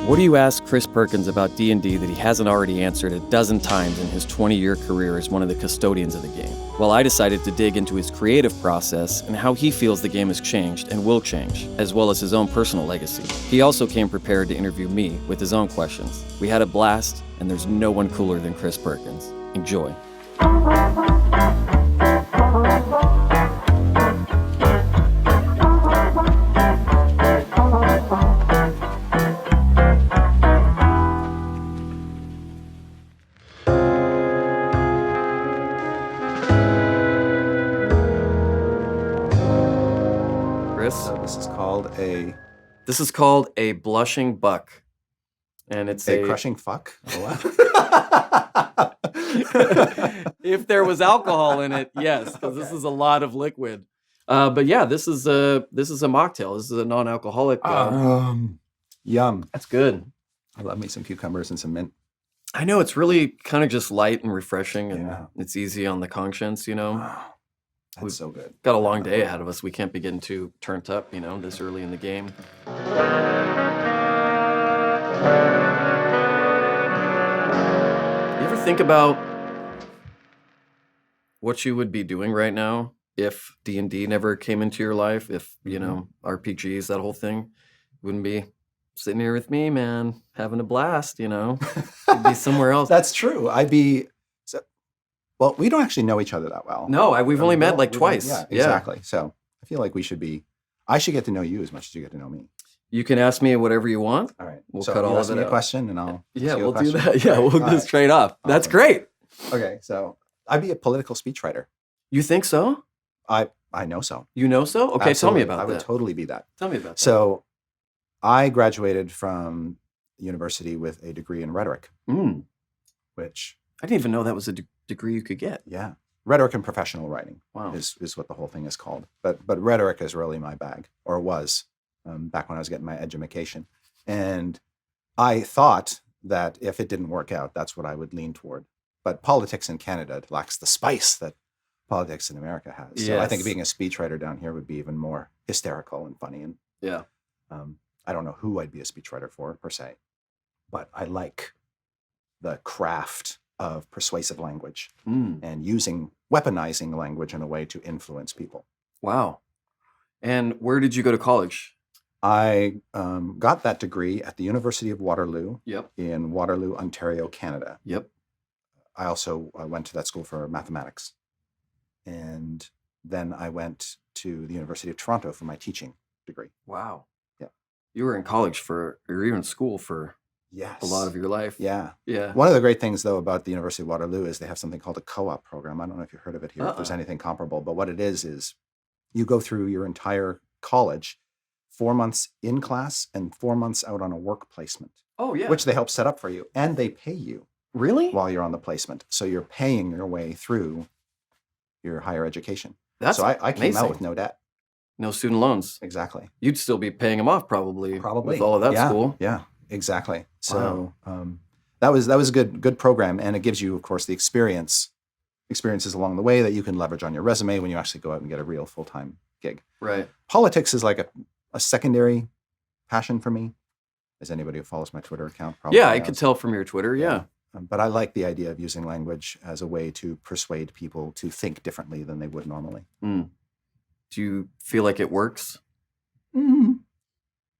What do you ask Chris Perkins about D&D that he hasn't already answered a dozen times in his 20-year career as one of the custodians of the game? Well, I decided to dig into his creative process and how he feels the game has changed and will change, as well as his own personal legacy. He also came prepared to interview me with his own questions. We had a blast, and there's no one cooler than Chris Perkins. Enjoy. So This is called a blushing buck, and it's a crushing fuck. What? If there was alcohol in it, yes, because This is a lot of liquid. But yeah, this is a mocktail. This is a non-alcoholic. Yum. That's good. I love me some cucumbers and some mint. I know, it's really kind of just light and refreshing, and it's easy on the conscience, you know. That's so good. Got a long day ahead of us. We can't be getting too turned up, you know, this early in the game. You ever think about what you would be doing right now if D&D never came into your life? If, you know, RPGs, that whole thing, wouldn't be sitting here with me, man, having a blast, you know? You'd be somewhere else. That's true. Well, we don't actually know each other that well. No, we've only met like twice. Yeah, exactly. So I feel like I should get to know you as much as you get to know me. You can ask me whatever you want. All right. We'll cut all of it out. A question and I'll we'll do that. Yeah, we'll go straight up. That's great. Okay, so I'd be a political speechwriter. You think so? I know so. You know so? Okay, Absolutely. Tell me about that. I would totally be that. Tell me about that. So I graduated from university with a degree in rhetoric, which I didn't even know that was a degree you could get. Yeah. Rhetoric and professional writing is what the whole thing is called. But rhetoric is really my bag, or was, back when I was getting my education. And I thought that if it didn't work out, that's what I would lean toward. But politics in Canada lacks the spice that politics in America has. So I think being a speechwriter down here would be even more hysterical and funny. And I don't know who I'd be a speechwriter for, per se. But I like the craft of persuasive language and weaponizing language in a way to influence people. Wow. And where did you go to college? I got that degree at the University of Waterloo in Waterloo, Ontario, Canada. Yep. I also went to that school for mathematics. And then I went to the University of Toronto for my teaching degree. Wow. Yeah. You were in college or you were in school for a lot of your life. Yeah. Yeah. One of the great things, though, about the University of Waterloo is they have something called a co-op program. I don't know if you've heard of it here, if there's anything comparable. But what it is you go through your entire college, 4 months in class and 4 months out on a work placement. Oh, yeah. Which they help set up for you. And they pay you. Really? While you're on the placement. So you're paying your way through your higher education. That's so I came out with no debt. No student loans. Exactly. You'd still be paying them off probably. With all of that school. Yeah, exactly. So that was a good program, and it gives you, of course, the experiences along the way that you can leverage on your resume when you actually go out and get a real full-time gig. Right. Politics is like a secondary passion for me, as anybody who follows my Twitter account probably knows. I could tell from your Twitter, yeah. But I like the idea of using language as a way to persuade people to think differently than they would normally. Do you feel like it works?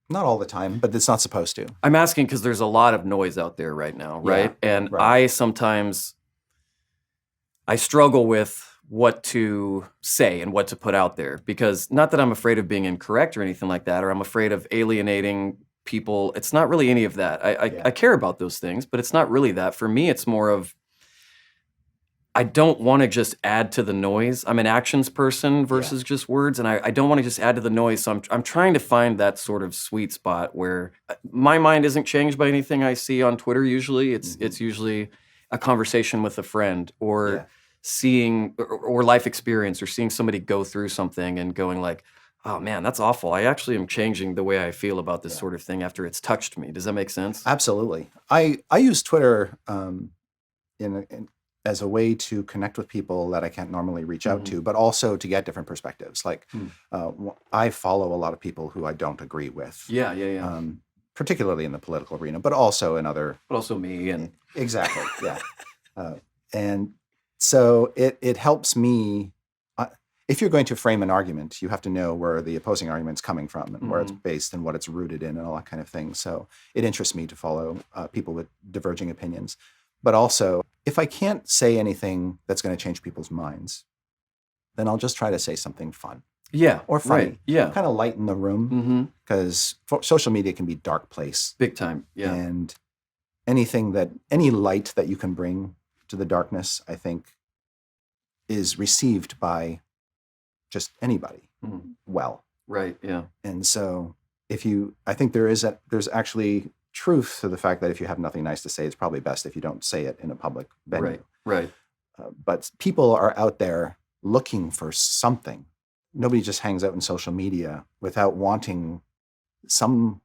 Not all the time, but it's not supposed to. I'm asking because there's a lot of noise out there right now, right? And I sometimes struggle with what to say and what to put out there, because not that I'm afraid of being incorrect or anything like that, or I'm afraid of alienating people. It's not really any of that. I care about those things, but it's not really that. For me, it's more of, I don't want to just add to the noise. I'm an actions person versus just words, and I don't want to just add to the noise. So I'm trying to find that sort of sweet spot where my mind isn't changed by anything I see on Twitter. Usually, it's usually a conversation with a friend, or seeing or life experience, or seeing somebody go through something and going like, oh man, that's awful. I actually am changing the way I feel about this sort of thing after it's touched me. Does that make sense? Absolutely. I use Twitter as a way to connect with people that I can't normally reach out to, but also to get different perspectives. Like I follow a lot of people who I don't agree with. particularly in the political arena, but also in other. But also me and Exactly, yeah. And so it helps me. If you're going to frame an argument, you have to know where the opposing argument's coming from and where it's based and what it's rooted in and all that kind of thing. So it interests me to follow people with diverging opinions. But also, if I can't say anything that's going to change people's minds, then I'll just try to say something fun. Yeah. Or funny. Right. Yeah. Kind of lighten the room, because social media can be a dark place. Big time. Yeah. And any light that you can bring to the darkness, I think, is received by just anybody well. Right. Yeah. And so I think there's actually truth to the fact that if you have nothing nice to say, it's probably best if you don't say it in a public venue. Right. Right. But people are out there looking for something. Nobody just hangs out in social media without wanting some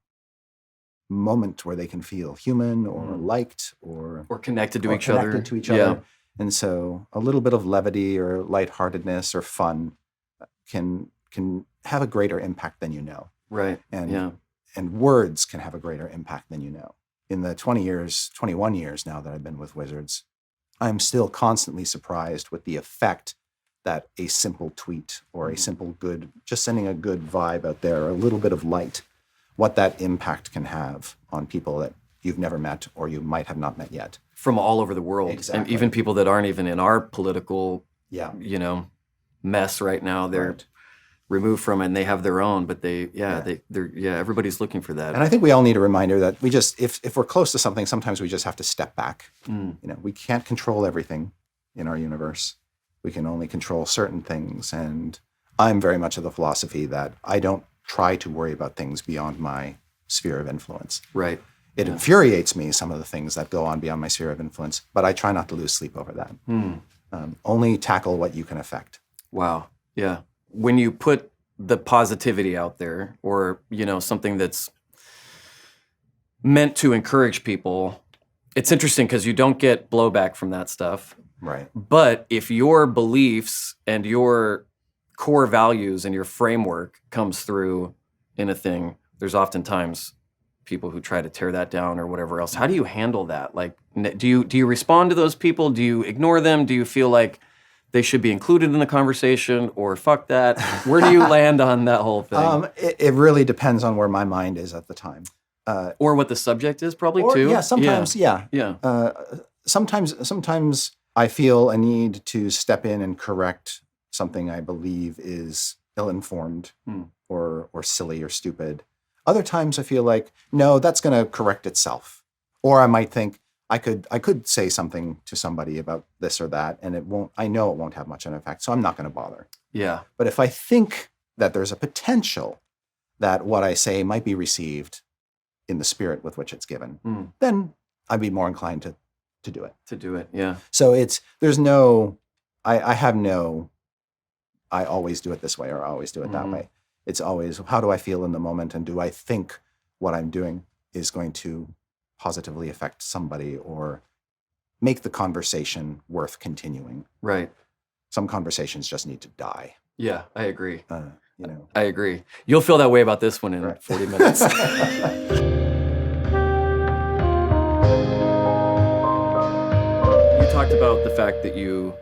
moment where they can feel human or liked or connected to each other. Yeah. And so a little bit of levity or lightheartedness or fun can have a greater impact than you know. Right. And words can have a greater impact than you know. In the 21 years now that I've been with Wizards, I'm still constantly surprised with the effect that a simple tweet or a simple just sending a good vibe out there, a little bit of light, what that impact can have on people that you've never met or you might have not met yet. From all over the world. Exactly. And even people that aren't even in our political, mess right now. They're removed from it and they have their own, but everybody's looking for that. And I think we all need a reminder that we just, if we're close to something, sometimes we just have to step back. We can't control everything in our universe. We can only control certain things. And I'm very much of the philosophy that I don't try to worry about things beyond my sphere of influence. Right. It infuriates me, some of the things that go on beyond my sphere of influence, but I try not to lose sleep over that. Only tackle what you can affect. Wow. Yeah. When you put the positivity out there or, something that's meant to encourage people, it's interesting because you don't get blowback from that stuff. Right. But if your beliefs and your core values and your framework comes through in a thing, there's oftentimes people who try to tear that down or whatever else. How do you handle that? Like, do you respond to those people? Do you ignore them? Do you feel like they should be included in the conversation or fuck that? Where do you land on that whole thing? It really depends on where my mind is at the time. Or what the subject is probably too. Yeah, sometimes, yeah. Sometimes I feel a need to step in and correct something I believe is ill-informed or silly or stupid. Other times I feel like, no, that's going to correct itself. Or I might think I could say something to somebody about this or that, and I know it won't have much of an effect, so I'm not going to bother. Yeah. But if I think that there's a potential that what I say might be received in the spirit with which it's given, then I'd be more inclined to do it. To do it, yeah. So I always do it this way or I always do it that way. It's always, how do I feel in the moment, and do I think what I'm doing is going to positively affect somebody or make the conversation worth continuing? Right. Some conversations just need to die. Yeah, I agree. I agree. You'll feel that way about this one in 40 minutes. You talked about the fact that you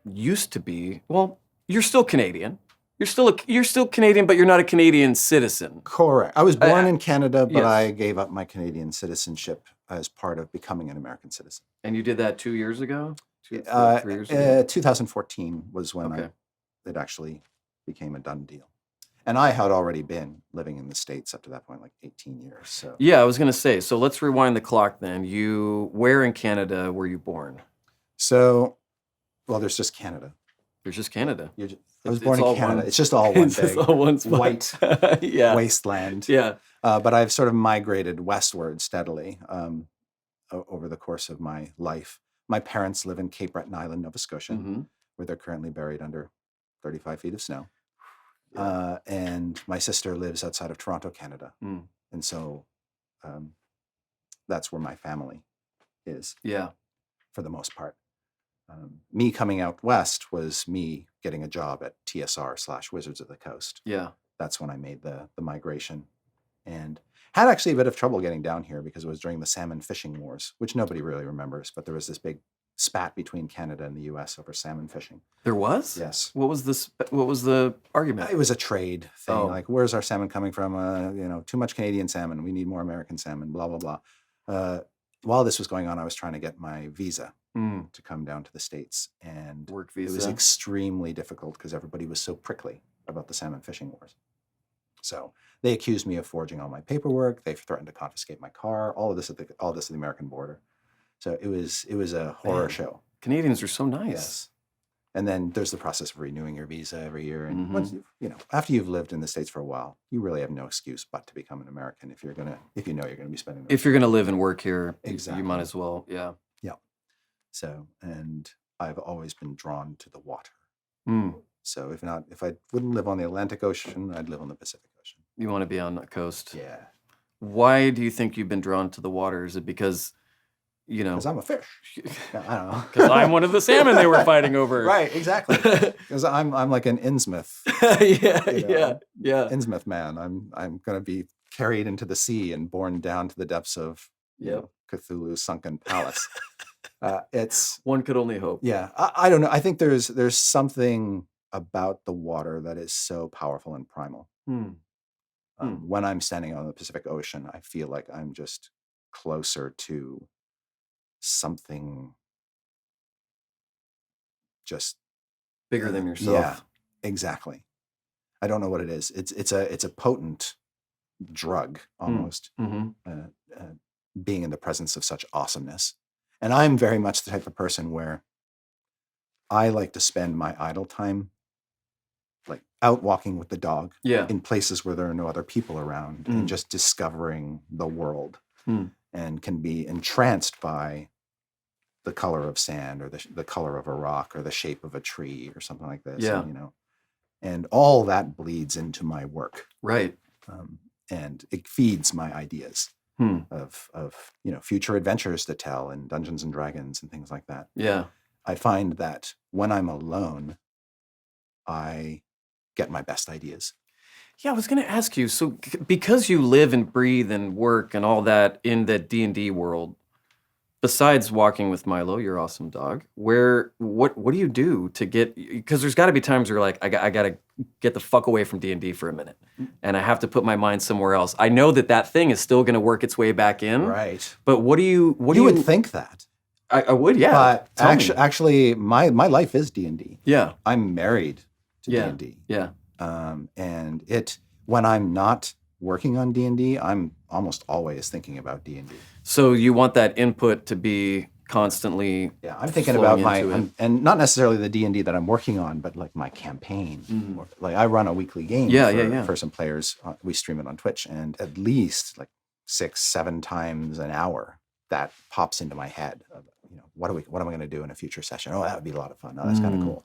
used to be, well, you're still Canadian. You're still Canadian, but you're not a Canadian citizen. Correct. I was born in Canada, but yes. I gave up my Canadian citizenship as part of becoming an American citizen. And you did that 2 years ago? 3 years ago? 2014 was when it actually became a done deal. And I had already been living in the States up to that point, like 18 years. So yeah, I was going to say, so let's rewind the clock then. Where in Canada were you born? So, well, there's just Canada. There's just Canada. I was born in Canada. It's just all one big white wasteland. Yeah. But I've sort of migrated westward steadily over the course of my life. My parents live in Cape Breton Island, Nova Scotia, where they're currently buried under 35 feet of snow. Yeah. And my sister lives outside of Toronto, Canada. And so that's where my family is. Yeah. For the most part. Me coming out west was me getting a job at TSR / Wizards of the Coast. Yeah. That's when I made the migration. And Had actually a bit of trouble getting down here because it was during the salmon fishing wars, which nobody really remembers, but there was this big spat between Canada and the US over salmon fishing. There was? Yes. What was this? What was the argument? It was a trade thing. Oh. Like, where's our salmon coming from? Too much Canadian salmon. We need more American salmon, blah, blah, blah. While this was going on, I was trying to get my visa to come down to the States. And work visa. It was extremely difficult because everybody was so prickly about the salmon fishing wars. So they accused me of forging all my paperwork. They threatened to confiscate my car. All this at the American border. So it was a horror show. Canadians are so nice. Yes. And then there's the process of renewing your visa every year. And once after you've lived in the States for a while, you really have no excuse but to become an American if you know you're gonna be spending. If you're gonna live and work here, exactly, you might as well. Yeah. Yeah. So, and I've always been drawn to the water. So if I wouldn't live on the Atlantic Ocean, I'd live on the Pacific Ocean. You want to be on the coast. Yeah. Why do you think you've been drawn to the water? Is it because, Because I'm a fish. I don't know. Because I'm one of the salmon they were fighting over. Right, exactly. Because I'm like an Innsmouth. Yeah. Innsmouth man. I'm going to be carried into the sea and borne down to the depths of Cthulhu's sunken palace. It's one could only hope. Yeah, I don't know. I think there's something about the water that is so powerful and primal. When I'm standing on the Pacific Ocean, I feel like I'm just closer to something just bigger than yourself. Yeah, exactly. I don't know what it is. It's a potent drug almost. Being in the presence of such awesomeness. And I'm very much the type of person where I like to spend my idle time like out walking with the dog in places where there are no other people around and just discovering the world and can be entranced by the color of sand or the color of a rock or the shape of a tree or something like this. Yeah. And all that bleeds into my work. Right. And it feeds my ideas. Of future adventures to tell and Dungeons and Dragons and things like that. Yeah. I find that when I'm alone, I get my best ideas. Yeah, I was going to ask you, so because you live and breathe and work and all that in the D&D world, besides walking with Milo, your awesome dog, what do you do to get, because there's got to be times where you're like, I got to get the fuck away from D&D for a minute and I have to put my mind somewhere else. I know that thing is still going to work its way back in. Right. But what do you would think that. I would, yeah. But actually my life is D&D. Yeah. I'm married to D&D. Yeah. And when I'm not working on D&D, I'm almost always thinking about D&D. So you want that input to be constantly I'm thinking about and not necessarily the D&D that I'm working on, but like my campaign. Like I run a weekly game for some players. We stream it on Twitch, and at least like 6-7 times an hour that pops into my head. What am I going to do in a future session? Oh, that would be a lot of fun. Oh, that's kind of cool.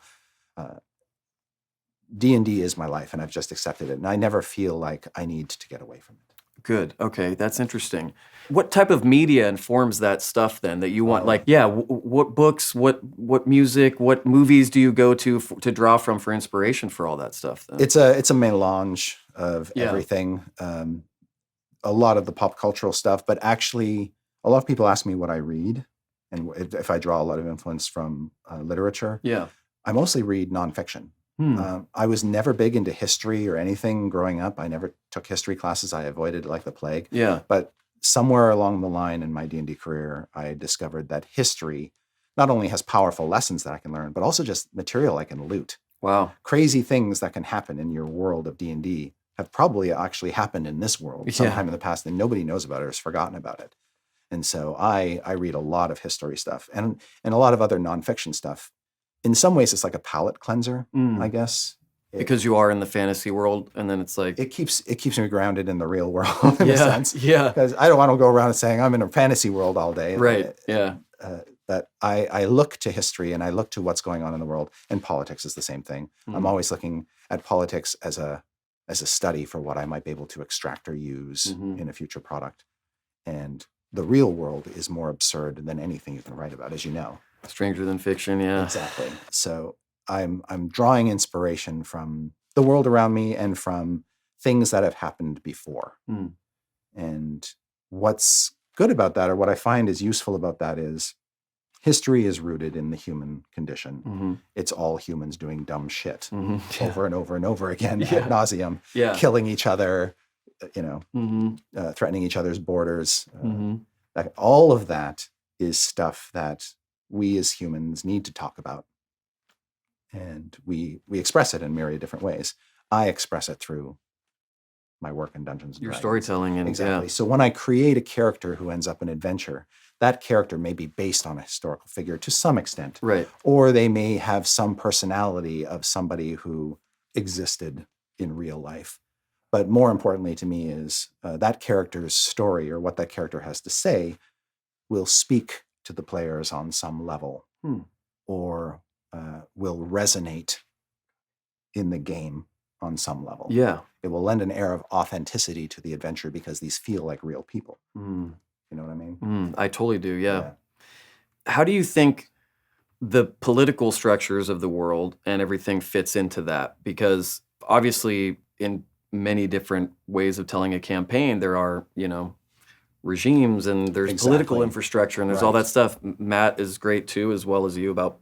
D&D is my life, and I've just accepted it, and I never feel like I need to get away from it. Good. Okay, that's interesting. What type of media informs that stuff then that you want? What books, what music, what movies do you go to draw from for inspiration for all that stuff? Then it's a melange of everything. A lot of the pop cultural stuff, but actually, a lot of people ask me what I read, and if I draw a lot of influence from literature. Yeah, I mostly read nonfiction. I was never big into history or anything growing up. I never took history classes. I avoided it like the plague. Yeah. But somewhere along the line in my D&D career, I discovered that history not only has powerful lessons that I can learn, but also just material I can loot. Wow. Crazy things that can happen in your world of D&D have probably actually happened in this world sometime in the past, and nobody knows about it or has forgotten about it. And so I read a lot of history stuff and a lot of other nonfiction stuff. In some ways, it's like a palate cleanser, I guess. Because you are in the fantasy world, and then it's like it keeps me grounded in the real world in a sense. Yeah. Because I don't want to go around saying I'm in a fantasy world all day. Right. Yeah. But I look to history and I look to what's going on in the world, and politics is the same thing. I'm always looking at politics as a study for what I might be able to extract or use in a future product. And the real world is more absurd than anything you can write about, as you know. Stranger than fiction, yeah. Exactly. So I'm drawing inspiration from the world around me and from things that have happened before. And what's good about that, or what I find is useful about that, is history is rooted in the human condition. Mm-hmm. It's all humans doing dumb shit Mm-hmm. over and over and over again Yeah. ad nauseum, Yeah. killing each other, Mm-hmm. threatening each other's borders. Mm-hmm. Like, all of that is stuff that we as humans need to talk about. And we express it in myriad different ways. I express it through my work in Dungeons and Your Dragons. storytelling. And Exactly. Yeah. So when I create a character who ends up in adventure, that character may be based on a historical figure to some extent. Right. Or they may have some personality of somebody who existed in real life. But more importantly to me is that character's story, or what that character has to say, will speak to the players on some level, or will resonate in the game on some level. Yeah. It will lend an air of authenticity to the adventure because these feel like real people. You know what I mean? I totally do, yeah. How do you think the political structures of the world and everything fits into that? Because obviously, in many different ways of telling a campaign, there are, regimes, and there's political infrastructure, and there's all that stuff. Matt is great too, as well as you, about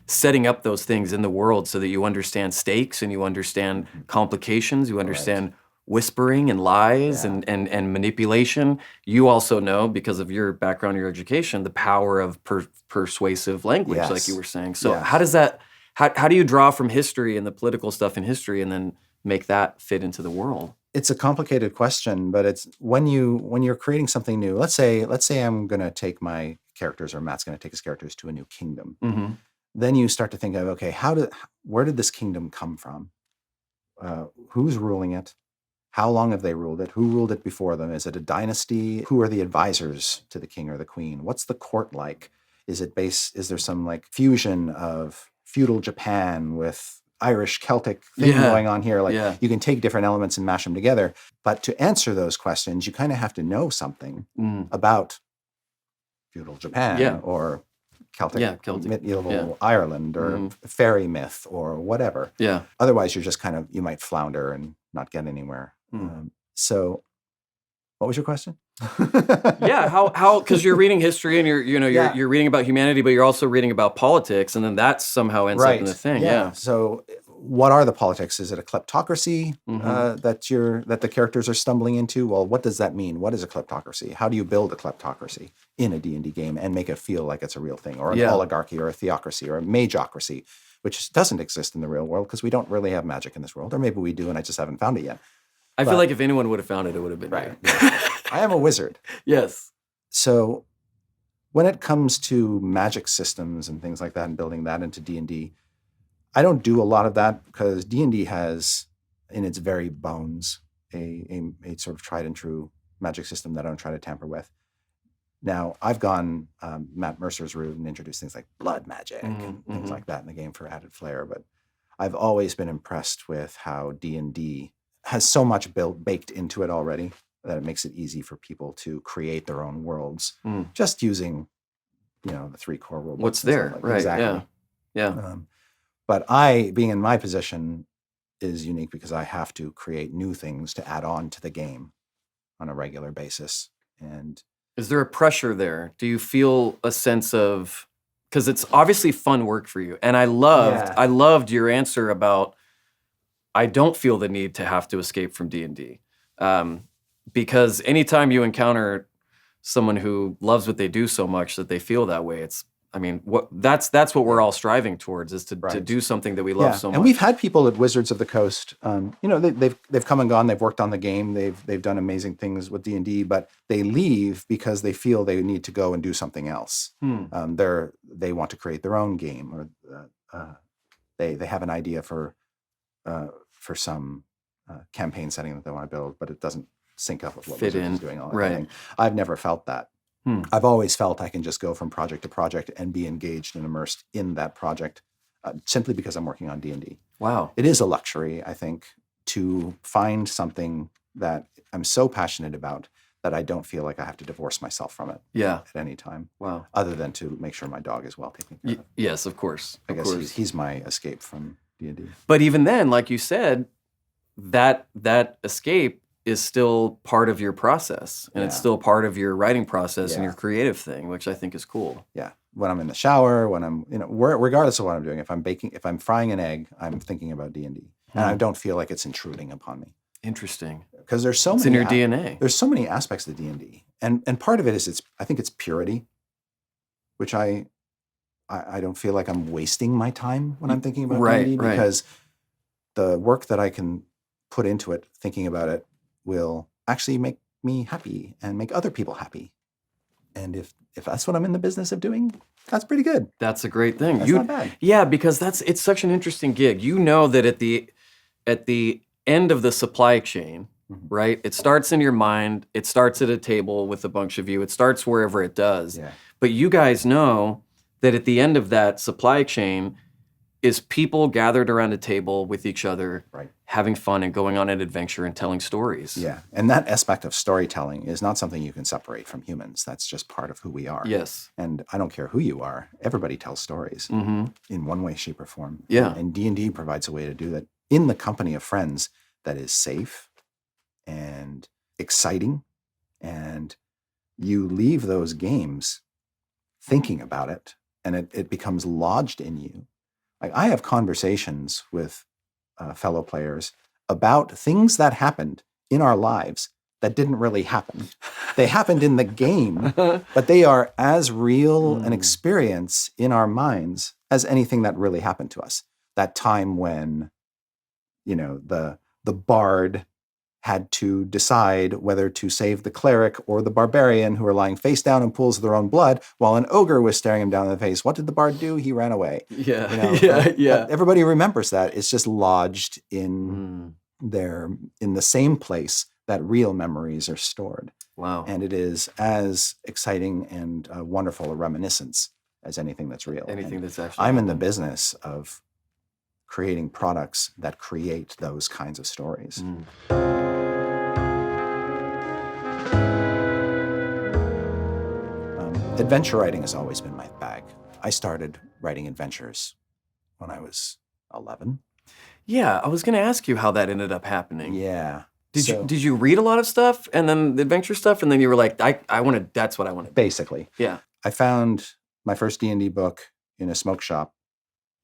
setting up those things in the world so that you understand stakes and you understand complications, you understand whispering and lies and manipulation. You also know, because of your background, your education, the power of persuasive language, like you were saying. So how does that, how do you draw from history and the political stuff in history and then make that fit into the world? It's a complicated question, but it's when you're creating something new. Let's say I'm going to take my characters, or Matt's going to take his characters to a new kingdom. Then you start to think of, okay, where did this kingdom come from? Who's ruling it? How long have they ruled it? Who ruled it before them? Is it a dynasty? Who are the advisors to the king or the queen? What's the court like? Is there some like fusion of feudal Japan with Irish Celtic thing going on here? Like, you can take different elements and mash them together. But to answer those questions, you kind of have to know something about feudal Japan or Celtic medieval Ireland, or fairy myth, or whatever. Otherwise, you're just you might flounder and not get anywhere. So what was your question? How because you're reading history and you're reading about humanity, but you're also reading about politics, and then that somehow ends up in the thing. So what are the politics? Is it a kleptocracy that the characters are stumbling into? Well, what does that mean? What is a kleptocracy? How do you build a kleptocracy in a D&D game and make it feel like it's a real thing? Or an oligarchy, or a theocracy, or a mageocracy, which doesn't exist in the real world because we don't really have magic in this world. Or maybe we do and I just haven't found it yet. I feel like if anyone would have found it, it would have been you. I am a wizard. Yes. So when it comes to magic systems and things like that, and building that into D&D, I don't do a lot of that because D&D has, in its very bones, a sort of tried and true magic system that I don't try to tamper with. Now, I've gone Matt Mercer's route and introduced things like blood magic and things like that in the game for added flair, but I've always been impressed with how D&D has so much baked into it already that it makes it easy for people to create their own worlds just using, the 3 core rule books. What's there, right? Exactly. Yeah. But I, being in my position, is unique because I have to create new things to add on to the game on a regular basis. And is there a pressure there? Do you feel a sense of, because it's obviously fun work for you, and I loved your answer about, I don't feel the need to have to escape from D&D. Because anytime you encounter someone who loves what they do so much that they feel that way, that's what we're all striving towards, is to do something that we love so much. And we've had people at Wizards of the Coast, they've come and gone, they've worked on the game, they've done amazing things with D&D, but they leave because they feel they need to go and do something else. They want to create their own game, or they have an idea for some campaign setting that they want to build, but it doesn't sync up with what Wizards is doing. I've never felt that. I've always felt I can just go from project to project and be engaged and immersed in that project simply because I'm working on D&D. Wow. It is a luxury, I think, to find something that I'm so passionate about that I don't feel like I have to divorce myself from it at any time. Wow. Other than to make sure my dog is well taken care of. Yes, of course. I guess he's my escape from D&D. But even then, like you said, that escape is still part of your process, and it's still part of your writing process and your creative thing, which I think is cool. Yeah. When I'm in the shower, when I'm, regardless of what I'm doing, if I'm baking, if I'm frying an egg, I'm thinking about D&D. And I don't feel like it's intruding upon me. Interesting. Because there's so it's many in your DNA. There's so many aspects of D&D. And part of it is I think it's purity, which I don't feel like I'm wasting my time when I'm thinking about D&D, because the work that I can put into it, thinking about it, will actually make me happy and make other people happy. And if that's what I'm in the business of doing, that's pretty good. That's a great thing. That's not bad. Yeah, because it's such an interesting gig. You know that at the end of the supply chain, right? It starts in your mind. It starts at a table with a bunch of you. It starts wherever it does. Yeah. But you guys know that at the end of that supply chain is people gathered around a table with each other, having fun and going on an adventure and telling stories. Yeah, and that aspect of storytelling is not something you can separate from humans. That's just part of who we are. Yes. And I don't care who you are. Everybody tells stories in one way, shape, or form. Yeah. And D&D provides a way to do that in the company of friends that is safe and exciting. And you leave those games thinking about it, and it becomes lodged in you. Like, I have conversations with fellow players about things that happened in our lives that didn't really happen. They happened in the game, but they are as real an experience in our minds as anything that really happened to us. That time when, the bard had to decide whether to save the cleric or the barbarian who are lying face down in pools of their own blood while an ogre was staring him down in the face. What did the bard do? He ran away. Yeah. Everybody remembers that. It's just lodged in in the same place that real memories are stored. Wow. And it is as exciting and wonderful a reminiscence as anything that's real. Anything that's actually I'm in the business of creating products that create those kinds of stories. Adventure writing has always been my bag. I started writing adventures when I was 11. Yeah, I was going to ask you how that ended up happening. Yeah. Did you read a lot of stuff and then the adventure stuff, and then you were like, that's what I want to do? Basically. Yeah. I found my first D&D book in a smoke shop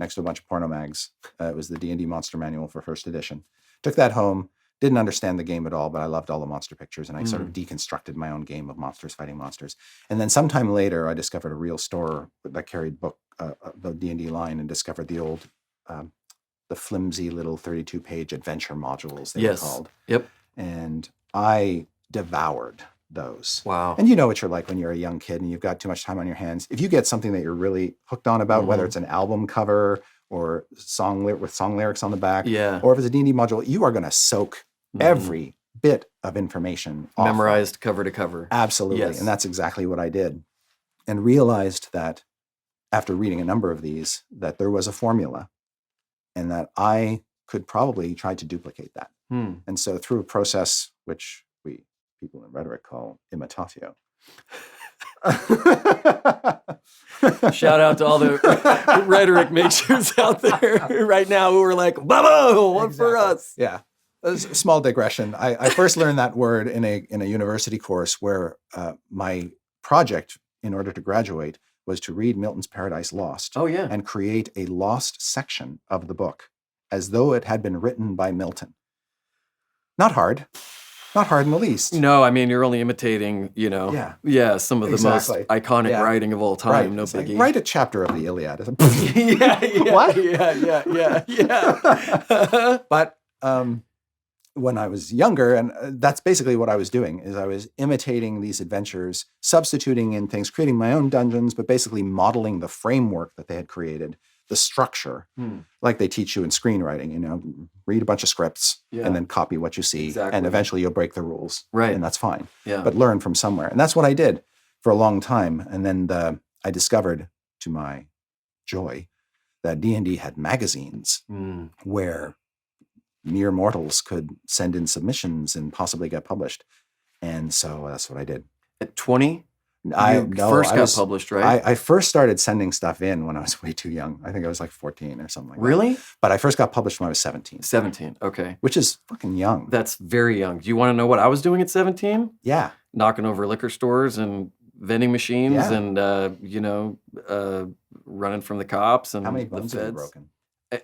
next to a bunch of porno mags. It was the D&D Monster Manual for first edition. Took that home. Didn't understand the game at all, but I loved all the monster pictures, and I sort of deconstructed my own game of monsters fighting monsters. And then sometime later, I discovered a real store that carried the D&D line, and discovered the old, the flimsy little 32-page adventure modules they were called. Yep. And I devoured those. Wow. And you know what you're like when you're a young kid and you've got too much time on your hands. If you get something that you're really hooked on about, whether it's an album cover or with song lyrics on the back, or if it's a D&D module, you are going to soak every bit of information memorized cover to cover. Absolutely. Yes. And that's exactly what I did. And realized that after reading a number of these, that there was a formula and that I could probably try to duplicate that. And so through a process which people in rhetoric call imitatio. Shout out to all the rhetoric makers out there right now who are like, "Bubba, one for us." Yeah. A small digression. I first learned that word in a university course where my project, in order to graduate, was to read Milton's Paradise Lost. Oh, yeah. And create a lost section of the book as though it had been written by Milton. Not hard in the least. No, I mean, you're only imitating, some of the most iconic writing of all time. Right. No biggie. Write a chapter of the Iliad. What? Yeah. But when I was younger, and that's basically what I was doing, is I was imitating these adventures, substituting in things, creating my own dungeons, but basically modeling the framework that they had created, the structure, like they teach you in screenwriting, read a bunch of scripts and then copy what you see. Exactly. And eventually you'll break the rules. Right. And that's fine. Yeah. But learn from somewhere. And that's what I did for a long time. And then I discovered, to my joy, that D&D had magazines where mere mortals could send in submissions and possibly get published. And so that's what I did. At 20? You first got published, right? I first started sending stuff in when I was way too young. I think I was like 14 or something like that. Really? But I first got published when I was 17. 17, okay. Which is fucking young. That's very young. Do you want to know what I was doing at 17? Yeah. Knocking over liquor stores and vending machines and, running from the cops and how many the bones have you feds. broken?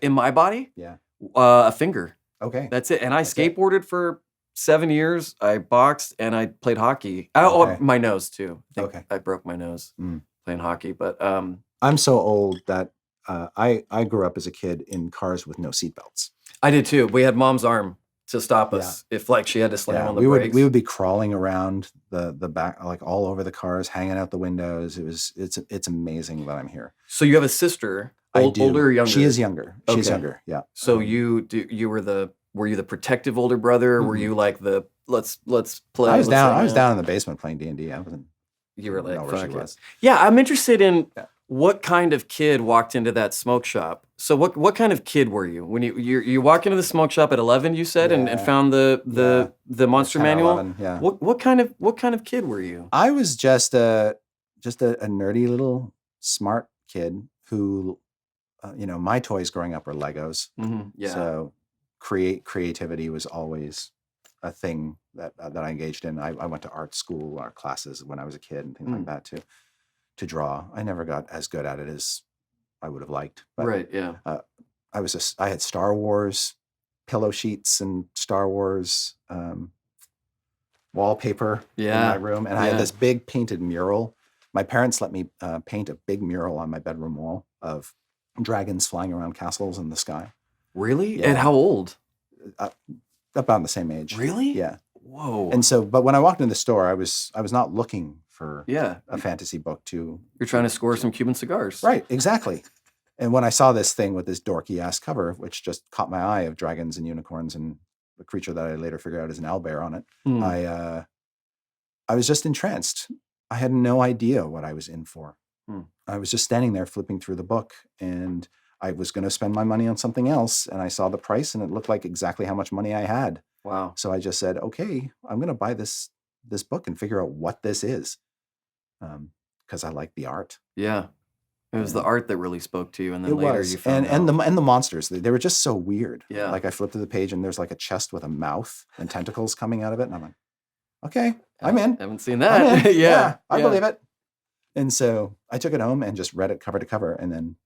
In my body? Yeah. A finger. Okay. That's it. And I skateboarded for 7 years. I boxed and I played hockey. Oh, my nose too. I broke my nose playing hockey. But I'm so old that I grew up as a kid in cars with no seatbelts. I did too. We had mom's arm to stop us if like she had to slam on the brakes. We would be crawling around the back, like all over the cars, hanging out the windows. It's amazing that I'm here. So you have a sister, older or younger? She is younger. She's younger. Yeah. So were you the protective older brother? Were you like the let's play? I was down in the basement playing D&D. I wasn't. You were like, where she was. Yeah, I'm interested in what kind of kid walked into that smoke shop. So what kind of kid were you when you walk into the smoke shop at 11? You said and found the monster manual. 11, yeah. What kind of kid were you? I was just a nerdy little smart kid who, my toys growing up were Legos. Mm-hmm. Yeah. So creativity was always a thing that I engaged in. I went to art school, art classes when I was a kid and things like that to draw. I never got as good at it as I would have liked. But, right, yeah. I had Star Wars pillow sheets and Star Wars wallpaper in my room. And I had this big painted mural. My parents let me paint a big mural on my bedroom wall of dragons flying around castles in the sky. Really? Yeah. And how old? About the same age. Really? Yeah. Whoa. And so, but when I walked into the store, I was not looking for a fantasy book to. You're trying to score some Cuban cigars. Right, exactly. And when I saw this thing with this dorky ass cover, which just caught my eye of dragons and unicorns and the creature that I later figured out is an owlbear on it, I was just entranced. I had no idea what I was in for. I was just standing there flipping through the book, and I was going to spend my money on something else, and I saw the price, and it looked like exactly how much money I had. Wow. So I just said, okay, I'm going to buy this book and figure out what this is, because I like the art. Yeah. It was the art that really spoke to you, and then later you found out. And the monsters, they were just so weird. Yeah. Like I flipped to the page, and there's like a chest with a mouth and tentacles coming out of it, and I'm like, okay, I'm in. Haven't seen that. Yeah, I believe it. And so I took it home and just read it cover to cover, and then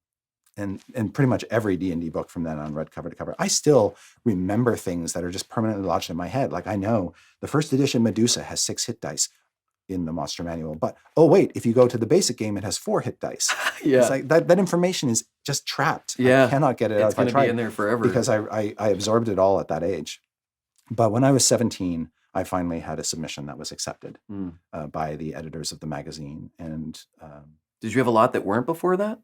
and pretty much every D&D book from then on read cover to cover. I still remember things that are just permanently lodged in my head. Like I know the first edition Medusa has 6 hit dice in the monster manual, but oh wait, if you go to the basic game, it has 4 hit dice. Yeah, it's like that information is just trapped. Yeah, I cannot get it out if I try. It's going to be in there forever because I absorbed it all at that age. But when I was 17, I finally had a submission that was accepted by the editors of the magazine. And did you have a lot that weren't before that?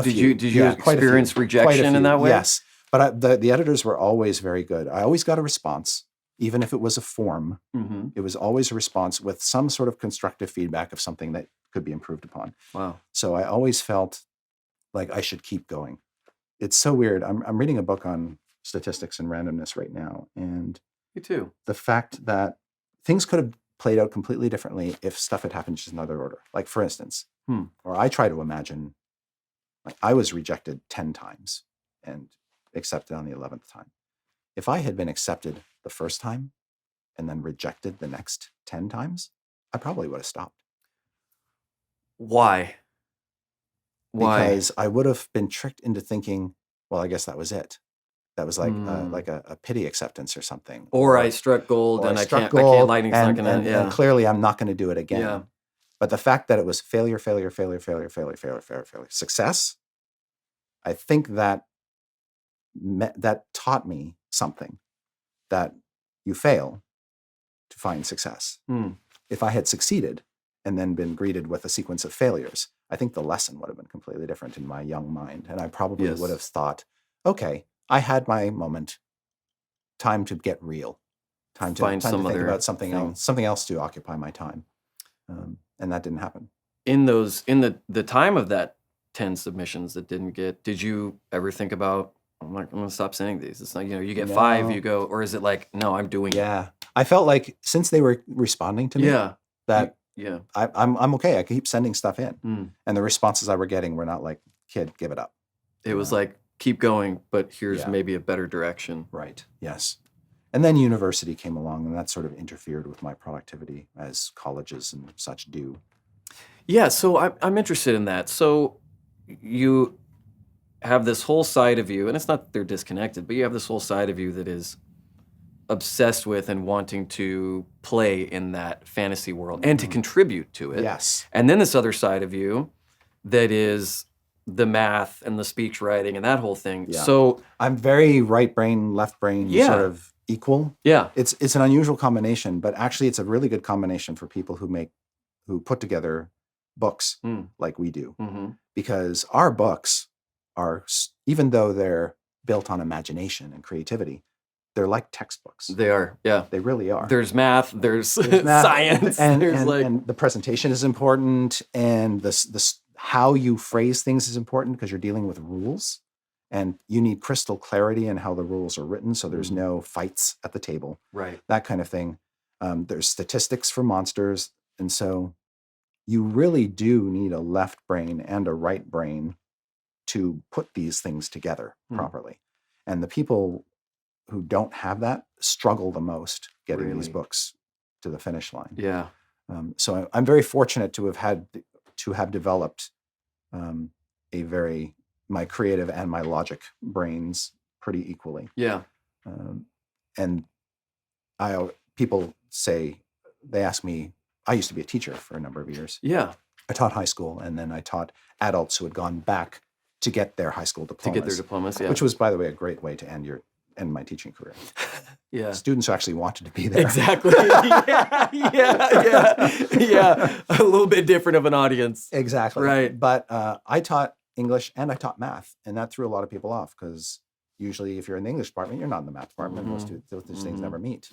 Did you yeah, experience rejection in that way? Yes, but the editors were always very good. I always got a response, even if it was a form. Mm-hmm. It was always a response with some sort of constructive feedback of something that could be improved upon. Wow. So I always felt like I should keep going. It's so weird. I'm reading a book on statistics and randomness right now, and me too. The fact that things could have played out completely differently if stuff had happened just in another order. Like for instance, or I try to imagine, like I was rejected 10 times and accepted on the 11th time. If I had been accepted the first time and then rejected the next 10 times, I probably would have stopped. Why? Because I would have been tricked into thinking, well, I guess that was it. That was like a pity acceptance or something. Or I struck gold and I can't lightning's not gonna. And clearly I'm not going to do it again. Yeah. But the fact that it was failure, success, I think that taught me something, that you fail to find success. If I had succeeded and then been greeted with a sequence of failures, I think the lesson would have been completely different in my young mind. And I probably would have thought, okay, I had my moment. Time to get real. Time to think about something else to occupy my time. And that didn't happen. In the time of that 10 submissions that didn't get, did you ever think about, I'm going to stop sending these? It's not, you get 5, you go, or is it like, no, I'm doing it? Yeah. I felt like since they were responding to me, that Yeah. I'm okay. I keep sending stuff in. Mm. And the responses I were getting were not like, kid, give it up. It was like, keep going, but here's Yeah. maybe a better direction. Right. Yes. And then university came along, and that sort of interfered with my productivity, as colleges and such do. Yeah, so I'm interested in that. So you have this whole side of you, and it's not that they're disconnected, but you have this whole side of you that is obsessed with and wanting to play in that fantasy world and to contribute to it. Yes. And then this other side of you that is the math and the speech writing and that whole thing. Yeah. So I'm very right brain, left brain sort of equal. Yeah. It's an unusual combination, but actually it's a really good combination for people who put together books like we do. Mm-hmm. Because our books are, even though they're built on imagination and creativity, they're like textbooks. They are, yeah. They really are. There's math, there's math, science, and the presentation is important, and this how you phrase things is important because you're dealing with rules, and you need crystal clarity in how the rules are written, so there's no fights at the table. Right. That kind of thing. There's statistics for monsters, and so you really do need a left brain and a right brain to put these things together properly. And the people who don't have that struggle the most getting these books to the finish line. Yeah. So I'm very fortunate to have developed my creative and my logic brains pretty equally. Yeah. And people say, they ask me, I used to be a teacher for a number of years. Yeah. I taught high school, and then I taught adults who had gone back to get their high school diplomas. To get their diplomas, yeah. Which was, by the way, a great way to end my teaching career. Yeah. Students who actually wanted to be there. Exactly. Yeah. A little bit different of an audience. Exactly. Right. But I taught English and I taught math, and that threw a lot of people off because usually if you're in the English department, you're not in the math department. Those things never meet.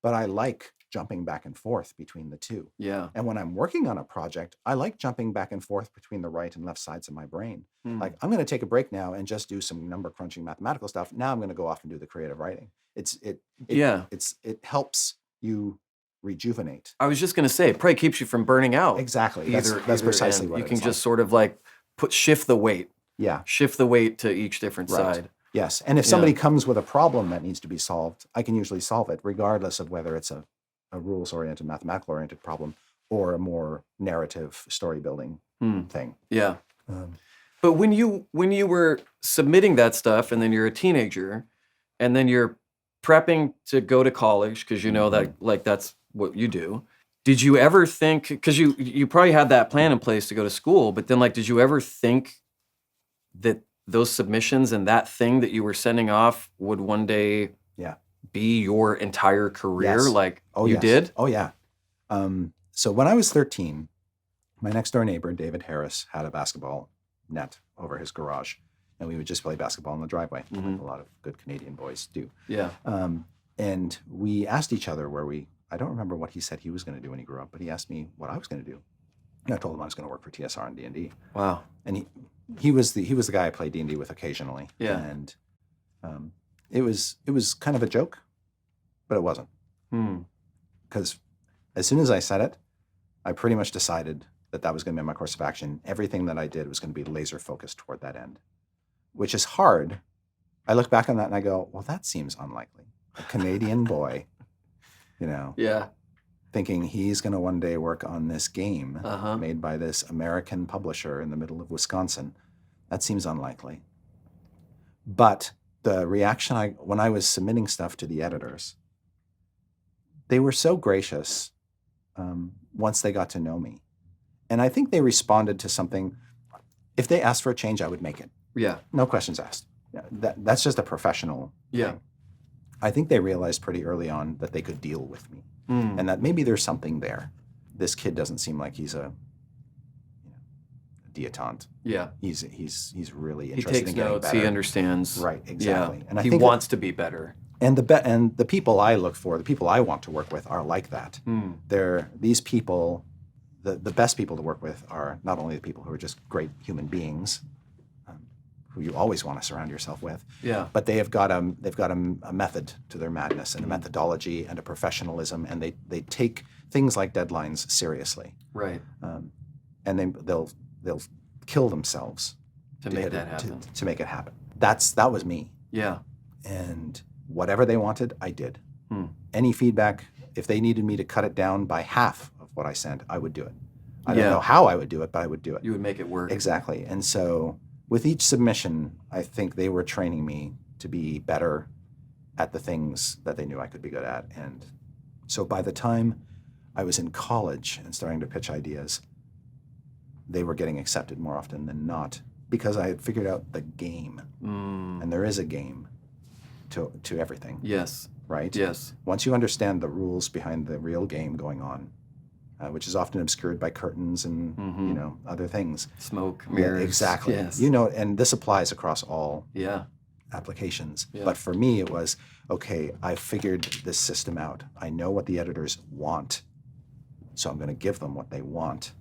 But I like jumping back and forth between the two. Yeah. And when I'm working on a project, I like jumping back and forth between the right and left sides of my brain. Like, I'm going to take a break now and just do some number crunching mathematical stuff. Now I'm going to go off and do the creative writing. It helps you rejuvenate. I was just going to say, probably keeps you from burning out. Exactly. That's precisely what you it can is just sort of like shift the weight. Yeah. Shift the weight to each different side. Yes. And if somebody comes with a problem that needs to be solved, I can usually solve it, regardless of whether it's a rules-oriented, mathematical-oriented problem or a more narrative story-building thing. Yeah. But when you were submitting that stuff, and then you're a teenager, and then you're prepping to go to college because you know that like that's what you do. Did you ever think, because you probably had that plan in place to go to school, but then like did you ever think that those submissions and that thing that you were sending off would one day be your entire career? Yes. Like you did? Oh yeah. So when I was 13, my next door neighbor, David Harris, had a basketball net over his garage, and we would just play basketball in the driveway, like a lot of good Canadian boys do. Yeah. And we asked each other I don't remember what he said he was going to do when he grew up, but he asked me what I was going to do. And I told him I was going to work for TSR and D&D. Wow. And he was the guy I played D&D with occasionally. Yeah. And it was kind of a joke, but it wasn't. Because as soon as I said it, I pretty much decided that was going to be my course of action. Everything that I did was going to be laser focused toward that end, which is hard. I look back on that and I go, well, that seems unlikely. A Canadian boy, thinking he's going to one day work on this game made by this American publisher in the middle of Wisconsin. That seems unlikely. But the reaction when I was submitting stuff to the editors, they were so gracious once they got to know me. And I think they responded to something. If they asked for a change, I would make it. Yeah. No questions asked. That's just a professional thing. I think they realized pretty early on that they could deal with me and that maybe there's something there. This kid doesn't seem like he's a dilettante. Yeah. He's really interested he takes in getting notes, better. He understands. Right, exactly. Yeah. And I he think wants to be better. And the people I look for, the people I want to work with are like that. They're these people, the best people to work with are not only the people who are just great human beings, who you always want to surround yourself with. Yeah. But they've got a method to their madness and a methodology and a professionalism, and they take things like deadlines seriously. Right. And they'll kill themselves to make that happen. To make it happen. That was me. Yeah. And whatever they wanted, I did. Any feedback, if they needed me to cut it down by half of what I sent, I would do it. I don't know how I would do it, but I would do it. You would make it work. Exactly. And so with each submission, I think they were training me to be better at the things that they knew I could be good at. And so by the time I was in college and starting to pitch ideas, they were getting accepted more often than not because I had figured out the game. And there is a game to everything. Yes. Right? Yes. Once you understand the rules behind the real game going on, which is often obscured by curtains and other things. Smoke, mirrors. Yeah, exactly. Yes. And this applies across all applications. Yeah. But for me, it was, okay, I figured this system out. I know what the editors want, so I'm going to give them what they want.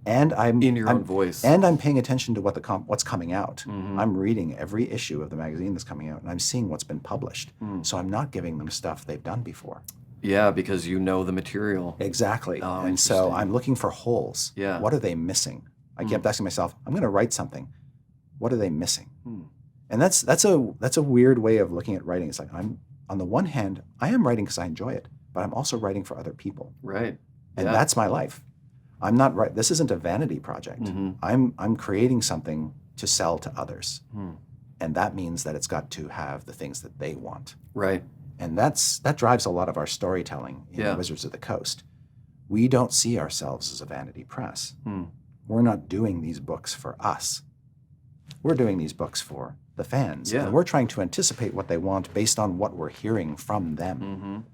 And I'm in your own voice. And I'm paying attention to what's coming out. I'm reading every issue of the magazine that's coming out, and I'm seeing what's been published. So I'm not giving them stuff they've done before. Yeah, because you know the material. Exactly. Oh, and so I'm looking for holes. Yeah. What are they missing? I kept asking myself, I'm going to write something. What are they missing? And that's a weird way of looking at writing. It's like, I'm on the one hand, I am writing because I enjoy it, but I'm also writing for other people. Right. And that's my life. I'm not right. This isn't a vanity project. I'm creating something to sell to others. And that means that it's got to have the things that they want. Right. And that drives a lot of our storytelling in Wizards of the Coast. We don't see ourselves as a vanity press. We're not doing these books for us. We're doing these books for the fans. Yeah. And we're trying to anticipate what they want based on what we're hearing from them.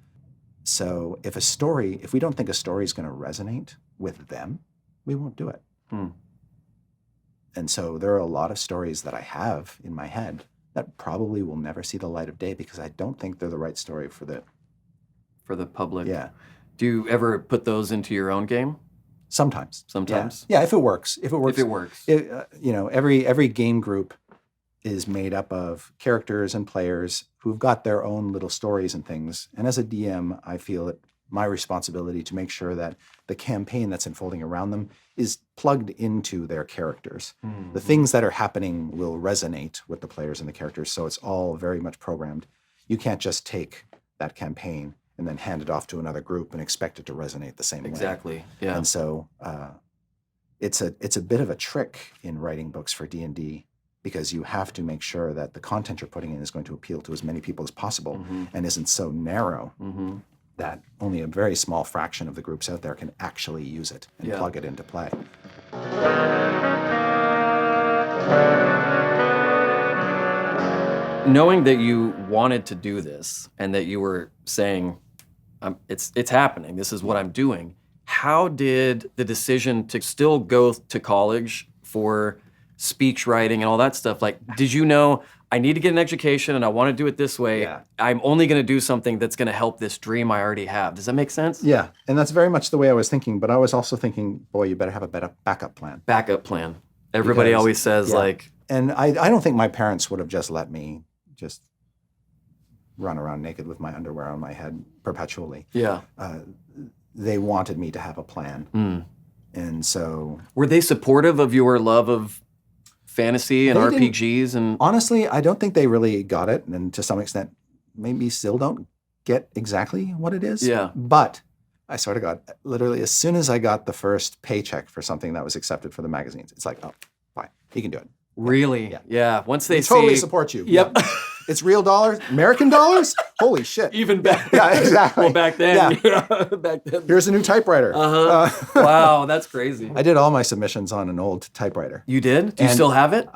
So if we don't think a story is going to resonate with them, we won't do it. And so there are a lot of stories that I have in my head that probably will never see the light of day because I don't think they're the right story for the public. Yeah. Do you ever put those into your own game? Sometimes. Sometimes. Yeah, if it works. If it works. Every game group is made up of characters and players who've got their own little stories and things. And as a DM, I feel it my responsibility to make sure that the campaign that's unfolding around them is plugged into their characters. The things that are happening will resonate with the players and the characters, so it's all very much programmed. You can't just take that campaign and then hand it off to another group and expect it to resonate the same way. Exactly. Yeah. And so it's a bit of a trick in writing books for D&D because you have to make sure that the content you're putting in is going to appeal to as many people as possible and isn't so narrow that only a very small fraction of the groups out there can actually use it and plug it into play. Knowing that you wanted to do this and that you were saying, it's happening, this is what I'm doing, how did the decision to still go to college for speech writing and all that stuff, did you know, I need to get an education and I want to do it this way. Yeah. I'm only going to do something that's going to help this dream I already have. Does that make sense? Yeah, and that's very much the way I was thinking, but I was also thinking, boy, you better have a better backup plan. Backup plan. Everybody always says And I don't think my parents would have just let me just run around naked with my underwear on my head perpetually. Yeah. They wanted me to have a plan. And so... Were they supportive of your love of fantasy and RPGs? And honestly, I don't think they really got it, and to some extent, maybe still don't get exactly what it is. Yeah. But I swear to God, literally, as soon as I got the first paycheck for something that was accepted for the magazines, it's like, oh, fine, you can do it. Really? Yeah. Once they totally support you. Yep. Yeah. It's real dollars, American dollars. Holy shit! Even back. Yeah, exactly. Well, back then. Yeah. Back then. Here's a new typewriter. Wow, that's crazy. I did all my submissions on an old typewriter. You did? Do you still have it?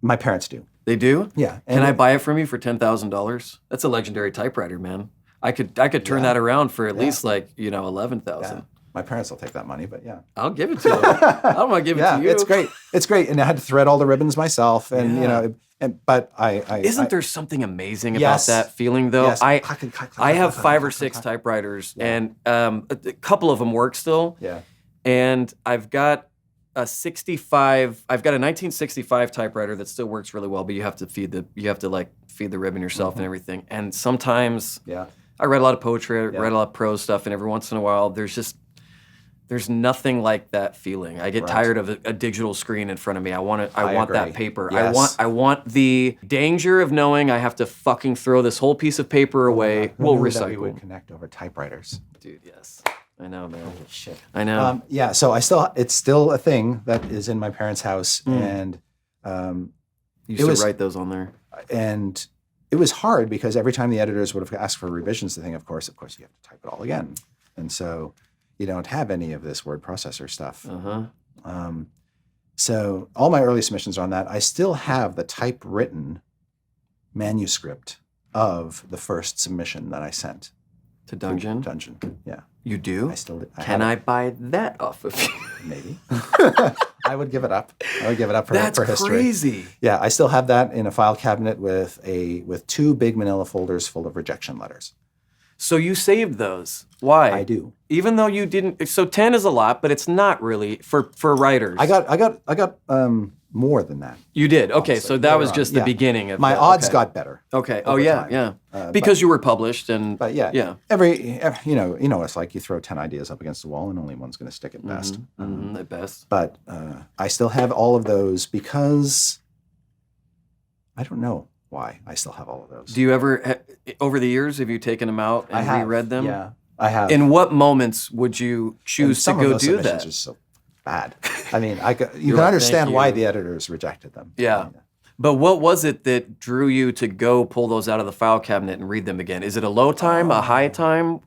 My parents do. They do? Yeah. Can I buy it from you for $10,000? That's a legendary typewriter, man. I could turn that around for at least $11,000. Yeah. My parents will take that money, but yeah. I'll give it to them. I don't want to give it to you. It's great. It's great. And I had to thread all the ribbons myself. And, but Isn't there something amazing about that feeling, though? Yes. I have 5 or 6 typewriters, and a couple of them work still. Yeah. And I've got a 65. I've got a 1965 typewriter that still works really well, but you have to feed the ribbon yourself and everything. And sometimes I read a lot of poetry, read a lot of prose stuff, and every once in a while there's nothing like that feeling. I get tired of a digital screen in front of me. I want that paper. Yes. I want the danger of knowing I have to fucking throw this whole piece of paper away. We'll recycle. That we would connect over typewriters. Dude, yes. I know, man. Holy shit. I know. So it's still a thing that is in my parents' house, and you used to write those on there. And it was hard because every time the editors would have asked for revisions to the thing, of course, you have to type it all again, and so you don't have any of this word processor stuff. So all my early submissions are on that. I still have the typewritten manuscript of the first submission that I sent to Dungeon. Yeah. You do? I still do. Can I buy that off of you? Maybe. I would give it up. For history. That's crazy. Yeah, I still have that in a file cabinet with 2 big manila folders full of rejection letters. So you saved those. Why? I do. Even though you didn't. So 10 is a lot, but it's not really for writers. I got more than that. You did. Okay, honestly. So that was just the beginning of my odds got better. Okay. Oh yeah. Because you were published and. But yeah. Every you know it's like you throw 10 ideas up against the wall and only one's going to stick at best. At best. But I still have all of those because I don't know why I still have all of those. Do you ever, over the years, have you taken them out and reread them? Yeah, I have. In what moments would you choose to go do that? Are so bad. I mean, you can understand why the editors rejected them. Yeah. But what was it that drew you to go pull those out of the file cabinet and read them again? Is it a low time, a high time?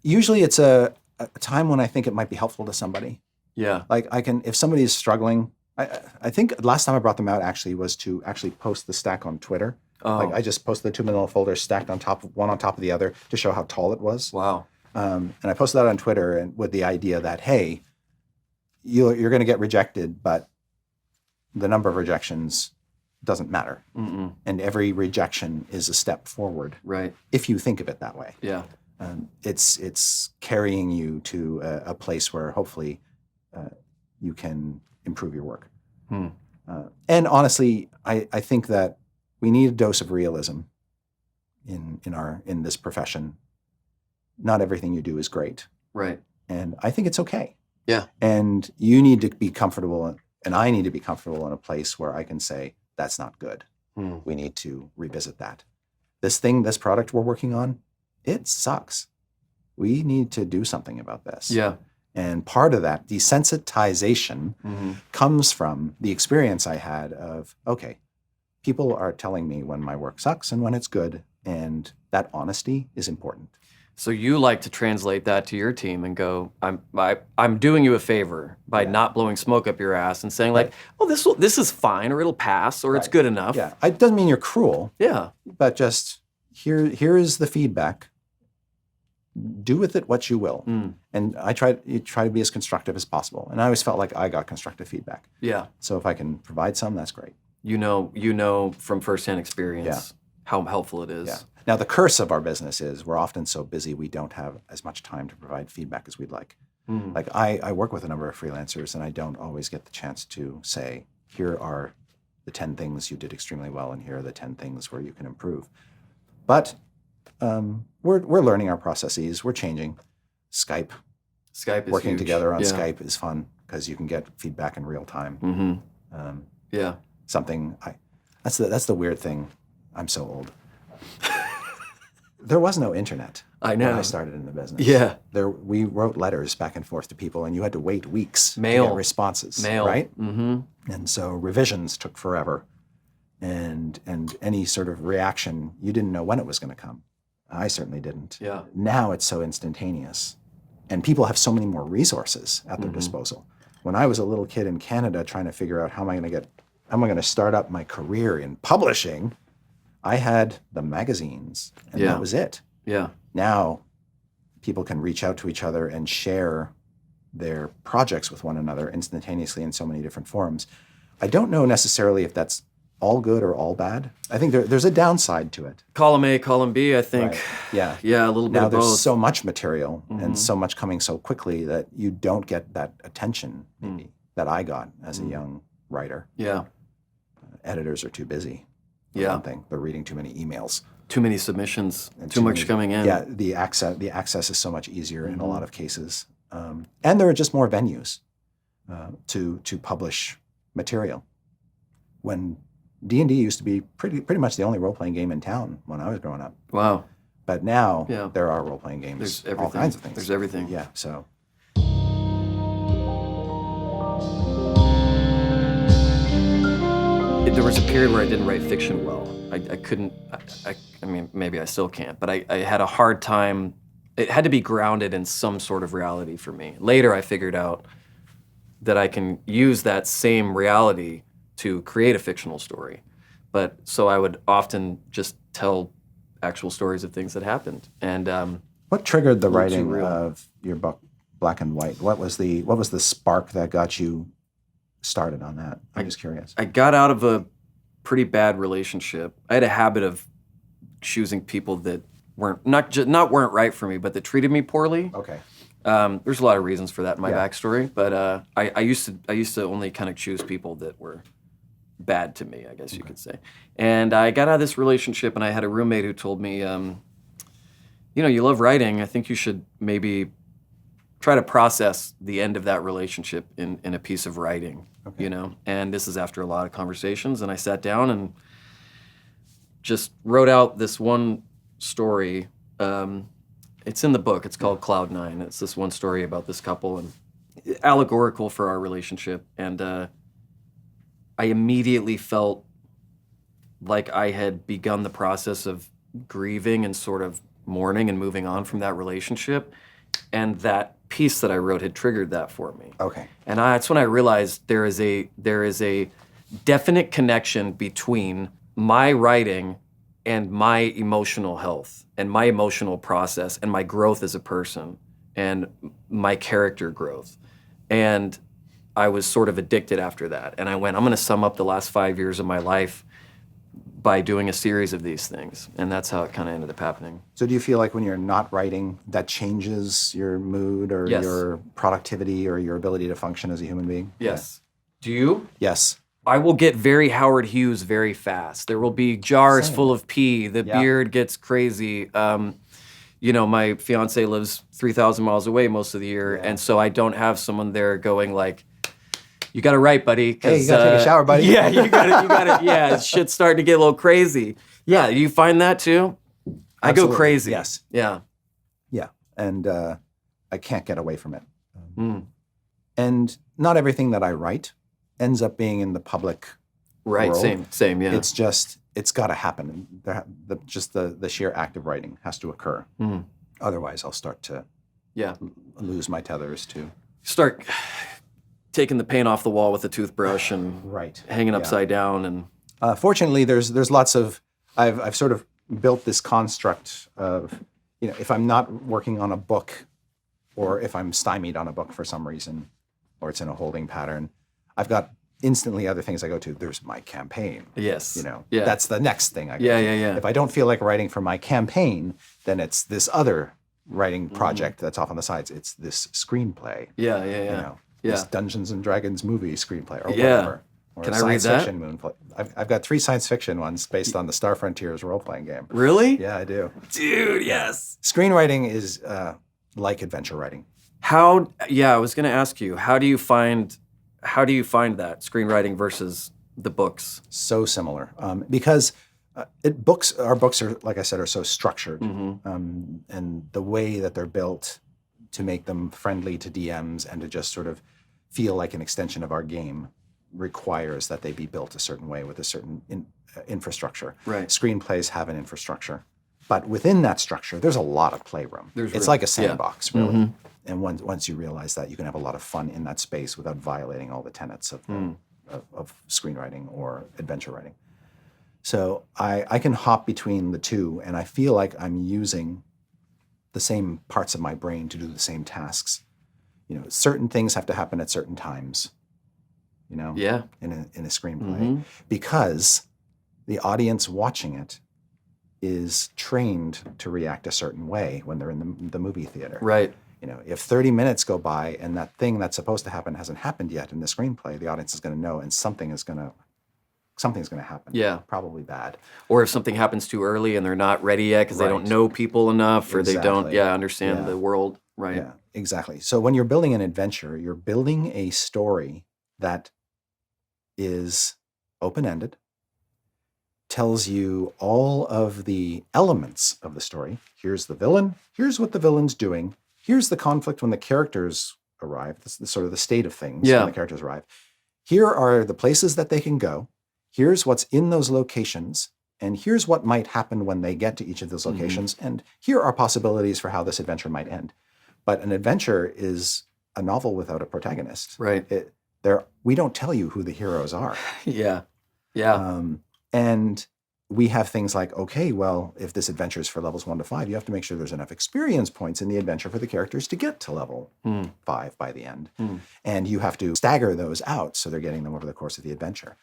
Usually it's a time when I think it might be helpful to somebody. Yeah. Like if somebody is struggling, I think last time I brought them out actually was to actually post the stack on Twitter. Like I just posted the 2 manila folders stacked one on top of the other to show how tall it was. Wow. And I posted that on Twitter and with the idea that, hey, you're going to get rejected, but the number of rejections doesn't matter. And every rejection is a step forward. Right. If you think of it that way. Yeah. It's carrying you to a place where hopefully you can improve your work. And honestly, I think that we need a dose of realism in this profession. Not everything you do is great. Right. And I think it's okay. Yeah. And you need to be comfortable, and I need to be comfortable in a place where I can say, that's not good. We need to revisit that. This product we're working on, it sucks. We need to do something about this. Yeah. And part of that desensitization comes from the experience I had of, okay, people are telling me when my work sucks and when it's good, and that honesty is important. So you like to translate that to your team and go, I'm doing you a favor by not blowing smoke up your ass and saying like, oh, this is fine, or it'll pass, or it's good enough. Yeah, it doesn't mean you're cruel. Yeah. But just here is the feedback. Do with it what you will. And I try to be as constructive as possible. And I always felt like I got constructive feedback. Yeah. So if I can provide some, that's great. You know from firsthand experience how helpful it is. Yeah. Now, the curse of our business is we're often so busy we don't have as much time to provide feedback as we'd like. Like I work with a number of freelancers and I don't always get the chance to say, here are the 10 things you did extremely well and here are the 10 things where you can improve. But we're learning our processes. We're changing. Skype is working huge. Together on Skype is fun because you can get feedback in real time. That's the weird thing. I'm so old. There was no internet. I know. When I started in the business. Yeah. We wrote letters back and forth to people, and you had to wait weeks to get responses. Right? And so revisions took forever, and any sort of reaction, you didn't know when it was going to come. I certainly didn't. Yeah. Now it's so instantaneous, and people have so many more resources at their disposal. When I was a little kid in Canada trying to figure out how am I going to start up my career in publishing, I had the magazines, and that was it. Yeah. Now, people can reach out to each other and share their projects with one another instantaneously in so many different forms. I don't know necessarily if that's all good or all bad? I think there's a downside to it. Column A, column B, I think. Right. Yeah. Yeah, a little bit Now of both. there's so much material and so much coming so quickly that you don't get that attention maybe that I got as a young writer. Yeah. Editors are too busy. For one thing, they're reading too many emails. Too many submissions, and too much coming in. Yeah, the access is so much easier in a lot of cases, and there are just more venues to publish material. When D&D used to be pretty much the only role playing game in town when I was growing up. Wow. But now there are role playing games. There's everything. All kinds of things. There's everything. Yeah. So. There was a period where I didn't write fiction well. I couldn't, I mean, maybe I still can't, but I had a hard time. It had to be grounded in some sort of reality for me. Later, I figured out that I can use that same reality to create a fictional story. But so I would often just tell actual stories of things that happened. And what triggered the writing of your book, Black and White? What was the spark that got you started on that? I'm just curious. I got out of a pretty bad relationship. I had a habit of choosing people that weren't weren't right for me, but that treated me poorly. Okay. There's a lot of reasons for that in my backstory, but I used to only kind of choose people that were bad to me, I guess you could say. And I got out of this relationship, and I had a roommate who told me, you love writing. I think you should maybe try to process the end of that relationship in a piece of writing, And this is after a lot of conversations, and I sat down and just wrote out this one story. It's in the book. It's called Cloud 9. It's this one story about this couple and allegorical for our relationship. And I immediately felt like I had begun the process of grieving and sort of mourning and moving on from that relationship. And that piece that I wrote had triggered that for me. Okay. And that's when I realized there is a definite connection between my writing and my emotional health and my emotional process and my growth as a person and my character growth. And I was sort of addicted after that. And I went, I'm going to sum up the last 5 years of my life by doing a series of these things. And that's how it kind of ended up happening. So do you feel like when you're not writing, that changes your mood or your productivity or your ability to function as a human being? Yes. Yeah. Do you? Yes. I will get very Howard Hughes very fast. There will be jars full of pee. The beard gets crazy. My fiance lives 3,000 miles away most of the year. And so I don't have someone there going like, you got to write, buddy. Hey, you got to take a shower, buddy. Yeah, you got to. Yeah, shit's starting to get a little crazy. Yeah, you find that too? I Absolutely. go crazy. Yes. Yeah. Yeah, and I can't get away from it. And not everything that I write ends up being in the public world. Same, yeah. It's got to happen. The sheer act of writing has to occur. Otherwise, I'll start to lose my tethers to start taking the paint off the wall with a toothbrush and hanging upside down. And fortunately, there's lots of I've sort of built this construct of if I'm not working on a book, or if I'm stymied on a book for some reason, or it's in a holding pattern, I've got instantly other things I go to. There's my campaign. Yes. That's the next thing I go to. Yeah. If I don't feel like writing for my campaign, then it's this other writing project that's off on the sides. It's this screenplay. Yeah. This Dungeons and Dragons movie screenplay or whatever. Or Can a I read science that? fiction moonplay. I've got 3 science fiction ones based on the Star Frontiers role-playing game. Really? Yeah, I do. Dude, yes. Screenwriting is like adventure writing. I was going to ask you, how do you find that screenwriting versus the books? So similar, because our books are, like I said, are so structured, and the way that they're built to make them friendly to DMs and to just sort of feel like an extension of our game requires that they be built a certain way with a certain infrastructure. Right. Screenplays have an infrastructure, but within that structure, there's a lot of playroom. It's like a sandbox, really. And once you realize that, you can have a lot of fun in that space without violating all the tenets of screenwriting or adventure writing. So I can hop between the two, and I feel like I'm using the same parts of my brain to do the same tasks. Certain things have to happen at certain times. In a screenplay, because the audience watching it is trained to react a certain way when they're in the movie theater. Right. If 30 minutes go by and that thing that's supposed to happen hasn't happened yet in the screenplay, the audience is going to know, and something's going to happen. Yeah. Probably bad. Or if something happens too early and they're not ready yet because they don't know people enough, or they don't understand the world. Right. Yeah, exactly. So when you're building an adventure, you're building a story that is open-ended, tells you all of the elements of the story. Here's the villain. Here's what the villain's doing. Here's the conflict when the characters arrive. This is sort of the state of things when the characters arrive. Here are the places that they can go. Here's what's in those locations. And here's what might happen when they get to each of those locations. And here are possibilities for how this adventure might end. But an adventure is a novel without a protagonist. Right. We don't tell you who the heroes are. Yeah. And we have things like, okay, well, if this adventure is for levels 1 to 5, you have to make sure there's enough experience points in the adventure for the characters to get to level 5 by the end. And you have to stagger those out so they're getting them over the course of the adventure.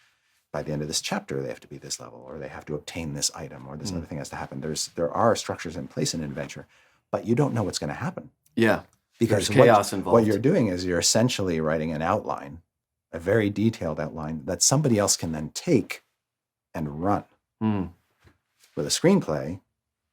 By the end of this chapter, they have to be this level, or they have to obtain this item, or this other thing has to happen. There are structures in place in an adventure, but you don't know what's going to happen. Yeah. Because there's chaos involved. What you're doing is you're essentially writing an outline, a very detailed outline that somebody else can then take and run. With a screenplay,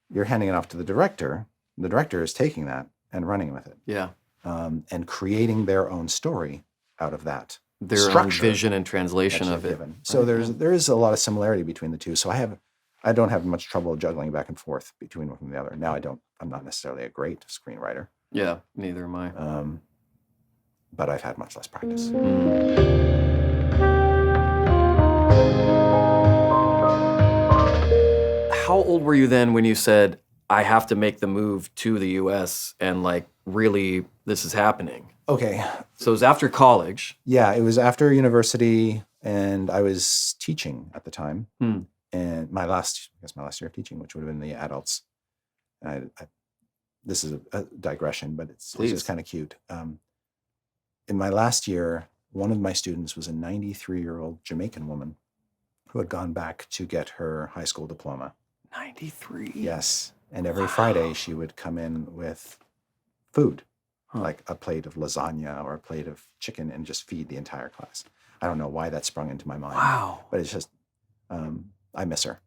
you're handing it off to the director. The director is taking that and running with it. Yeah. And creating their own story out of that. Their own vision and translation of it. Given. So there is a lot of similarity between the two. So I don't have much trouble juggling back and forth between one and the other. Now I'm not necessarily a great screenwriter. Yeah, neither am I. But I've had much less practice. How old were you then when you said, I have to make the move to the US and really this is happening? Okay. So it was after college. Yeah, it was after university, and I was teaching at the time. And my last year of teaching, which would have been the adults. This is a digression, but it's just kind of cute. In my last year, one of my students was a 93-year-old Jamaican woman who had gone back to get her high school diploma. 93? Yes. And every Friday she would come in with food, like a plate of lasagna or a plate of chicken, and just feed the entire class. I don't know why that sprung into my mind. Wow. But it's just, I miss her.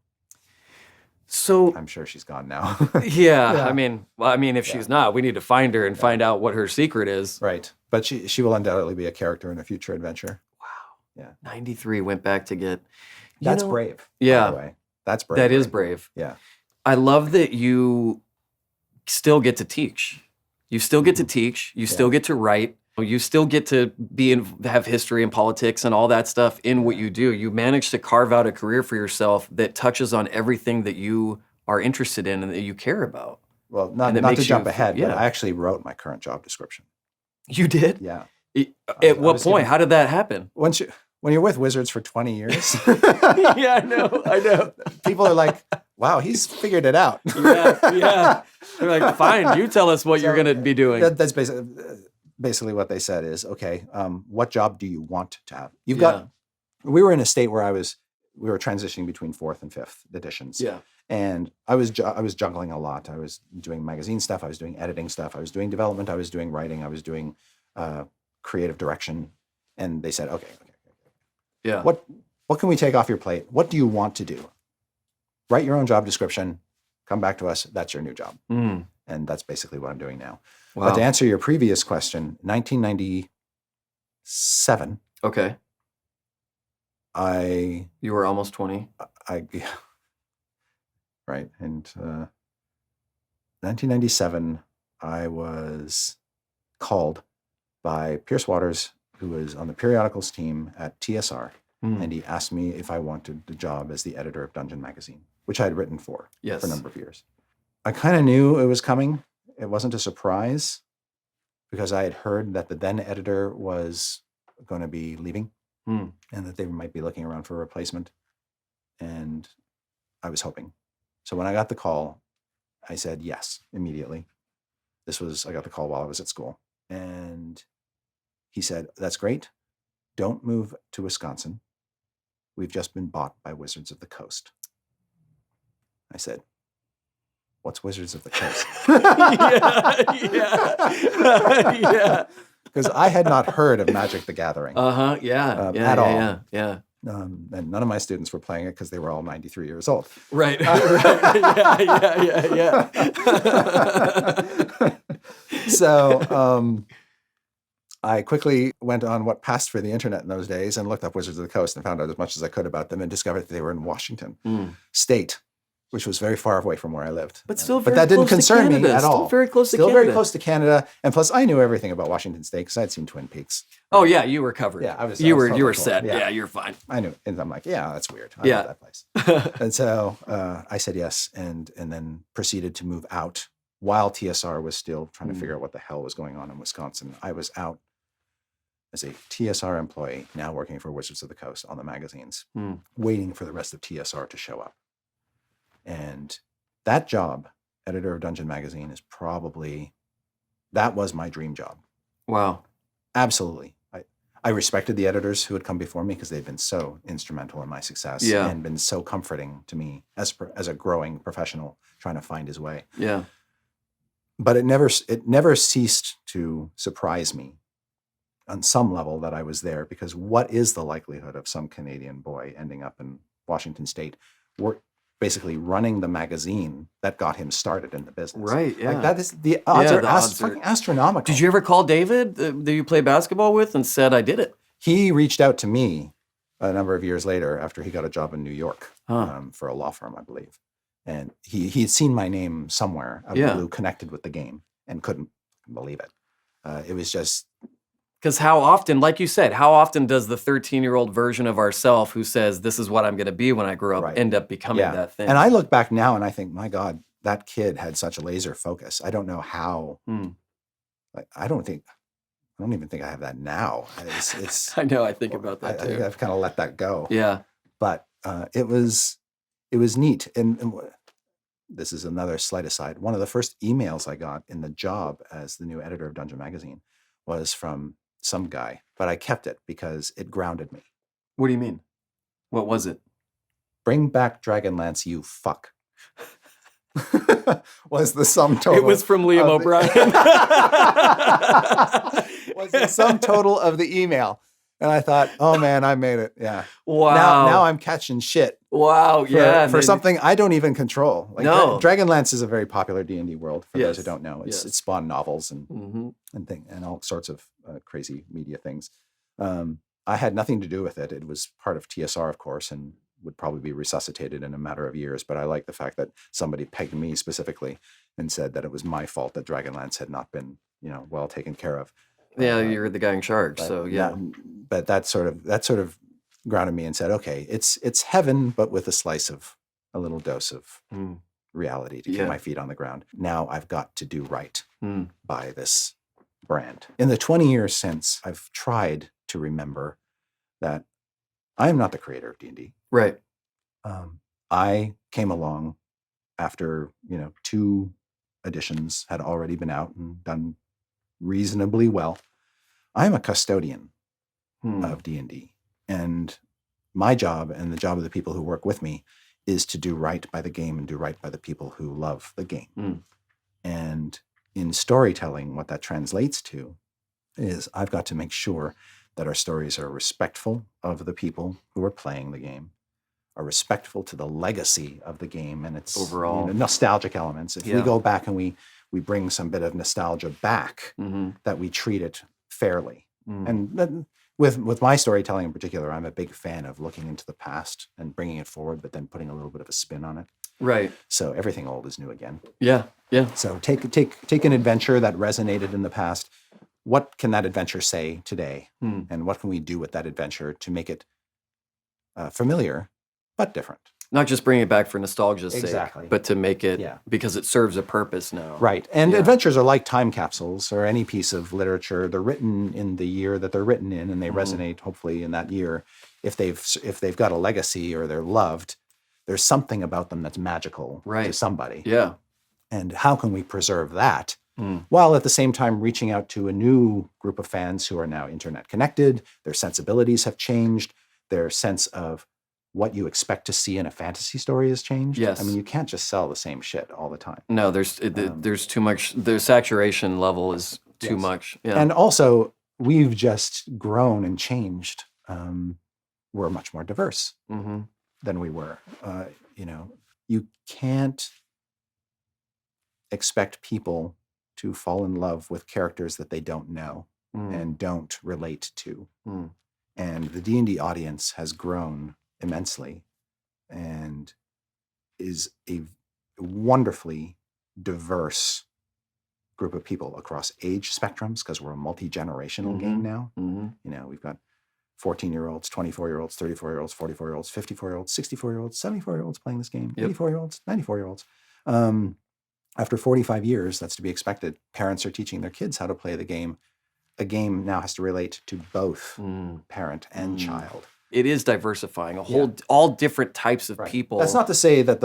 So I'm sure she's gone now. Yeah. I mean, if she's not, we need to find her and find out what her secret is. Right. But she will undoubtedly be a character in a future adventure. Wow. Yeah. 93 went back to get. That's brave. Yeah. By the way. That's brave. That is brave. Yeah. I love that you still get to teach. You still get to teach. You still get to write. You still get to have history and politics and all that stuff in what you do. You manage to carve out a career for yourself that touches on everything that you are interested in and that you care about. Well, not to jump ahead, but I actually wrote my current job description. You did? Yeah. At what point? How did that happen? When you're with Wizards for 20 years. Yeah, I know. People are like, wow, he's figured it out. Yeah. They're like, fine, you tell us what you're going to be doing. That's basically what they said is, okay, what job do you want to have? We were in a state where we were transitioning between 4th and 5th editions. Yeah. And I was juggling a lot. I was doing magazine stuff. I was doing editing stuff. I was doing development. I was doing writing. I was doing creative direction. And they said, okay. Yeah. What can we take off your plate? What do you want to do? Write your own job description. Come back to us. That's your new job. And that's basically what I'm doing now. Wow. But to answer your previous question, 1997. Okay. You were almost 20. Right. And 1997, I was called by Pierce Waters, who was on the periodicals team at TSR, and he asked me if I wanted the job as the editor of Dungeon Magazine, which I had written for a number of years. I kind of knew it was coming. It wasn't a surprise because I had heard that the then editor was going to be leaving and that they might be looking around for a replacement. And I was hoping. So when I got the call, I said yes immediately. I got the call while I was at school. And he said, that's great. Don't move to Wisconsin. we've just been bought by Wizards of the Coast. I said, what's Wizards of the Coast? Yeah. Because I had not heard of Magic the Gathering. At all. Yeah. And none of my students were playing it because they were all 93 years old. Right. So I quickly went on what passed for the internet in those days and looked up Wizards of the Coast and found out as much as I could about them and discovered that they were in Washington State, which was very far away from where I lived. But still but that didn't concern me at all. Still very close to Canada. Still very close to Canada. And plus, I knew everything about Washington State because I'd seen Twin Peaks. Oh, yeah, you were covered. Yeah, I was totally cool. set. Yeah. You're fine. I knew. And I'm like, yeah, that's weird. I love that place. And so I said yes and then proceeded to move out while TSR was still trying to figure out what the hell was going on in Wisconsin. I was out as a TSR employee, now working for Wizards of the Coast on the magazines, waiting for the rest of TSR to show up. And that job, editor of Dungeon Magazine, that was my dream job. Wow. Absolutely. I respected the editors who had come before me because they'd been so instrumental in my success and been so comforting to me as a growing professional trying to find his way. Yeah. But it never ceased to surprise me on some level that I was there, because what is the likelihood of some Canadian boy ending up in Washington State, basically running the magazine that got him started in the business? Right, yeah. Like that is, the odds are fucking astronomical. Did you ever call David, that you play basketball with, and said, I did it? He reached out to me a number of years later after he got a job in New York for a law firm, I believe. And he had seen my name somewhere out of the blue, connected with the game, and couldn't believe it. It was just... Because how often, like you said, how often does the 13-year-old version of ourself who says, this is what I'm going to be when I grow up, end up becoming that thing? And I look back now and I think, my God, that kid had such a laser focus. I don't know how. Like, I don't even think I have that now. It's I know, I think about that too. I think I've kind of let that go. Yeah. But it was neat. And this is another slight aside. One of the first emails I got in the job as the new editor of Dungeon Magazine was from some guy, but I kept it because it grounded me. What do you mean? What was it? Bring back Dragonlance, you fuck. Was the sum total. It was from Liam O'Brien. Was the sum total of the email. And I thought, oh man, I made it. Yeah. Wow. Now I'm catching shit. Wow. For something I don't even control. Like no. Dragonlance is a very popular D&D world for those who don't know. It spawned novels and all sorts of crazy media things. I had nothing to do with it. It was part of TSR, of course, and would probably be resuscitated in a matter of years. But I like the fact that somebody pegged me specifically and said that it was my fault that Dragonlance had not been, well taken care of. Yeah, you're the guy in charge. So but that sort of grounded me and said, okay, it's heaven, but with a little dose of reality to keep my feet on the ground. Now I've got to do right by this brand. In the 20 years since, I've tried to remember that I am not the creator of D&D. Right. I came along after, 2 editions had already been out and done reasonably well. I'm a custodian of D&D. And my job and the job of the people who work with me is to do right by the game and do right by the people who love the game. And in storytelling, what that translates to is I've got to make sure that our stories are respectful of the people who are playing the game, are respectful to the legacy of the game and its overall nostalgic elements. If we go back and we bring some bit of nostalgia back, that we treat it fairly. And with my storytelling in particular, I'm a big fan of looking into the past and bringing it forward, but then putting a little bit of a spin on it. Right. So everything old is new again. Yeah. Yeah. So take an adventure that resonated in the past. What can that adventure say today? And what can we do with that adventure to make it familiar, but different? Not just bring it back for nostalgia's sake, but to make it because it serves a purpose now. Right. And adventures are like time capsules or any piece of literature. They're written in the year that they're written in, and they resonate hopefully in that year. If they've got a legacy or they're loved, there's something about them that's magical to somebody. Yeah. And how can we preserve that while at the same time reaching out to a new group of fans who are now internet connected? Their sensibilities have changed. Their sense of what you expect to see in a fantasy story has changed. Yes. I mean, you can't just sell the same shit all the time. No, there's too much. The saturation level is too Yes. much. Yeah. And also, we've just grown and changed. We're much more diverse than we were. You can't expect people to fall in love with characters that they don't know and don't relate to. And the D&D audience has grown immensely and is a wonderfully diverse group of people across age spectrums, because we're a multi-generational game now. We've got 14-year-olds, 24-year-olds, 34-year-olds, 44-year-olds, 54-year-olds, 64-year-olds, 74-year-olds playing this game, 84-year-olds, 94-year-olds. After 45 years, that's to be expected. Parents are teaching their kids how to play the game. A game now has to relate to both parent and child. It is diversifying, all different types of people. That's not to say that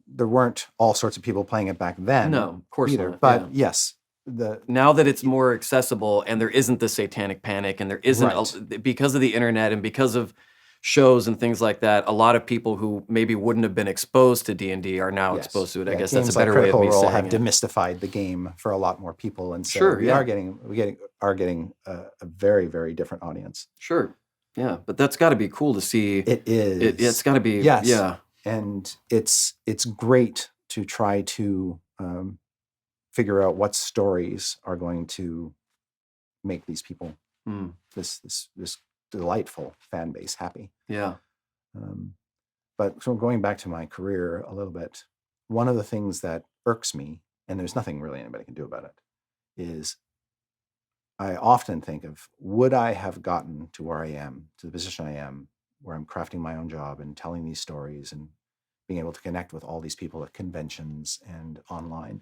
there weren't all sorts of people playing it back then. No, of course either. not. But yes, now that it's more accessible and there isn't the satanic panic and there isn't because of the internet and because of shows and things like that, a lot of people who maybe wouldn't have been exposed to D&D are now exposed to it. I guess that's a better way of me saying it. Have demystified the game for a lot more people, and so we are getting a very, very different audience. Sure, yeah, but that's got to be cool to see. It is. It's got to be. Yes. Yeah, and it's great to try to figure out what stories are going to make these people this delightful fan base happy. Yeah. But so going back to my career a little bit, one of the things that irks me, and there's nothing really anybody can do about it, is I often think of, would I have gotten to where I am, to the position I am, where I'm crafting my own job and telling these stories and being able to connect with all these people at conventions and online,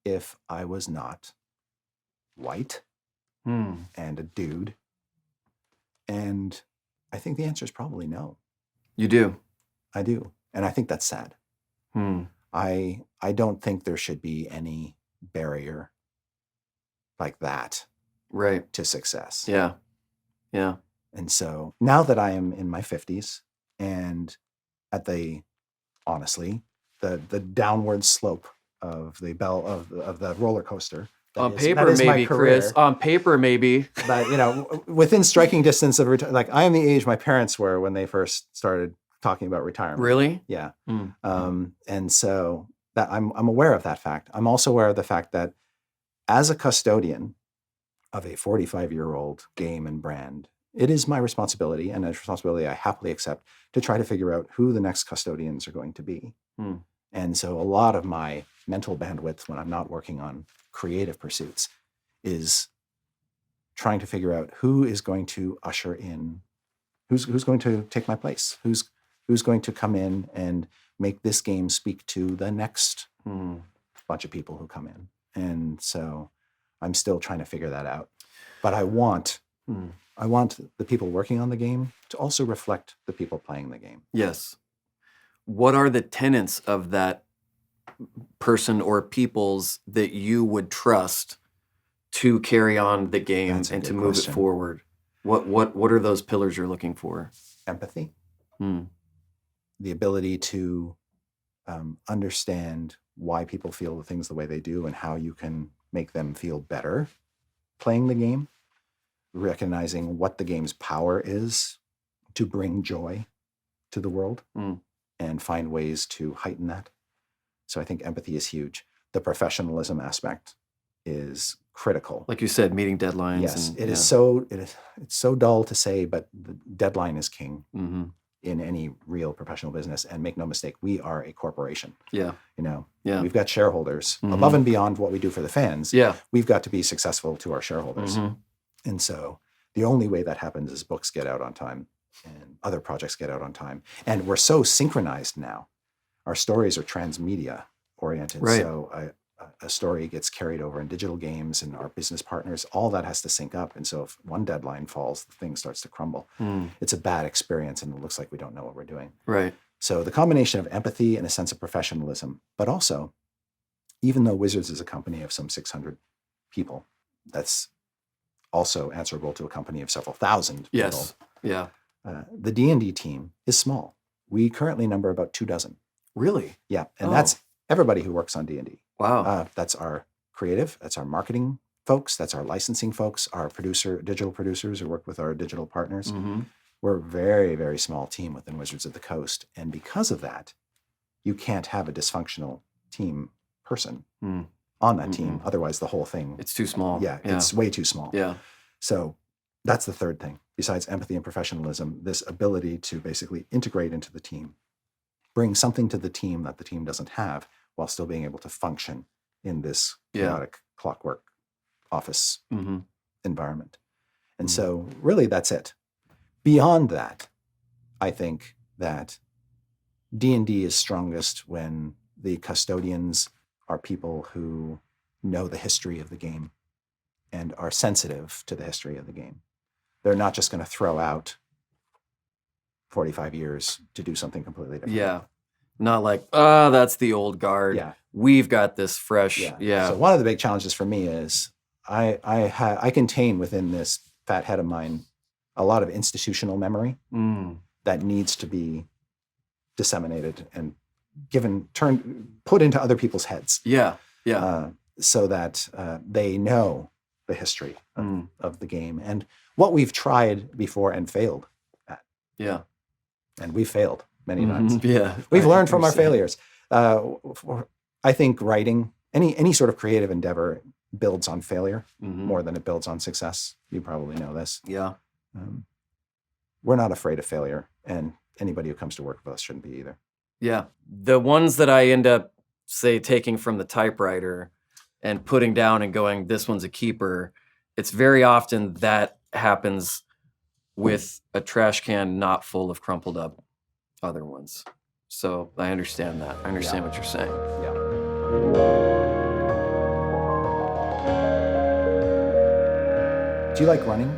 if I was not white and a dude? And I think the answer is probably no. You do? I do. And I think that's sad. I don't think there should be any barrier like that to success. Yeah. Yeah. And so now that I am in my 50s and at honestly, the downward slope of the of the roller coaster. On paper, maybe, Chris. On paper, maybe. But, within striking distance of retirement, like I am the age my parents were when they first started talking about retirement. Really? Yeah. And so that I'm aware of that fact. I'm also aware of the fact that as a custodian of a 45-year-old game and brand, it is my responsibility, and a responsibility I happily accept, to try to figure out who the next custodians are going to be. And so a lot of my mental bandwidth when I'm not working on creative pursuits is trying to figure out who is going to usher in, who's going to take my place, who's going to come in and make this game speak to the next bunch of people who come in. And so I'm still trying to figure that out. But I want the people working on the game to also reflect the people playing the game. Yes. What are the tenets of that person or peoples that you would trust to carry on the game and to move it forward? What are those pillars you're looking for? Empathy. The ability to understand why people feel the things the way they do and how you can make them feel better playing the game. Recognizing what the game's power is to bring joy to the world and find ways to heighten that. So I think empathy is huge. The professionalism aspect is critical. Like you said, meeting deadlines. Yes, it's so dull to say, but the deadline is king in any real professional business. And make no mistake, we are a corporation. Yeah. We've got shareholders above and beyond what we do for the fans. Yeah. We've got to be successful to our shareholders. And so the only way that happens is books get out on time and other projects get out on time. And we're so synchronized now. Our stories are transmedia oriented. Right. So a story gets carried over in digital games, and our business partners, all that has to sync up. And so if one deadline falls, the thing starts to crumble. It's a bad experience, and it looks like we don't know what we're doing. Right. So the combination of empathy and a sense of professionalism, but also, even though Wizards is a company of some 600 people, that's also answerable to a company of several thousand people. Yes. Yeah. The D&D team is small. We currently number about 24. Really? Yeah, and that's everybody who works on D&D. Wow. That's our creative, that's our marketing folks, that's our licensing folks, our digital producers who work with our digital partners. Mm-hmm. We're a very, very small team within Wizards of the Coast. And because of that, you can't have a dysfunctional team person on that team. Otherwise, the whole thing... It's too small. Yeah, it's way too small. Yeah. So that's the third thing. Besides empathy and professionalism, this ability to basically integrate into the team, bring something to the team that the team doesn't have while still being able to function in this chaotic clockwork office environment. And so really that's it. Beyond that, I think that D&D is strongest when the custodians are people who know the history of the game and are sensitive to the history of the game. They're not just going to throw out 45 years to do something completely different. Yeah. Not like, that's the old guard. Yeah. We've got this fresh. Yeah. So one of the big challenges for me is I contain within this fat head of mine a lot of institutional memory that needs to be disseminated and put into other people's heads. Yeah. Yeah. So that they know the history of the game and what we've tried before and failed at. Yeah. And we failed many times. Yeah. We've learned from our failures. I think writing, any sort of creative endeavor builds on failure more than it builds on success. You probably know this. Yeah. We're not afraid of failure, and anybody who comes to work with us shouldn't be either. Yeah. The ones that I end up, say, taking from the typewriter and putting down and going, this one's a keeper, it's very often that happens with a trash can not full of crumpled up other ones. So I understand that. I understand what you're saying. Yeah. Do you like running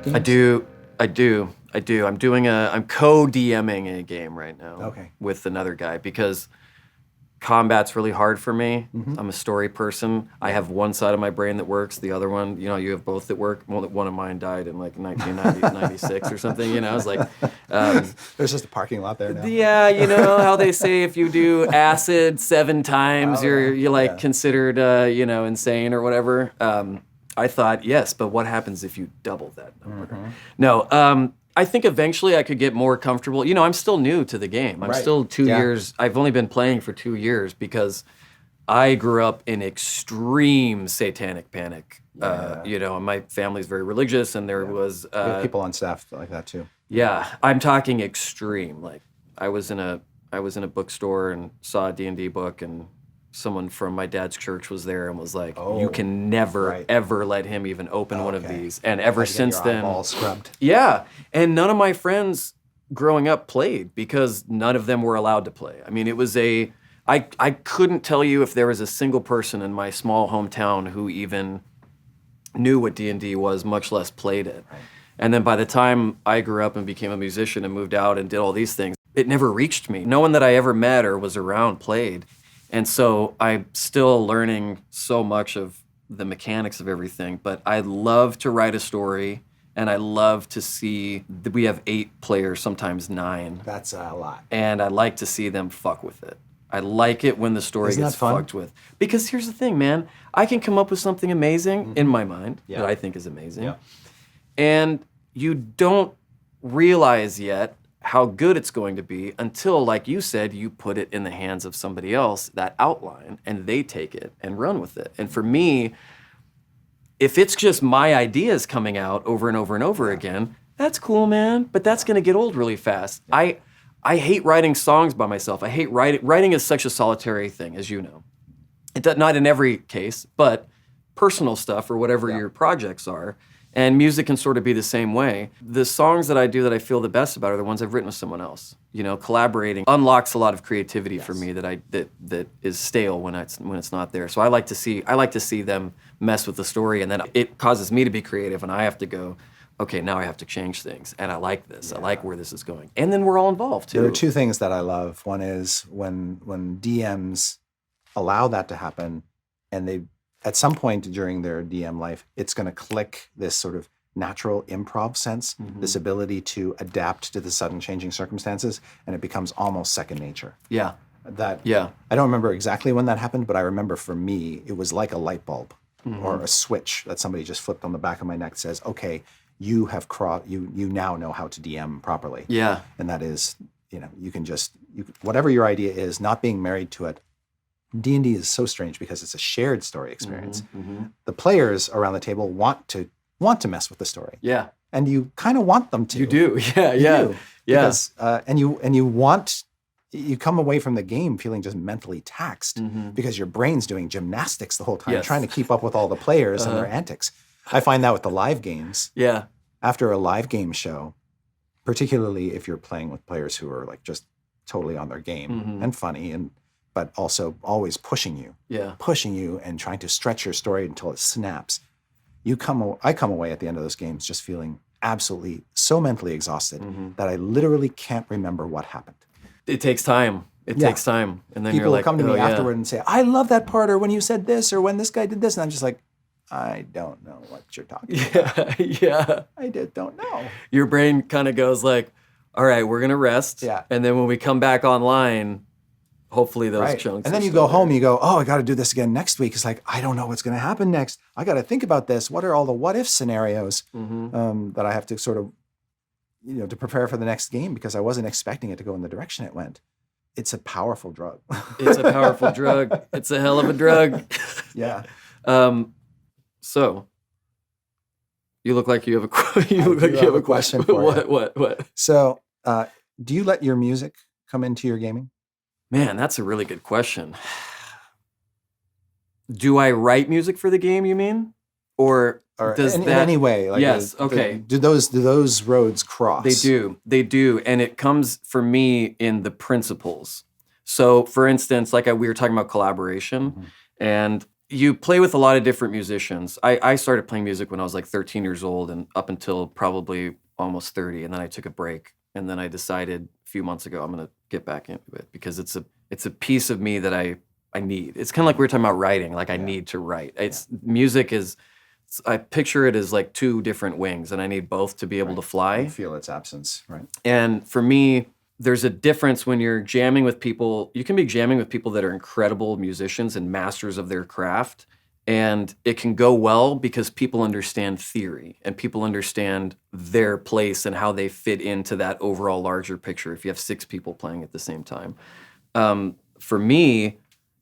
games? I do. I'm co-DMing a game right now with another guy because combat's really hard for me. I'm a story person. I have one side of my brain that works. The other one, you have both that work. One of mine died in like 1996 or something. It's like... There's just a parking lot there now. Yeah, how they say if you do acid 7 times, you're considered, insane or whatever. I thought, yes, but what happens if you double that number? No, I think eventually I could get more comfortable. I'm still new to the game. I'm still 2 years. I've only been playing for 2 years because I grew up in extreme satanic panic. My family's very religious, and there was we have people on staff like that too. Yeah, I'm talking extreme. Like I was in a bookstore and saw a D&D book, and someone from my dad's church was there and was like, you can never, ever let him even open one of these. And ever since then... eyeballs scrubbed. Yeah. And none of my friends growing up played because none of them were allowed to play. I mean, it was I couldn't tell you if there was a single person in my small hometown who even knew what D&D was, much less played it. Right. And then by the time I grew up and became a musician and moved out and did all these things, it never reached me. No one that I ever met or was around played. And so I'm still learning so much of the mechanics of everything, but I love to write a story, and I love to see that we have 8 players, sometimes 9. That's a lot. And I like to see them fuck with it. I like it when the story gets fucked with. Because here's the thing, man. I can come up with something amazing in my mind that I think is amazing. Yeah. And you don't realize yet how good it's going to be until, like you said, you put it in the hands of somebody else, that outline, and they take it and run with it. And for me, if it's just my ideas coming out over and over and over again, that's cool, man, but that's gonna get old really fast. Yeah. I hate writing songs by myself. I hate writing. Writing is such a solitary thing, as you know. Not in every case, but personal stuff or whatever your projects are. And music can sort of be the same way. The songs that I do that I feel the best about are the ones I've written with someone else. Collaborating unlocks a lot of creativity for me that is stale when it's not there. So I like to see them mess with the story, and then it causes me to be creative, and I have to go, okay, now I have to change things, and I like this. I like where this is going, and then we're all involved too. There are 2 things that I love. One is when DMs allow that to happen, and they, at some point during their DM life, it's going to click this sort of natural improv sense, this ability to adapt to the sudden changing circumstances, and it becomes almost second nature. Yeah. I don't remember exactly when that happened, but I remember for me, it was like a light bulb or a switch that somebody just flipped on the back of my neck that says, okay, you have you now know how to DM properly. Yeah. And that is, you can whatever your idea is, not being married to it. D&D is so strange because it's a shared story experience. The players around the table want to mess with the story. Yeah. And you kind of want them to. You do. Yeah. You Yeah. do. Yeah. Because, you come away from the game feeling just mentally taxed because your brain's doing gymnastics the whole time, trying to keep up with all the players and their antics. I find that with the live games. Yeah. After a live game show, particularly if you're playing with players who are like just totally on their game and funny, but also always pushing you and trying to stretch your story until it snaps. I come away at the end of those games just feeling absolutely so mentally exhausted that I literally can't remember what happened. It takes time. It takes time. And then people you're like, will come to me afterward and say, I love that part, or when you said this, or when this guy did this. And I'm just like, I don't know what you're talking about. Yeah. I don't know. Your brain kind of goes like, all right, we're going to rest. Yeah. And then when we come back online, hopefully those chunks. And then you go home, you go, oh, I got to do this again next week. It's like, I don't know what's going to happen next. I got to think about this. What are all the what if scenarios that I have to sort of, to prepare for the next game, because I wasn't expecting it to go in the direction it went. It's a powerful drug. It's a powerful drug. It's a hell of a drug. Yeah. So you look like you have a question for you. What? So, do you let your music come into your gaming? Man, that's a really good question. Do I write music for the game, you mean? Or does in any way? Like yes, okay. Do those roads cross? They do. And it comes for me in the principles. So for instance, like we were talking about collaboration, and you play with a lot of different musicians. I started playing music when I was like 13 years old and up until probably almost 30. And then I took a break. And then I decided a few months ago, I'm going to get back into it because it's a piece of me that I need. It's kind of like we were talking about writing. Like I need to write. Music is, I picture it as like two different wings, and I need both to be able to fly. I feel its absence, right? And for me, there's a difference when you're jamming with people. You can be jamming with people that are incredible musicians and masters of their craft, and it can go well because people understand theory and people understand their place and how they fit into that overall larger picture if you have 6 people playing at the same time. For me,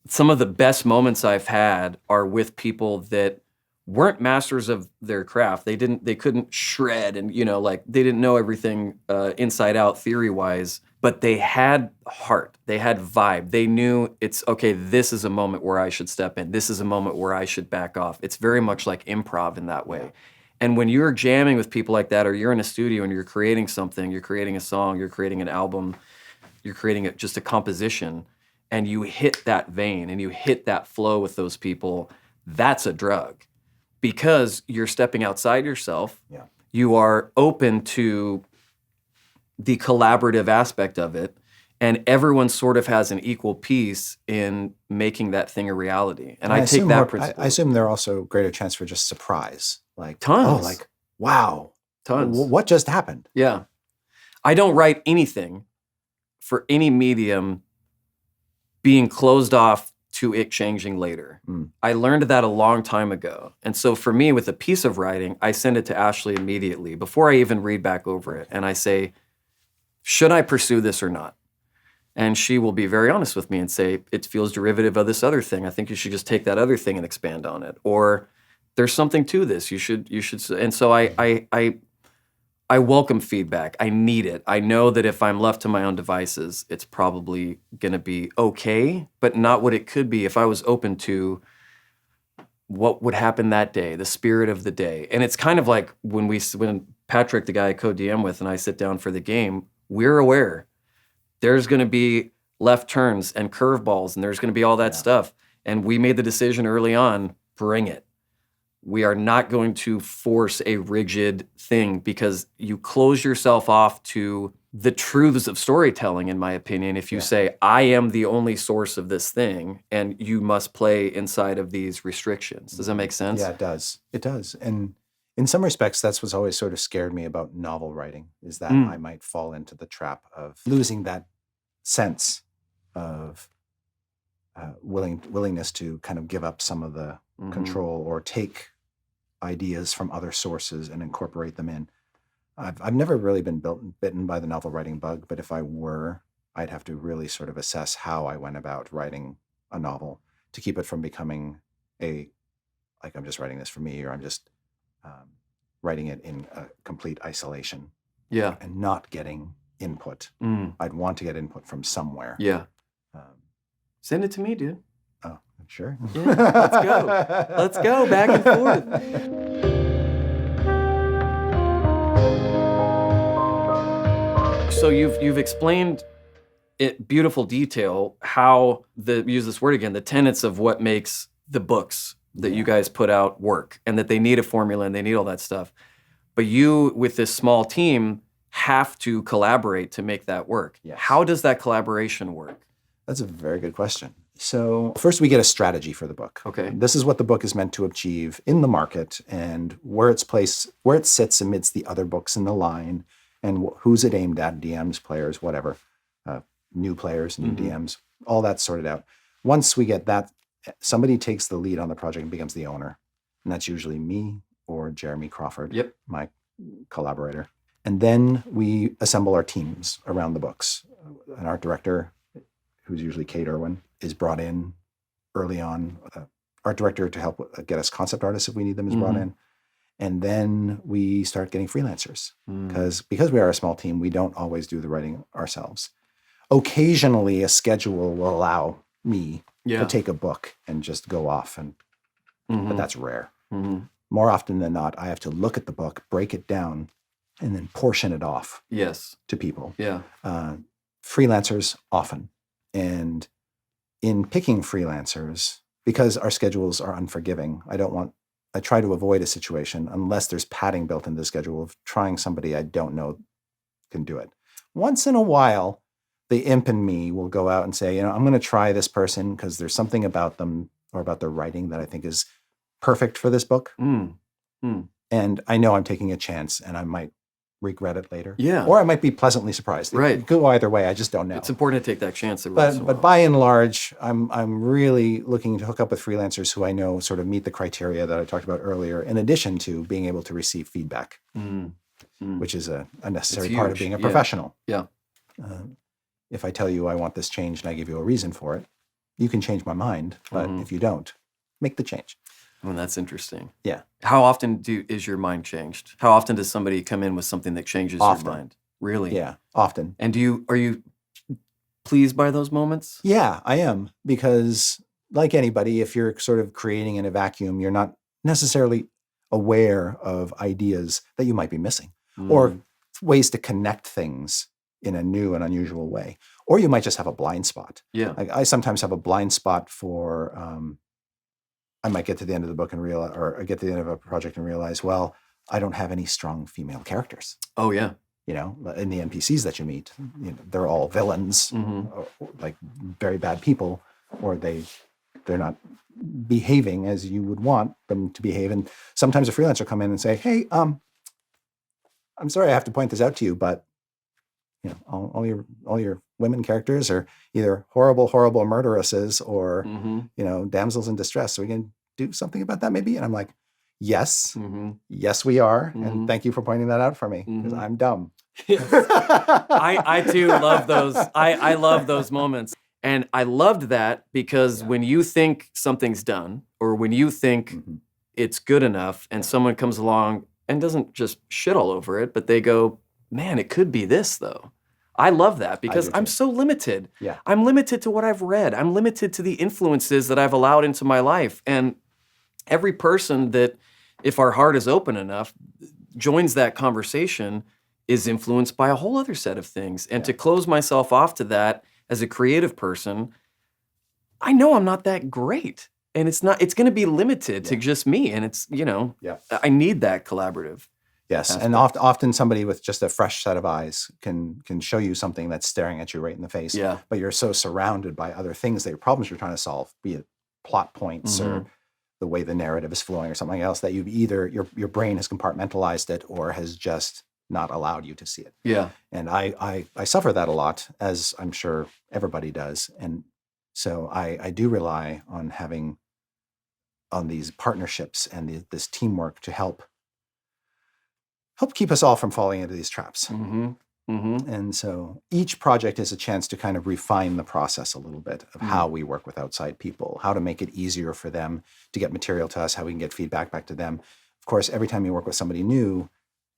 some of the best moments I've had are with people that weren't masters of their craft. They couldn't shred and, they didn't know everything inside out theory-wise, but they had heart. They had vibe. They knew it's, okay, this is a moment where I should step in. This is a moment where I should back off. It's very much like improv in that way. And when you're jamming with people like that, or you're in a studio and you're creating something, you're creating a song, you're creating an album, you're creating just a composition, and you hit that vein and you hit that flow with those people, that's a drug. Because you're stepping outside yourself, you are open to the collaborative aspect of it, and everyone sort of has an equal piece in making that thing a reality. And I take that principle. I assume there are also greater chance for just surprise, like tons. Oh, like wow, tons. What just happened? Yeah, I don't write anything for any medium being closed off to it changing later. I learned that a long time ago. And so for me, with a piece of writing, I send it to Ashley immediately before I even read back over it. And I say, should I pursue this or not? And she will be very honest with me and say, it feels derivative of this other thing. I think you should just take that other thing and expand on it. Or there's something to this. You should. And so I welcome feedback. I need it. I know that if I'm left to my own devices, it's probably going to be okay, but not what it could be if I was open to what would happen that day, the spirit of the day. And it's kind of like when Patrick, the guy I co-DM with, and I sit down for the game, we're aware there's going to be left turns and curveballs, and there's going to be all that stuff. And we made the decision early on, bring it. We are not going to force a rigid thing, because you close yourself off to the truths of storytelling, in my opinion, if you say, I am the only source of this thing, and you must play inside of these restrictions. Does that make sense? Yeah, it does. It does. And In some respects, that's what's always sort of scared me about novel writing, is that I might fall into the trap of losing that sense of willingness to kind of give up some of the control or take ideas from other sources and incorporate them in. I've never really been bitten by the novel writing bug, but if I were, I'd have to really sort of assess how I went about writing a novel to keep it from becoming like I'm just writing this for me, or I'm just writing it in a complete isolation. Yeah. And not getting input. I'd want to get input from somewhere. Yeah. Send it to me, dude. Oh, sure. Yeah, let's go. Let's go back and forth. So you've explained it beautiful detail how use this word again, the tenets of what makes the books that you guys put out work, and that they need a formula and they need all that stuff. But you, with this small team, have to collaborate to make that work. Yes. How does that collaboration work? That's a very good question. So first we get a strategy for the book. Okay. This is what the book is meant to achieve in the market, and where it sits amidst the other books in the line, and who's it aimed at, DMs, players, whatever, new players, new DMs, all that's sorted out. Once we get that, somebody takes the lead on the project and becomes the owner. And that's usually me or Jeremy Crawford, my collaborator. And then we assemble our teams around the books. An art director, who's usually Kate Irwin, is brought in early on. Art director to help get us concept artists if we need them is brought in. And then we start getting freelancers. Because we are a small team, we don't always do the writing ourselves. Occasionally, a schedule will allow me to take a book and just go off, but that's rare. More often than not, I have to look at the book, break it down, and then portion it off to people. Yeah. Freelancers often. And in picking freelancers, because our schedules are unforgiving, I try to avoid a situation, unless there's padding built into the schedule, of trying somebody I don't know can do it. Once in a while, the imp in me will go out and say, I'm going to try this person because there's something about them or about their writing that I think is perfect for this book. And I know I'm taking a chance, and I might regret it later. Yeah. Or I might be pleasantly surprised. It could go either way. I just don't know. It's important to take that chance. But by and large, I'm really looking to hook up with freelancers who I know sort of meet the criteria that I talked about earlier, in addition to being able to receive feedback, which is a necessary part of being a professional. Yeah. If I tell you I want this change and I give you a reason for it, you can change my mind. But if you don't, make the change. Well, that's interesting. Yeah. How often is your mind changed? How often does somebody come in with something that changes your mind? Really? Yeah, often. And are you pleased by those moments? Yeah, I am. Because like anybody, if you're sort of creating in a vacuum, you're not necessarily aware of ideas that you might be missing or ways to connect things in a new and unusual way. Or you might just have a blind spot. Yeah. I sometimes have a blind spot for... I might get to the end of the book and realize, or get to the end of a project and realize, well, I don't have any strong female characters. Oh, yeah. In the NPCs that you meet, they're all villains, or like very bad people, or they're not behaving as you would want them to behave. And sometimes a freelancer will come in and say, hey, I'm sorry I have to point this out to you, but all your women characters are either horrible murderesses or damsels in distress. So we can do something about that maybe. And I'm like, yes, yes we are, and thank you for pointing that out for me, because I'm dumb. I too love those. I love those moments, and I loved that because when you think something's done, or when you think it's good enough, and someone comes along and doesn't just shit all over it, but they go, man, it could be this though. I love that because I'm so limited. Yeah. I'm limited to what I've read. I'm limited to the influences that I've allowed into my life. And every person that, if our heart is open enough, joins that conversation is influenced by a whole other set of things. And to close myself off to that as a creative person, I know I'm not that great. And it's going to be limited to just me. And it's, I need that collaborative. Yes, aspect. And often somebody with just a fresh set of eyes can show you something that's staring at you right in the face. Yeah. But you're so surrounded by other things, problems you're trying to solve, be it plot points or the way the narrative is flowing or something else, that you've either your brain has compartmentalized it or has just not allowed you to see it. Yeah. And I suffer that a lot, as I'm sure everybody does. And so I do rely on having on these partnerships and this teamwork to help keep us all from falling into these traps. Mm-hmm. Mm-hmm. And so each project is a chance to kind of refine the process a little bit of how we work with outside people, how to make it easier for them to get material to us, how we can get feedback back to them. Of course, every time you work with somebody new,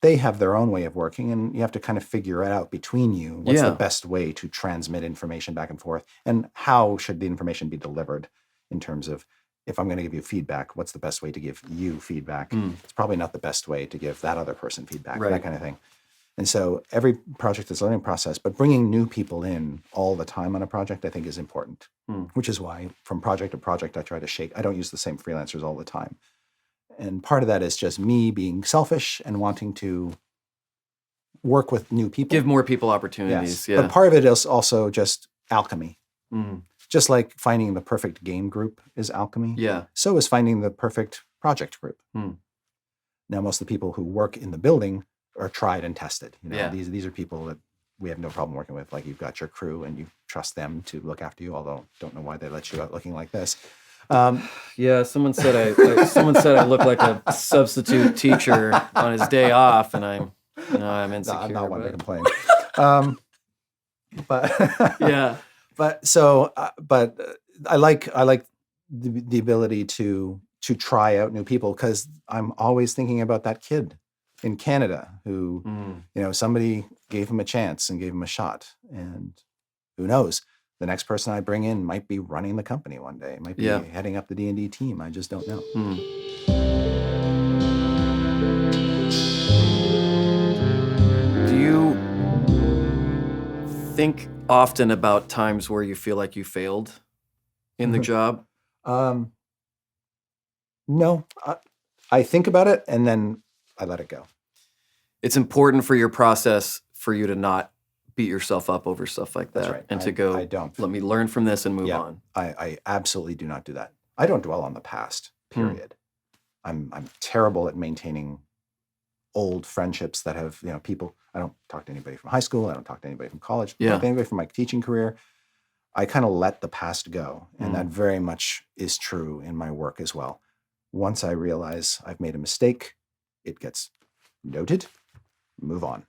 they have their own way of working, and you have to kind of figure it out between you. What's the best way to transmit information back and forth, and how should the information be delivered in terms of, if I'm going to give you feedback, what's the best way to give you feedback? It's probably not the best way to give that other person feedback, that kind of thing. And so every project is a learning process, but bringing new people in all the time on a project, I think, is important, which is why from project to project, I don't use the same freelancers all the time. And part of that is just me being selfish and wanting to work with new people. Give more people opportunities. Yes. Yeah. But part of it is also just alchemy. Mm. Just like finding the perfect game group is alchemy. Yeah. So is finding the perfect project group. Now, most of the people who work in the building are tried and tested. These are people that we have no problem working with. Like, you've got your crew and you trust them to look after you, although don't know why they let you out looking like this. Yeah, someone said I look like a substitute teacher on his day off, and I'm insecure. I'm not one to complain. But yeah, but I like the ability to try out new people, because I'm always thinking about that kid in Canada who somebody gave him a chance and gave him a shot, and who knows. The next person I bring in might be running the company one day. Might be heading up the D&D team. I just don't know. Do you think often about times where you feel like you failed in the job? No. I think about it and then I let it go. It's important for your process for you to not beat yourself up over stuff like that. That's right. And to go, I don't. Let me learn from this and move on. I absolutely do not do that. I don't dwell on the past, period. I'm terrible at maintaining old friendships that have, people. I don't talk to anybody from high school. I don't talk to anybody from college. I don't talk to anybody from my teaching career. I kind of let the past go. And that very much is true in my work as well. Once I realize I've made a mistake, it gets noted, move on.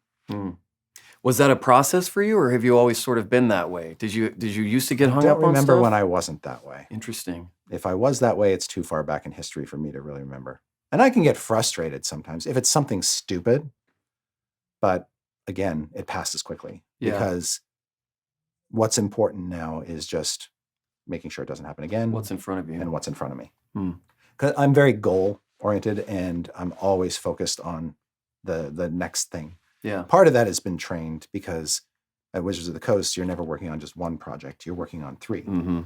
Was that a process for you, or have you always sort of been that way? Did you used to get hung up on stuff? I don't remember when I wasn't that way. Interesting. If I was that way, it's too far back in history for me to really remember. And I can get frustrated sometimes if it's something stupid. But again, it passes quickly because what's important now is just making sure it doesn't happen again. What's in front of you. And what's in front of me. Because I'm very goal-oriented, and I'm always focused on the next thing. Yeah. Part of that has been trained because at Wizards of the Coast, you're never working on just one project. You're working on 3.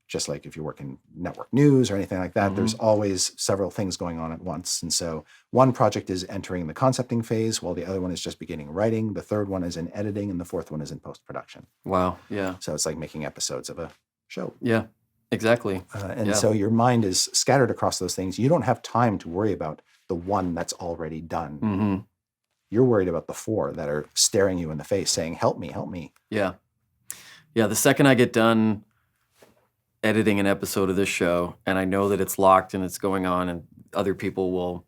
Just like if you work in network news or anything like that, there's always several things going on at once. And so one project is entering the concepting phase, while the other one is just beginning writing. The third one is in editing, and the fourth one is in post-production. Wow. Yeah. So it's like making episodes of a show. Yeah, exactly. So your mind is scattered across those things. You don't have time to worry about the one that's already done. You're worried about the 4 that are staring you in the face saying, help me, help me. Yeah. Yeah, the second I get done editing an episode of this show and I know that it's locked and it's going on and other people will,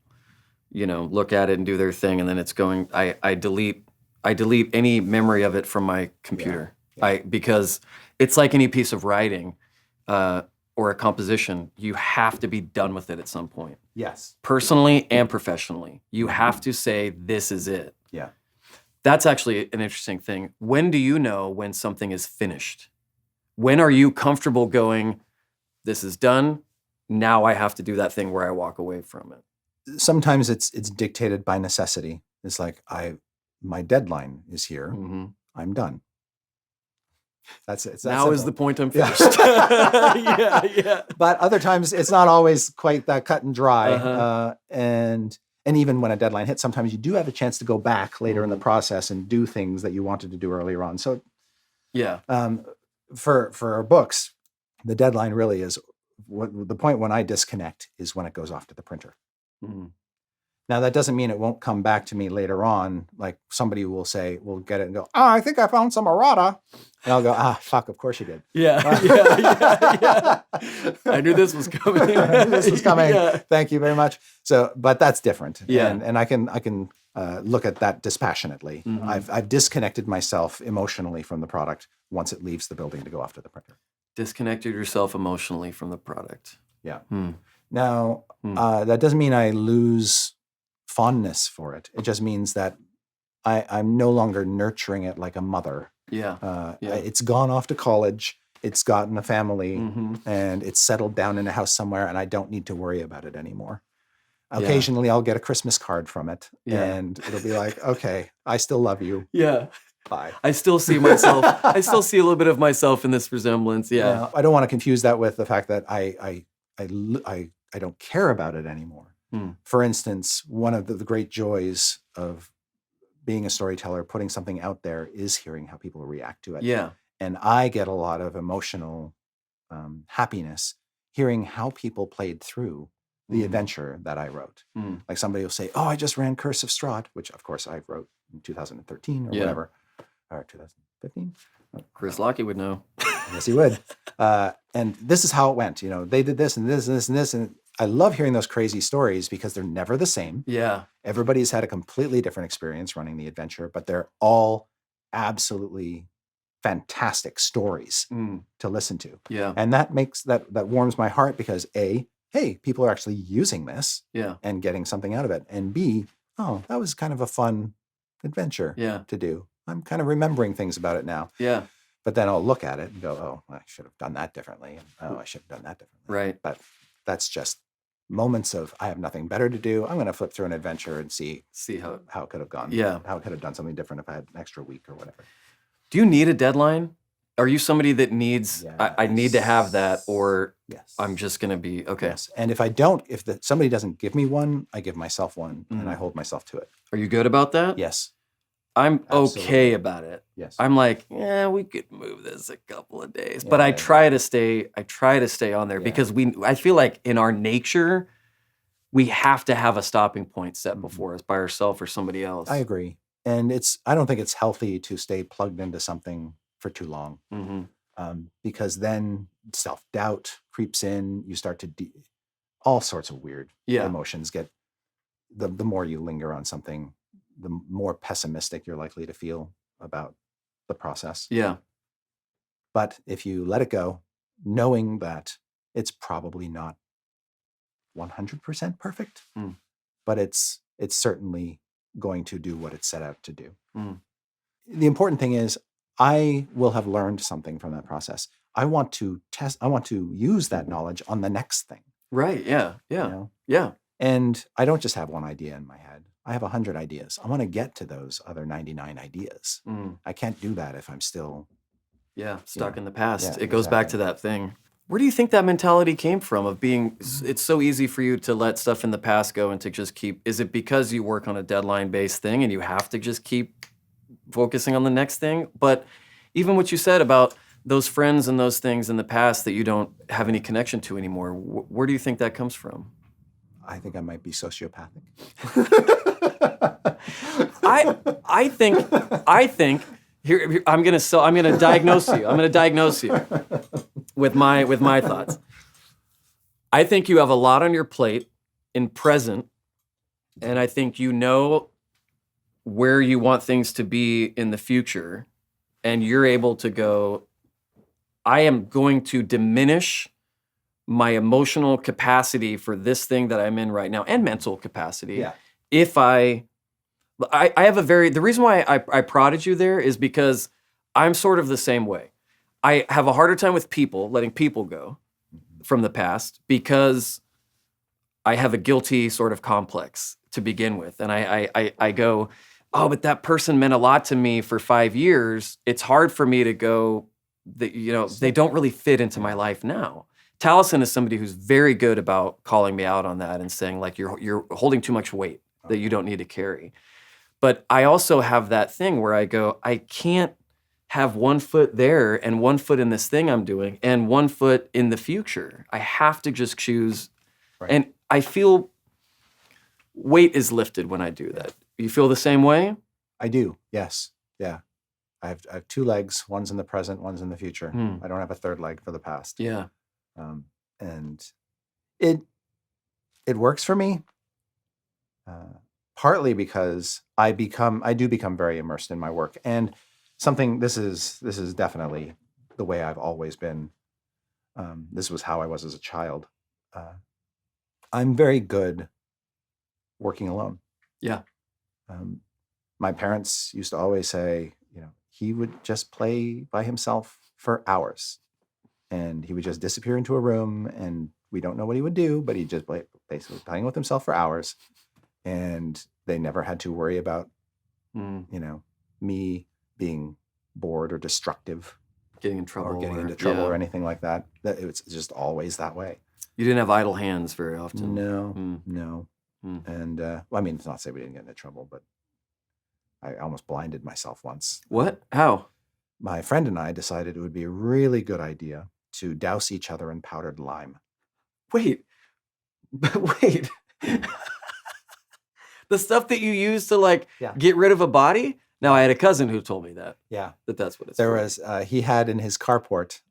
look at it and do their thing, and then it's going, I delete any memory of it from my computer. Because it's like any piece of writing or a composition, you have to be done with it at some point. Yes. Personally and professionally. You have to say, this is it. Yeah. That's actually an interesting thing. When do you know when something is finished? When are you comfortable going, this is done, now I have to do that thing where I walk away from it? Sometimes it's dictated by necessity. It's like, my deadline is here. I'm done. That's it. Now is the point I'm finished. Yeah. But other times it's not always quite that cut and dry. And even when a deadline hits, sometimes you do have a chance to go back later in the process and do things that you wanted to do earlier on. So for our books, the deadline really is the point when I disconnect is when it goes off to the printer. Mm. Now, that doesn't mean it won't come back to me later on. Like somebody will say, we'll get it and go, I think I found some errata. And I'll go, fuck, of course you did. Yeah. I knew this was coming. I knew this was coming. Yeah. Thank you very much. So, but that's different. Yeah. And I can look at that dispassionately. Mm-hmm. I've disconnected myself emotionally from the product once it leaves the building to go off to the printer. Disconnected yourself emotionally from the product. Yeah. Hmm. Now, that doesn't mean I lose fondness for it. It just means that I'm no longer nurturing it like a mother. Yeah. It's gone off to college. It's gotten a family, Mm-hmm. and it's settled down in a house somewhere, and I don't need to worry about it anymore. Yeah. Occasionally, I'll get a Christmas card from it, Yeah. and it'll be like, okay, I still love you. Yeah. Bye. I still see myself. I still see a little bit of myself in this resemblance. Yeah. Now, I don't want to confuse that with the fact that I don't care about it anymore. For instance, one of the great joys of being a storyteller, putting something out there, is hearing how people react to it. Yeah. And I get a lot of emotional happiness hearing how people played through the adventure that I wrote. Like somebody will say, I just ran Curse of Strahd, which of course I wrote in 2013 or whatever, or 2015. Chris Lockey would know. Yes, he would. And this is how it went. They did this and this and this and this. And I love hearing those crazy stories because they're never the same. Yeah. Everybody's had a completely different experience running the adventure, but they're all absolutely fantastic stories to listen to. Yeah. And that makes that warms my heart because A, hey, people are actually using this and getting something out of it. And B, that was kind of a fun adventure to do. I'm kind of remembering things about it now. Yeah. But then I'll look at it and go, I should have done that differently. And, I should have done that differently. Right. But that's just moments of, I have nothing better to do. I'm going to flip through an adventure and see how it could have gone. Yeah. How it could have done something different if I had an extra week or whatever. Do you need a deadline? Are you somebody that needs, I need to have that, or I'm just going to be, okay. Yes. And if I don't, somebody doesn't give me one, I give myself one and I hold myself to it. Are you good about that? Yes. I'm Absolutely. okay about it. Yes. I'm like, we could move this a couple of days, but I try to stay on there because I feel like in our nature, we have to have a stopping point set before us by ourselves or somebody else. I agree. And I don't think it's healthy to stay plugged into something for too long, because then self-doubt creeps in. You start to all sorts of weird emotions get, the more you linger on something, the more pessimistic you're likely to feel about the process. Yeah. But if you let it go, knowing that it's probably not 100% perfect, but it's certainly going to do what it's set out to do. The important thing is I will have learned something from that process. I want to use that knowledge on the next thing. Right. Yeah. Yeah. Yeah. And I don't just have one idea in my head. I have 100 ideas. I want to get to those other 99 ideas. I can't do that if I'm still stuck in the past. Yeah, it goes back to that thing. Where do you think that mentality came from of being, it's so easy for you to let stuff in the past go and to just keep, is it because you work on a deadline-based thing and you have to just keep focusing on the next thing? But even what you said about those friends and those things in the past that you don't have any connection to anymore, where do you think that comes from? I think I might be sociopathic. I think here I'm gonna diagnose you. I'm gonna diagnose you with my thoughts. I think you have a lot on your plate in present, and I think you know where you want things to be in the future, and you're able to go, I am going to diminish my emotional capacity for this thing that I'm in right now, and mental capacity. Yeah. If I have the reason why I prodded you there is because I'm sort of the same way. I have a harder time with letting people go from the past because I have a guilty sort of complex to begin with. And I go, but that person meant a lot to me for 5 years. It's hard for me to go, they don't really fit into my life now. Taliesin is somebody who's very good about calling me out on that and saying, like, you're holding too much weight that you don't need to carry. But I also have that thing where I go, I can't have one foot there and one foot in this thing I'm doing and one foot in the future. I have to just choose. Right. And I feel weight is lifted when I do that. You feel the same way? I do. Yes. Yeah. I have two legs. One's in the present. One's in the future. I don't have a third leg for the past. Yeah. And it works for me. Partly because I do become very immersed in my work, and this is definitely the way I've always been. This was how I was as a child. I'm very good working alone. Yeah. My parents used to always say, he would just play by himself for hours, and he would just disappear into a room, and we don't know what he would do, but he'd just basically playing with himself for hours. And they never had to worry about, me being bored or destructive, getting in trouble, or getting into trouble or anything like that. That it was just always that way. You didn't have idle hands very often. No. And I mean, it's not to say we didn't get into trouble, but I almost blinded myself once. What? How? My friend and I decided it would be a really good idea to douse each other in powdered lime. Wait. The stuff that you use to get rid of a body? Now, I had a cousin who told me that. Yeah. That's what it's There for. was, he had in his carport,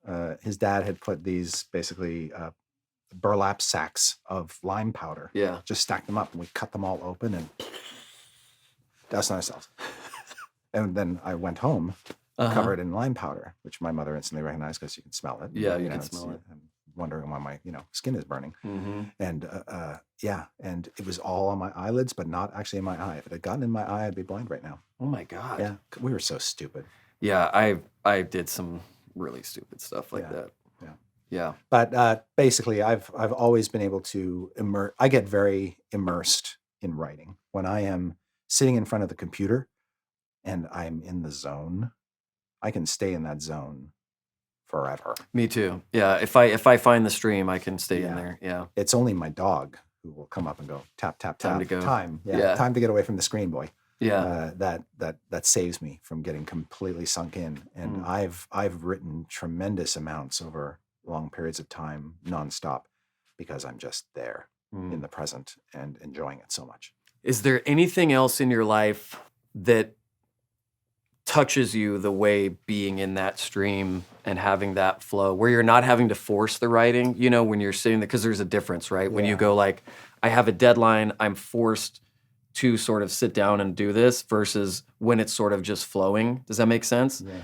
his dad had put these basically burlap sacks of lime powder. Yeah. Just stacked them up, and we cut them all open and doused ourselves. And then I went home covered in lime powder, which my mother instantly recognized because you can smell it. Yeah, you can smell it. I'm wondering why my skin is burning. Mm-hmm. And and it was all on my eyelids, but not actually in my eye. If it had gotten in my eye, I'd be blind right now. Oh my God. Yeah, we were so stupid. Yeah, I did some really stupid stuff like that. Yeah. But basically, I've always been able to immerse. I get very immersed in writing when I am sitting in front of the computer and I'm in the zone. I can stay in that zone forever. Me too. Yeah. If I find the stream, I can stay in there. Yeah. It's only my dog who will come up and go tap tap tap. Time to go. Time. Yeah. Time to get away from the screen, boy. Yeah. That saves me from getting completely sunk in. And I've written tremendous amounts over long periods of time, nonstop, because I'm just there in the present and enjoying it so much. Is there anything else in your life that touches you the way being in that stream and having that flow, where you're not having to force the writing, when you're sitting there, because there's a difference, right? When you go I have a deadline, I'm forced to sort of sit down and do this, versus when it's sort of just flowing. Does that make sense? Yeah.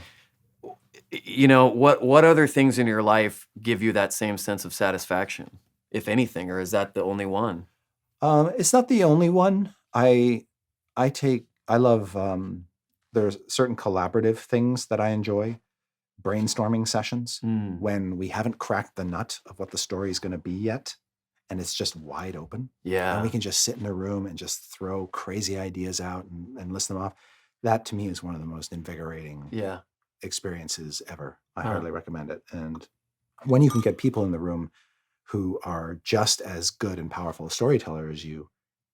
What other things in your life give you that same sense of satisfaction, if anything, or is that the only one? It's not the only one. I love, there's certain collaborative things that I enjoy. Brainstorming sessions when we haven't cracked the nut of what the story is going to be yet, and it's just wide open. Yeah. And we can just sit in a room and just throw crazy ideas out and list them off. That to me is one of the most invigorating experiences ever. I highly recommend it. And when you can get people in the room who are just as good and powerful a storyteller as you,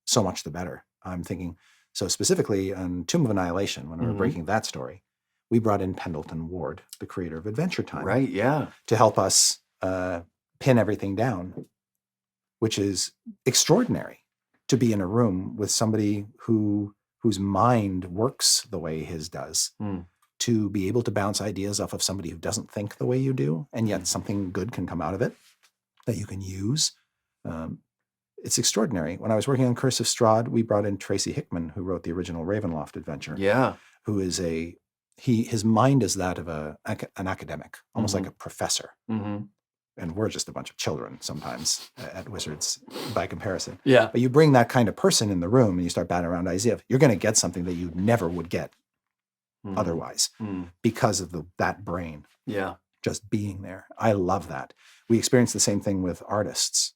so much the better. I'm thinking, so specifically on Tomb of Annihilation, when we were breaking that story, we brought in Pendleton Ward, the creator of Adventure Time. Right, yeah. To help us pin everything down, which is extraordinary, to be in a room with somebody whose mind works the way his does, to be able to bounce ideas off of somebody who doesn't think the way you do, and yet something good can come out of it that you can use. It's extraordinary. When I was working on Curse of Strahd, we brought in Tracy Hickman, who wrote the original Ravenloft adventure. Yeah. Who is his mind is that of an academic, almost like a professor. Mm-hmm. And we're just a bunch of children sometimes at Wizards by comparison. Yeah. But you bring that kind of person in the room and you start batting around ideas, you're going to get something that you never would get otherwise because of that brain. Yeah. Just being there. I love that. We experience the same thing with artists.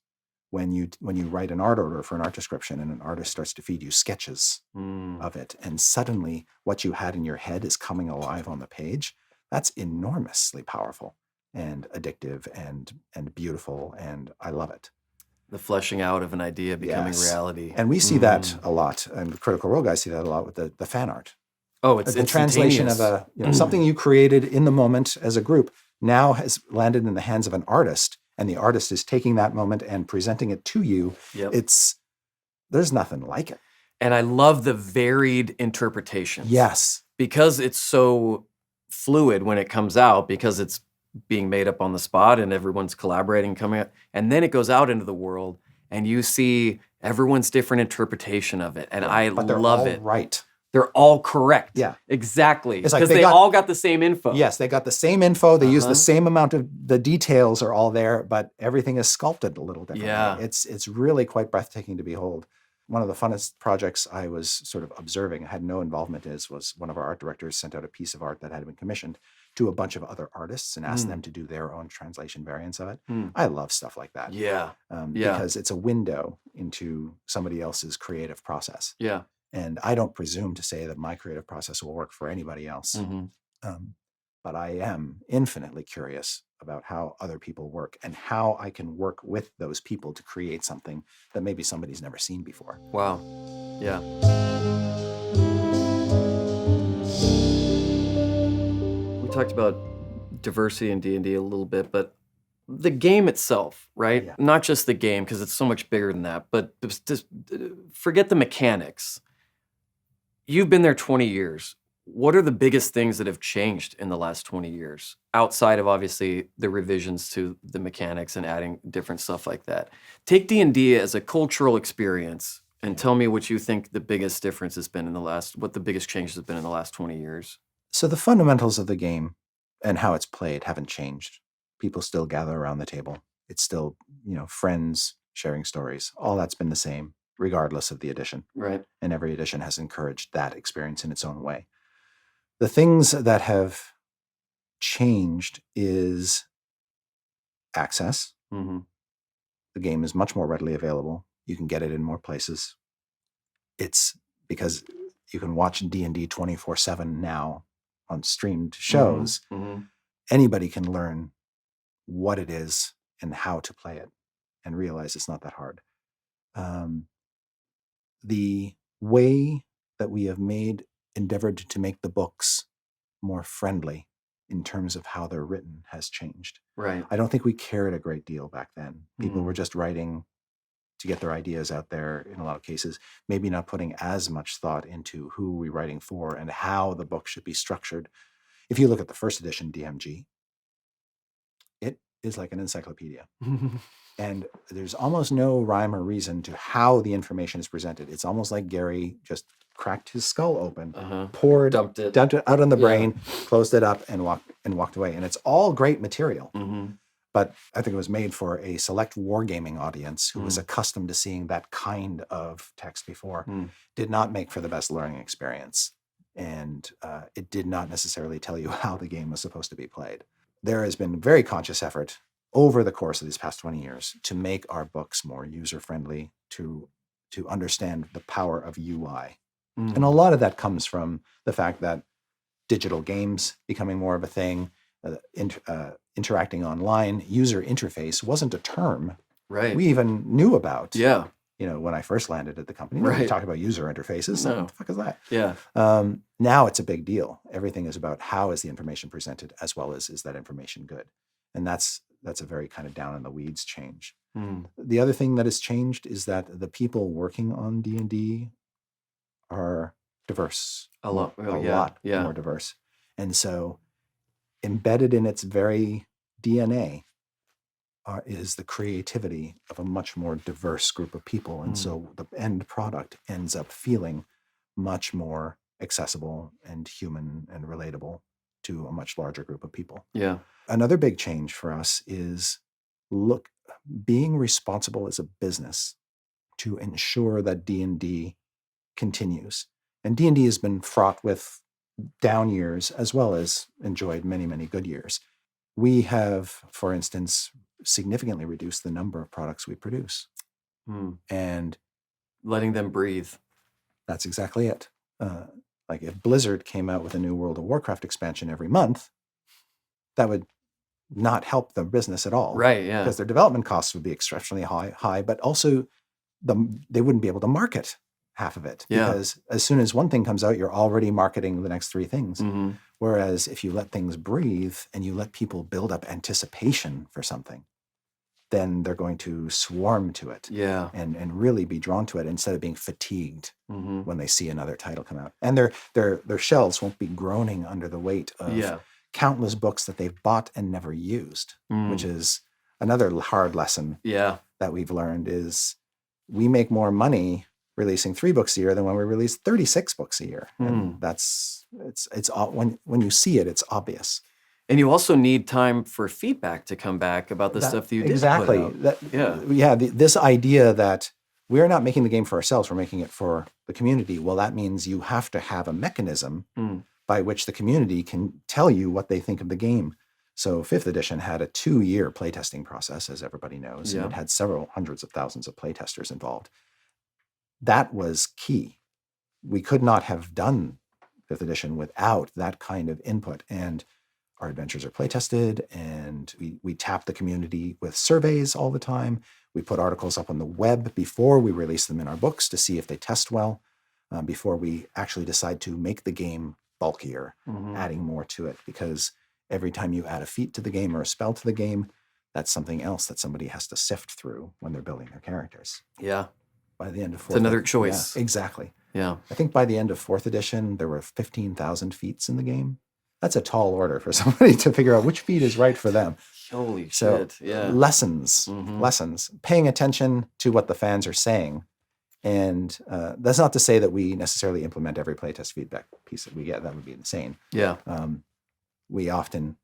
When you write an art order for an art description and an artist starts to feed you sketches of it, and suddenly what you had in your head is coming alive on the page, that's enormously powerful and addictive and beautiful, and I love it. The fleshing out of an idea becoming reality. And we see that a lot, and Critical Role guys see that a lot with the fan art. Oh, it's the translation of something you created in the moment as a group now has landed in the hands of an artist, and the artist is taking that moment and presenting it to you. Yep. There's nothing like it. And I love the varied interpretations. Yes. Because it's so fluid when it comes out, because it's being made up on the spot and everyone's collaborating, coming up, and then it goes out into the world and you see everyone's different interpretation of it. And I but they're love all it. Right. They're all correct. Yeah. Exactly. It's like because they all got the same info. Yes, they got the same info. They use the same amount of, the details are all there, but everything is sculpted a little differently. Yeah. It's really quite breathtaking to behold. One of the funnest projects I was sort of observing, I had no involvement in, was one of our art directors sent out a piece of art that had been commissioned to a bunch of other artists and asked them to do their own translation variants of it. I love stuff like that. Yeah. Because it's a window into somebody else's creative process. Yeah. And I don't presume to say that my creative process will work for anybody else. But I am infinitely curious about how other people work and how I can work with those people to create something that maybe somebody's never seen before. Wow. Yeah. We talked about diversity in D&D a little bit, but the game itself, right? Yeah. Not just the game, because it's so much bigger than that, but just forget the mechanics. You've been there 20 years. What are the biggest things that have changed in the last 20 years, outside of obviously the revisions to the mechanics and adding different stuff like that? Take D&D as a cultural experience and tell me what you think the biggest difference has been what the biggest change has been in the last 20 years. So the fundamentals of the game and how it's played haven't changed. People still gather around the table. It's still, friends sharing stories. All that's been the same, regardless of the edition. Right. And every edition has encouraged that experience in its own way. The things that have changed is access. Mm-hmm. The game is much more readily available. You can get it in more places. It's because you can watch D&D 24/7 now on streamed shows. Mm-hmm. Anybody can learn what it is and how to play it and realize it's not that hard. The way that we have endeavored to make the books more friendly in terms of how they're written has changed. Right. I don't think we cared a great deal back then. People were just writing to get their ideas out there in a lot of cases, maybe not putting as much thought into who we're writing for and how the book should be structured. If you look at the first edition DMG, it is like an encyclopedia. And there's almost no rhyme or reason to how the information is presented. It's almost like Gary just cracked his skull open, dumped it out on the brain, closed it up, and walked away. And it's all great material. But I think it was made for a select wargaming audience who was accustomed to seeing that kind of text before. Did not make for the best learning experience. And it did not necessarily tell you how the game was supposed to be played. There has been very conscious effort over the course of these past 20 years to make our books more user-friendly, to understand the power of UI. And a lot of that comes from the fact that digital games becoming more of a thing, interacting online, user interface wasn't a term we even knew about. Yeah. When I first landed at the company, we talked about user interfaces. No. What the fuck is that? Yeah. Now it's a big deal. Everything is about how is the information presented, as well as is that information good? And that's a very kind of down in the weeds change. The other thing that has changed is that the people working on D&D are diverse. A lot more diverse. And so embedded in its very DNA is the creativity of a much more diverse group of people. And so the end product ends up feeling much more accessible and human and relatable to a much larger group of people. Yeah. Another big change for us is being responsible as a business to ensure that D&D continues. And D&D has been fraught with down years as well as enjoyed many, many good years. We have, for instance, significantly reduced the number of products we produce. And letting them breathe. That's exactly it. Like if Blizzard came out with a new World of Warcraft expansion every month, that would not help the business at all. Right, yeah. Because their development costs would be exceptionally high, but also they wouldn't be able to market half of it. Yeah. Because as soon as one thing comes out, you're already marketing the next three things. Mm-hmm. Whereas if you let things breathe and you let people build up anticipation for something, then they're going to swarm to it and really be drawn to it instead of being fatigued when they see another title come out. And their shelves won't be groaning under the weight of countless books that they've bought and never used, which is another hard lesson that we've learned is we make more money releasing 3 books a year than when we release 36 books a year. And it's when you see it, it's obvious. And you also need time for feedback to come back about the stuff that you did put out. This idea that we're not making the game for ourselves, we're making it for the community. Well, that means you have to have a mechanism by which the community can tell you what they think of the game. So 5th edition had a 2-year playtesting process, as everybody knows, and it had several hundreds of thousands of playtesters involved. That was key. We could not have done 5th edition without that kind of input. And our adventures are playtested, and we tap the community with surveys all the time. We put articles up on the web before we release them in our books to see if they test well, before we actually decide to make the game bulkier, adding more to it. Because every time you add a feat to the game or a spell to the game, that's something else that somebody has to sift through when they're building their characters. Yeah. By the end of 4th It's another choice. Yeah, exactly. Yeah. I think by the end of 4th edition, there were 15,000 feats in the game. That's a tall order for somebody to figure out which feat is right for them. Holy shit. Yeah. Lessons, paying attention to what the fans are saying. And that's not to say that we necessarily implement every playtest feedback piece that we get. That would be insane. Yeah. We often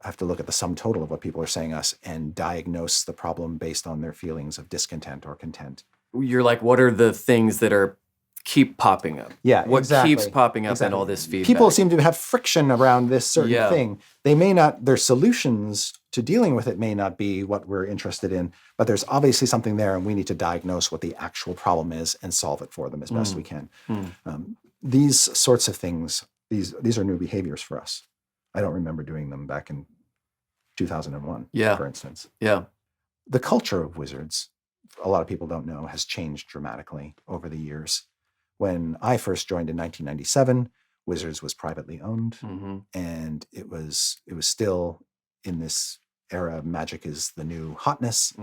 have to look at the sum total of what people are saying us and diagnose the problem based on their feelings of discontent or content. You're like, what are the things that keep popping up? Yeah, what exactly. keeps popping up in all this feedback? People seem to have friction around this certain thing. They may not, their solutions to dealing with it may not be what we're interested in, but there's obviously something there, and we need to diagnose what the actual problem is and solve it for them as best we can. These sorts of things, these are new behaviors for us. I don't remember doing them back in 2001, for instance. Yeah. The culture of Wizards, a lot of people don't know, has changed dramatically over the years. When I first joined in 1997, Wizards was privately owned, and it was still in this era of magic is the new hotness,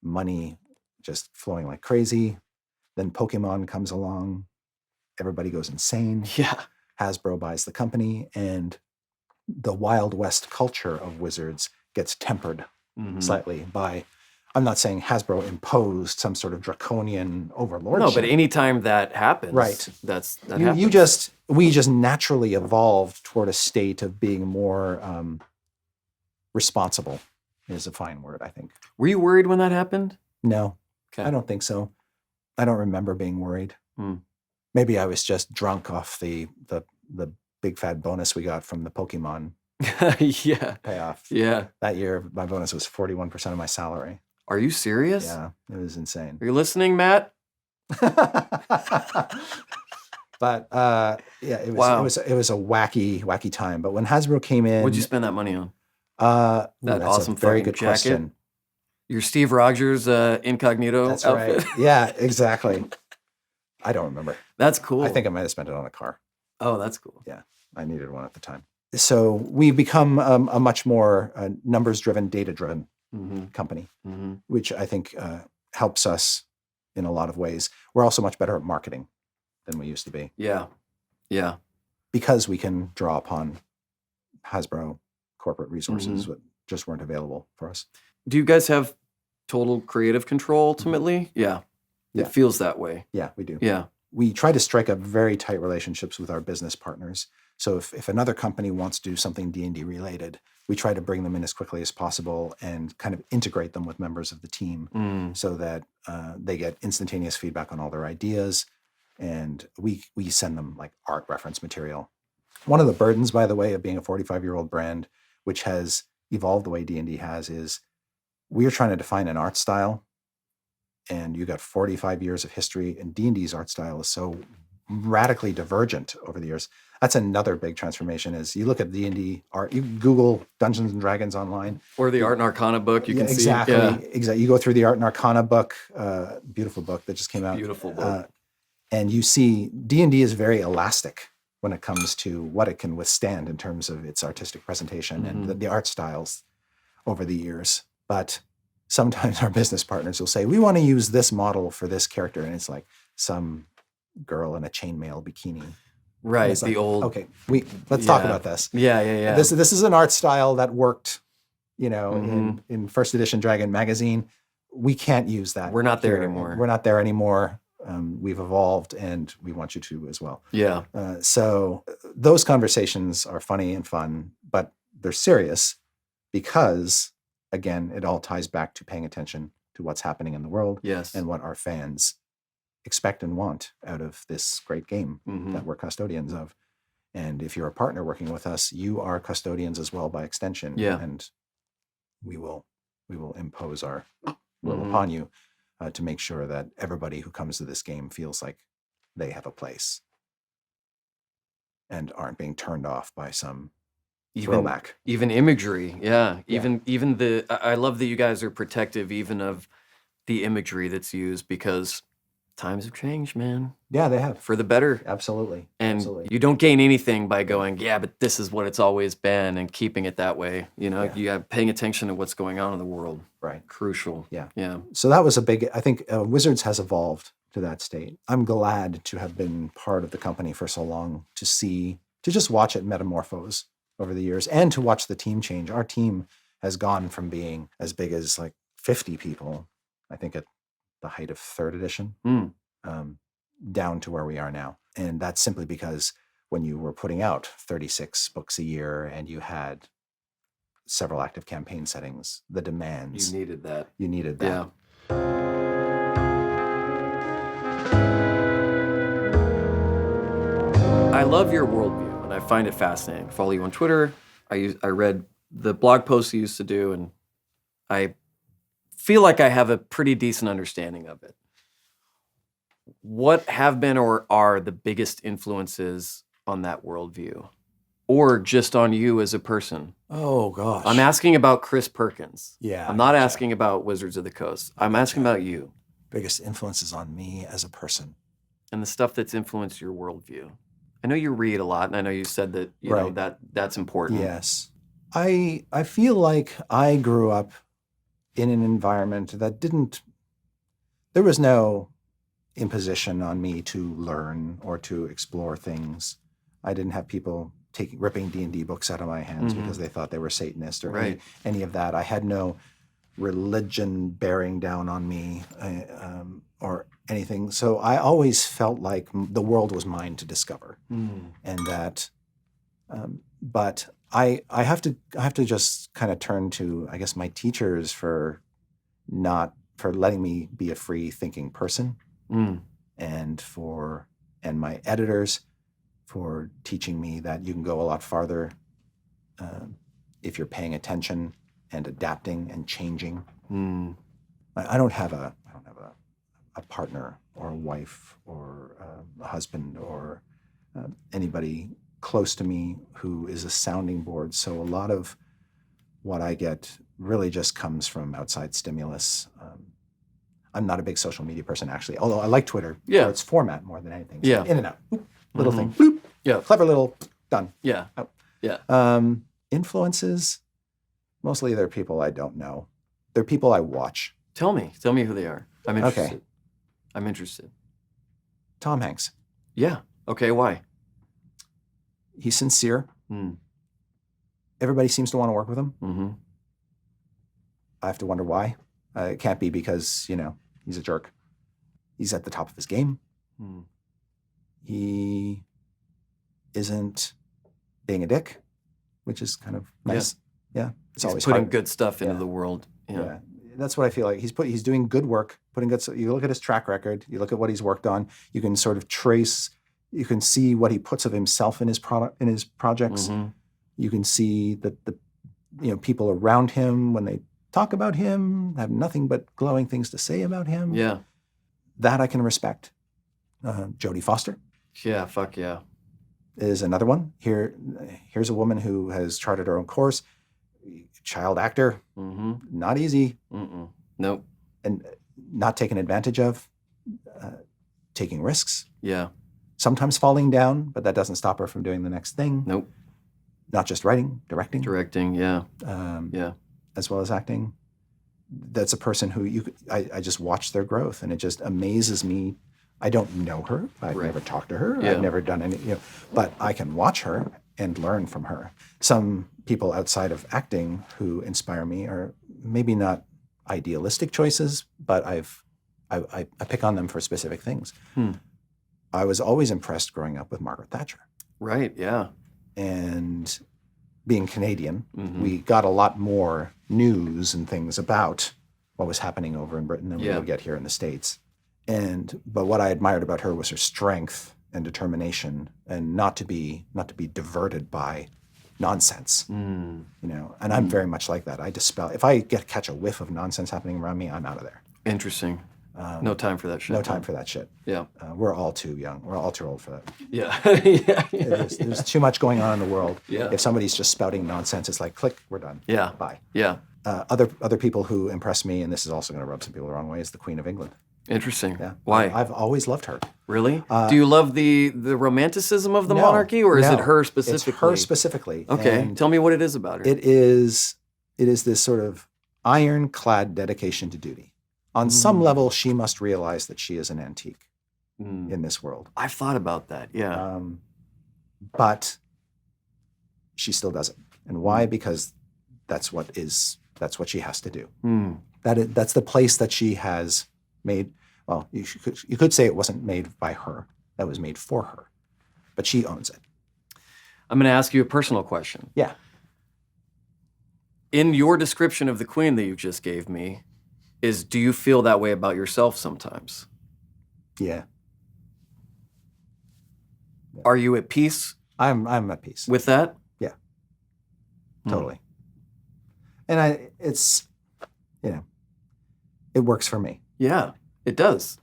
money just flowing like crazy. Then Pokemon comes along, everybody goes insane. Yeah. Hasbro buys the company, and the Wild West culture of Wizards gets tempered slightly by, I'm not saying Hasbro imposed some sort of draconian overlordship. No, but anytime that happens, right? That happens. We just naturally evolved toward a state of being more responsible. Is a fine word, I think. Were you worried when that happened? No, okay. I don't think so. I don't remember being worried. Maybe I was just drunk off the big fat bonus we got from the Pokemon payoff. Yeah. That year, my bonus was 41% of my salary. Are you serious? Yeah, it was insane. Are you listening, Matt? But it was a wacky time. But when Hasbro came in, what'd you spend that money on? That's awesome, a very fucking good jacket. question. Your Steve Rogers incognito That's outfit. Right. Yeah, exactly. I don't remember. That's cool. I think I might have spent it on a car. Oh, that's cool. Yeah, I needed one at the time. So we've become a much more numbers-driven, data-driven company, which I think helps us in a lot of ways. We're also much better at marketing than we used to be. Yeah, yeah. Because we can draw upon Hasbro corporate resources that just weren't available for us. Do you guys have total creative control ultimately? Yeah. It feels that way. Yeah, we do. Yeah. We try to strike up very tight relationships with our business partners. So if another company wants to do something D&D related, we try to bring them in as quickly as possible and kind of integrate them with members of the team so that they get instantaneous feedback on all their ideas. And we send them like art reference material. One of the burdens, by the way, of being a 45-year-old brand, which has evolved the way D&D has, is we're trying to define an art style. And you got 45 years of history, and D&D's art style is so radically divergent over the years. That's another big transformation. Is you look at D&D art, you Google Dungeons and Dragons online, or the Art and Arcana book. You can exactly. You go through the Art and Arcana book, beautiful book that just came out. Beautiful book. And you see D&D is very elastic when it comes to what it can withstand in terms of its artistic presentation and the art styles over the years. But sometimes our business partners will say, we want to use this model for this character. And it's like some girl in a chainmail bikini. Right, like, the old... Okay, let's talk about this. Yeah. This is an art style that worked, in first edition Dragon magazine. We can't use that. We're not there anymore. We're not there anymore. We've evolved, and we want you to as well. Yeah. So those conversations are funny and fun, but they're serious because, again, it all ties back to paying attention to what's happening in the world and what our fans expect and want out of this great game that we're custodians of. And if you're a partner working with us, you are custodians as well by extension. Yeah. And we will impose our will upon you to make sure that everybody who comes to this game feels like they have a place and aren't being turned off by some throwback. Even imagery, Even I love that you guys are protective even of the imagery that's used, because times have changed, man. Yeah, they have. For the better. Absolutely. And you don't gain anything by going, but this is what it's always been, and keeping it that way. You have paying attention to what's going on in the world. Right. Crucial. Yeah. So that was I think Wizards has evolved to that state. I'm glad to have been part of the company for so long, to just watch it metamorphose over the years and to watch the team change. Our team has gone from being as big as like 50 people, I think at the height of third edition, down to where we are now. And that's simply because when you were putting out 36 books a year and you had several active campaign settings, the demands. You needed that. Yeah. I love your worldview, and I find it fascinating. I follow you on Twitter. I read the blog posts you used to do, and I feel like I have a pretty decent understanding of it. What have been or are the biggest influences on that worldview? Or just on you as a person? Oh, gosh. I'm asking about Chris Perkins. Yeah. I'm not asking about Wizards of the Coast. I'm asking about you. Biggest influences on me as a person. And the stuff that's influenced your worldview. I know you read a lot, and I know you said that, you know, that's important. Yes. I feel like I grew up in an environment that there was no imposition on me to learn or to explore things. I didn't have people ripping D&D books out of my hands because they thought they were Satanist or any of that. I had no religion bearing down on me or anything. So I always felt like the world was mine to discover, and that. But I have to just kind of turn to, I guess, my teachers for letting me be a free thinking person, and my editors for teaching me that you can go a lot farther if you're paying attention and adapting and changing. I don't have a partner or a wife or a husband or anybody close to me who is a sounding board. So a lot of what I get really just comes from outside stimulus. I'm not a big social media person, actually, although I like Twitter for its format more than anything. So in and out, little thing, bloop, clever little, done. Influences, mostly they're people I don't know. They're people I watch. Tell me who they are. I'm interested. Okay. I'm interested. Tom Hanks. Yeah. Okay, why? He's sincere. Everybody seems to want to work with him. I have to wonder why. It can't be because, he's a jerk. He's at the top of his game. He isn't being a dick, which is kind of nice. Yeah. It's always putting hard. good stuff into the world. Yeah. That's what I feel like. He's doing good work, you look at his track record, you look at what he's worked on, you can sort of trace, you can see what he puts of himself in his projects. You can see that the people around him, when they talk about him, have nothing but glowing things to say about him. Yeah. That I can respect. Jodie Foster. Yeah, fuck yeah. Is another one. Here's a woman who has charted her own course. Child actor. Not easy. Nope. And not taken advantage of. taking risks, Yeah. sometimes falling down, but that doesn't stop her from doing the next thing. Nope. Not just writing, directing. Directing, yeah. Yeah. As well as acting. That's a person who I just watch their growth, and it just amazes me. I don't know her. I've never talked to her. Yeah. I've never done any, but I can watch her and learn from her. Some people outside of acting who inspire me are maybe not idealistic choices, but I pick on them for specific things. I was always impressed growing up with Margaret Thatcher. Right, yeah. And being Canadian, we got a lot more news and things about what was happening over in Britain than we would get here in the States. But what I admired about her was her strength and determination, and not to be diverted by nonsense. And I'm very much like that. I dispel. If I catch a whiff of nonsense happening around me, I'm out of there. Interesting. No time for that shit. No time for that shit. Yeah. We're all too young. We're all too old for that. Yeah. There's too much going on in the world. Yeah. If somebody's just spouting nonsense, it's like, click, we're done. Yeah. Bye. Yeah. Other people who impress me, and this is also going to rub some people the wrong way, is the Queen of England. Interesting. Yeah. Why? I've always loved her. Really? Do you love the romanticism of the monarchy, or is it her specifically? It's her specifically. Okay. And tell me what it is about her. It is this sort of ironclad dedication to duty. On some level, she must realize that she is an antique in this world. I've thought about that, yeah. But she still does it. And why? Because that's what she has to do. That's the place that she has made. Well, you could say it wasn't made by her. That was made for her. But she owns it. I'm going to ask you a personal question. Yeah. In your description of the Queen that you just gave me, do you feel that way about yourself sometimes? Yeah. Are you at peace? I'm at peace with that. Yeah. Totally. And it works for me. Yeah, it does.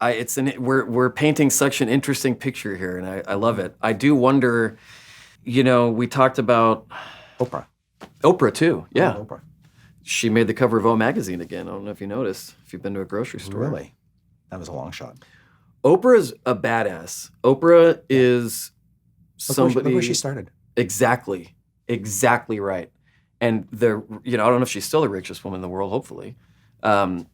We're painting such an interesting picture here, and I love it. I do wonder. We talked about Oprah. Oprah too. Yeah. Oprah. She made the cover of O Magazine again. I don't know if you noticed, if you've been to a grocery store. Really? That was a long shot. Oprah is a badass. Oprah is somebody... Look where she started. Exactly. Exactly right. And I don't know if she's still the richest woman in the world, hopefully. Do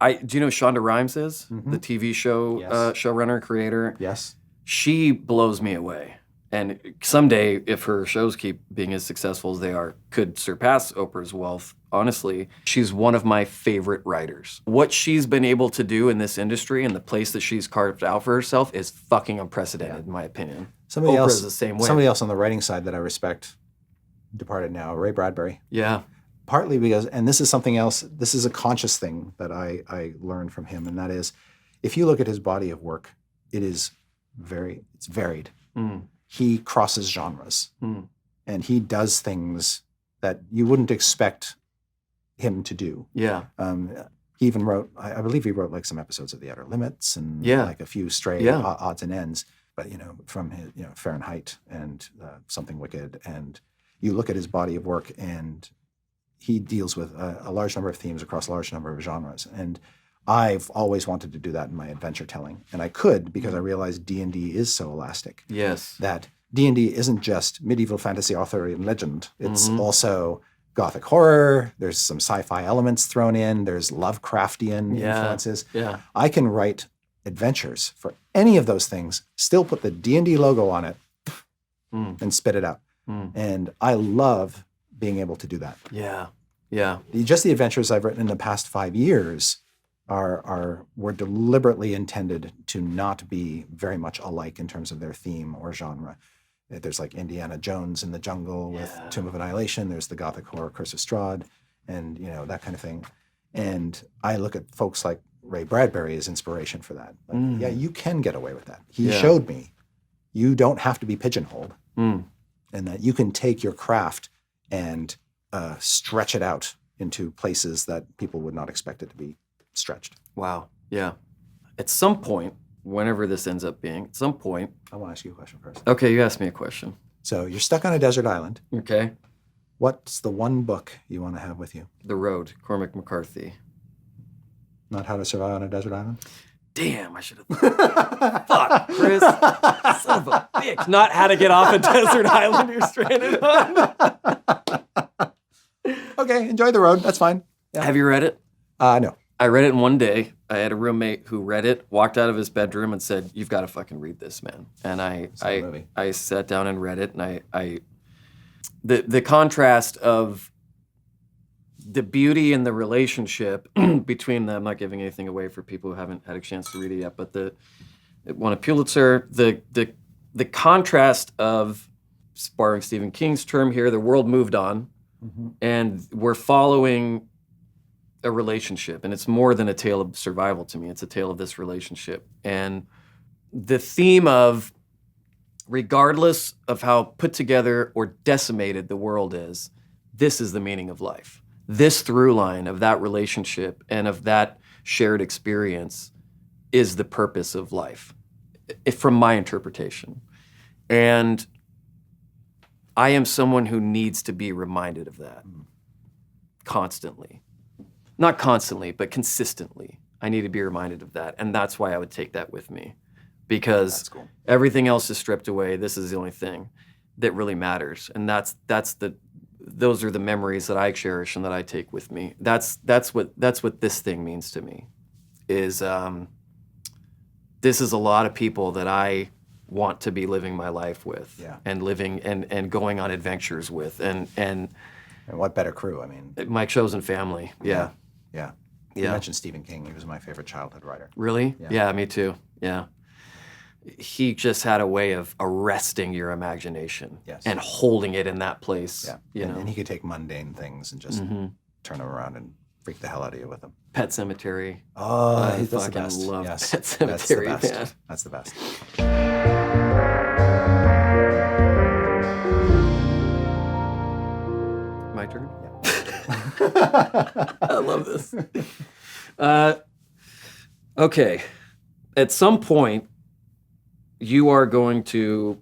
you know who Shonda Rhimes is? The TV show showrunner, creator? Yes. She blows me away. And someday, if her shows keep being as successful as they are, could surpass Oprah's wealth. Honestly, she's one of my favorite writers. What she's been able to do in this industry and the place that she's carved out for herself is fucking unprecedented, in my opinion. Oprah is the same way. Somebody else on the writing side that I respect, departed now, Ray Bradbury. Yeah. Partly because, and this is something else, this is a conscious thing that I learned from him, and that is, if you look at his body of work, it's varied. He crosses genres, and he does things that you wouldn't expect him to do. Yeah. He even wrote, I believe he wrote like some episodes of The Outer Limits and like a few stray odds and ends. But from his Fahrenheit and Something Wicked, and you look at his body of work, and he deals with a large number of themes across a large number of genres. And I've always wanted to do that in my adventure telling, and I could because I realized D&D is so elastic. Yes. That D&D isn't just medieval fantasy, Arthurian legend. It's also Gothic horror. There's some sci-fi elements thrown in. There's Lovecraftian influences. Yeah. I can write adventures for any of those things, still put the D&D logo on it, and spit it out. And I love being able to do that. Yeah. Yeah. Just the adventures I've written in the past 5 years were deliberately intended to not be very much alike in terms of their theme or genre. There's like Indiana Jones in the jungle with Tomb of Annihilation. There's the Gothic horror Curse of Strahd, and that kind of thing. And I look at folks like Ray Bradbury as inspiration for that. Like, yeah, you can get away with that. He showed me you don't have to be pigeonholed, and that you can take your craft and stretch it out into places that people would not expect it to be stretched. Wow. Yeah. At some point, whenever this ends up being, at some point... I want to ask you a question first. Okay, you ask me a question. So you're stuck on a desert island. Okay. What's the one book you want to have with you? The Road, Cormac McCarthy. Not How to Survive on a Desert Island? damn, I should have. Fuck, Chris. Son of a bitch. Not How to Get Off a Desert Island You're Stranded on. Okay, enjoy the road. That's fine. Yeah. Have you read it? No. I read it in one day. I had a roommate who read it, walked out of his bedroom and said, "You've got to fucking read this, man." And I sat down and read it, and the contrast of the beauty in the relationship between them, I'm not giving anything away for people who haven't had a chance to read it yet, but it won a Pulitzer, the contrast of, borrowing Stephen King's term here, the world moved on, and we're following a relationship, and it's more than a tale of survival to me. It's a tale of this relationship. And the theme of, regardless of how put together or decimated the world is, this is the meaning of life. This through line of that relationship and of that shared experience is the purpose of life, from my interpretation. And I am someone who needs to be reminded of that constantly. Not constantly, but consistently. I need to be reminded of that. And that's why I would take that with me. Because everything else is stripped away. This is the only thing that really matters. And those are the memories that I cherish and that I take with me. That's what this thing means to me. Is this is a lot of people that I want to be living my life with, and living and going on adventures with, and what better crew? I mean, my chosen family. Yeah. You mentioned Stephen King. He was my favorite childhood writer. Really? Yeah, me too. Yeah. He just had a way of arresting your imagination and holding it in that place. Yeah, and he could take mundane things and just turn them around and freak the hell out of you with them. Pet Sematary. Oh, I that's the fucking best. love Yes, Pet Sematary, that's the man. best. That's the best. My turn? Yeah. I love this. Okay. At some point, you are going to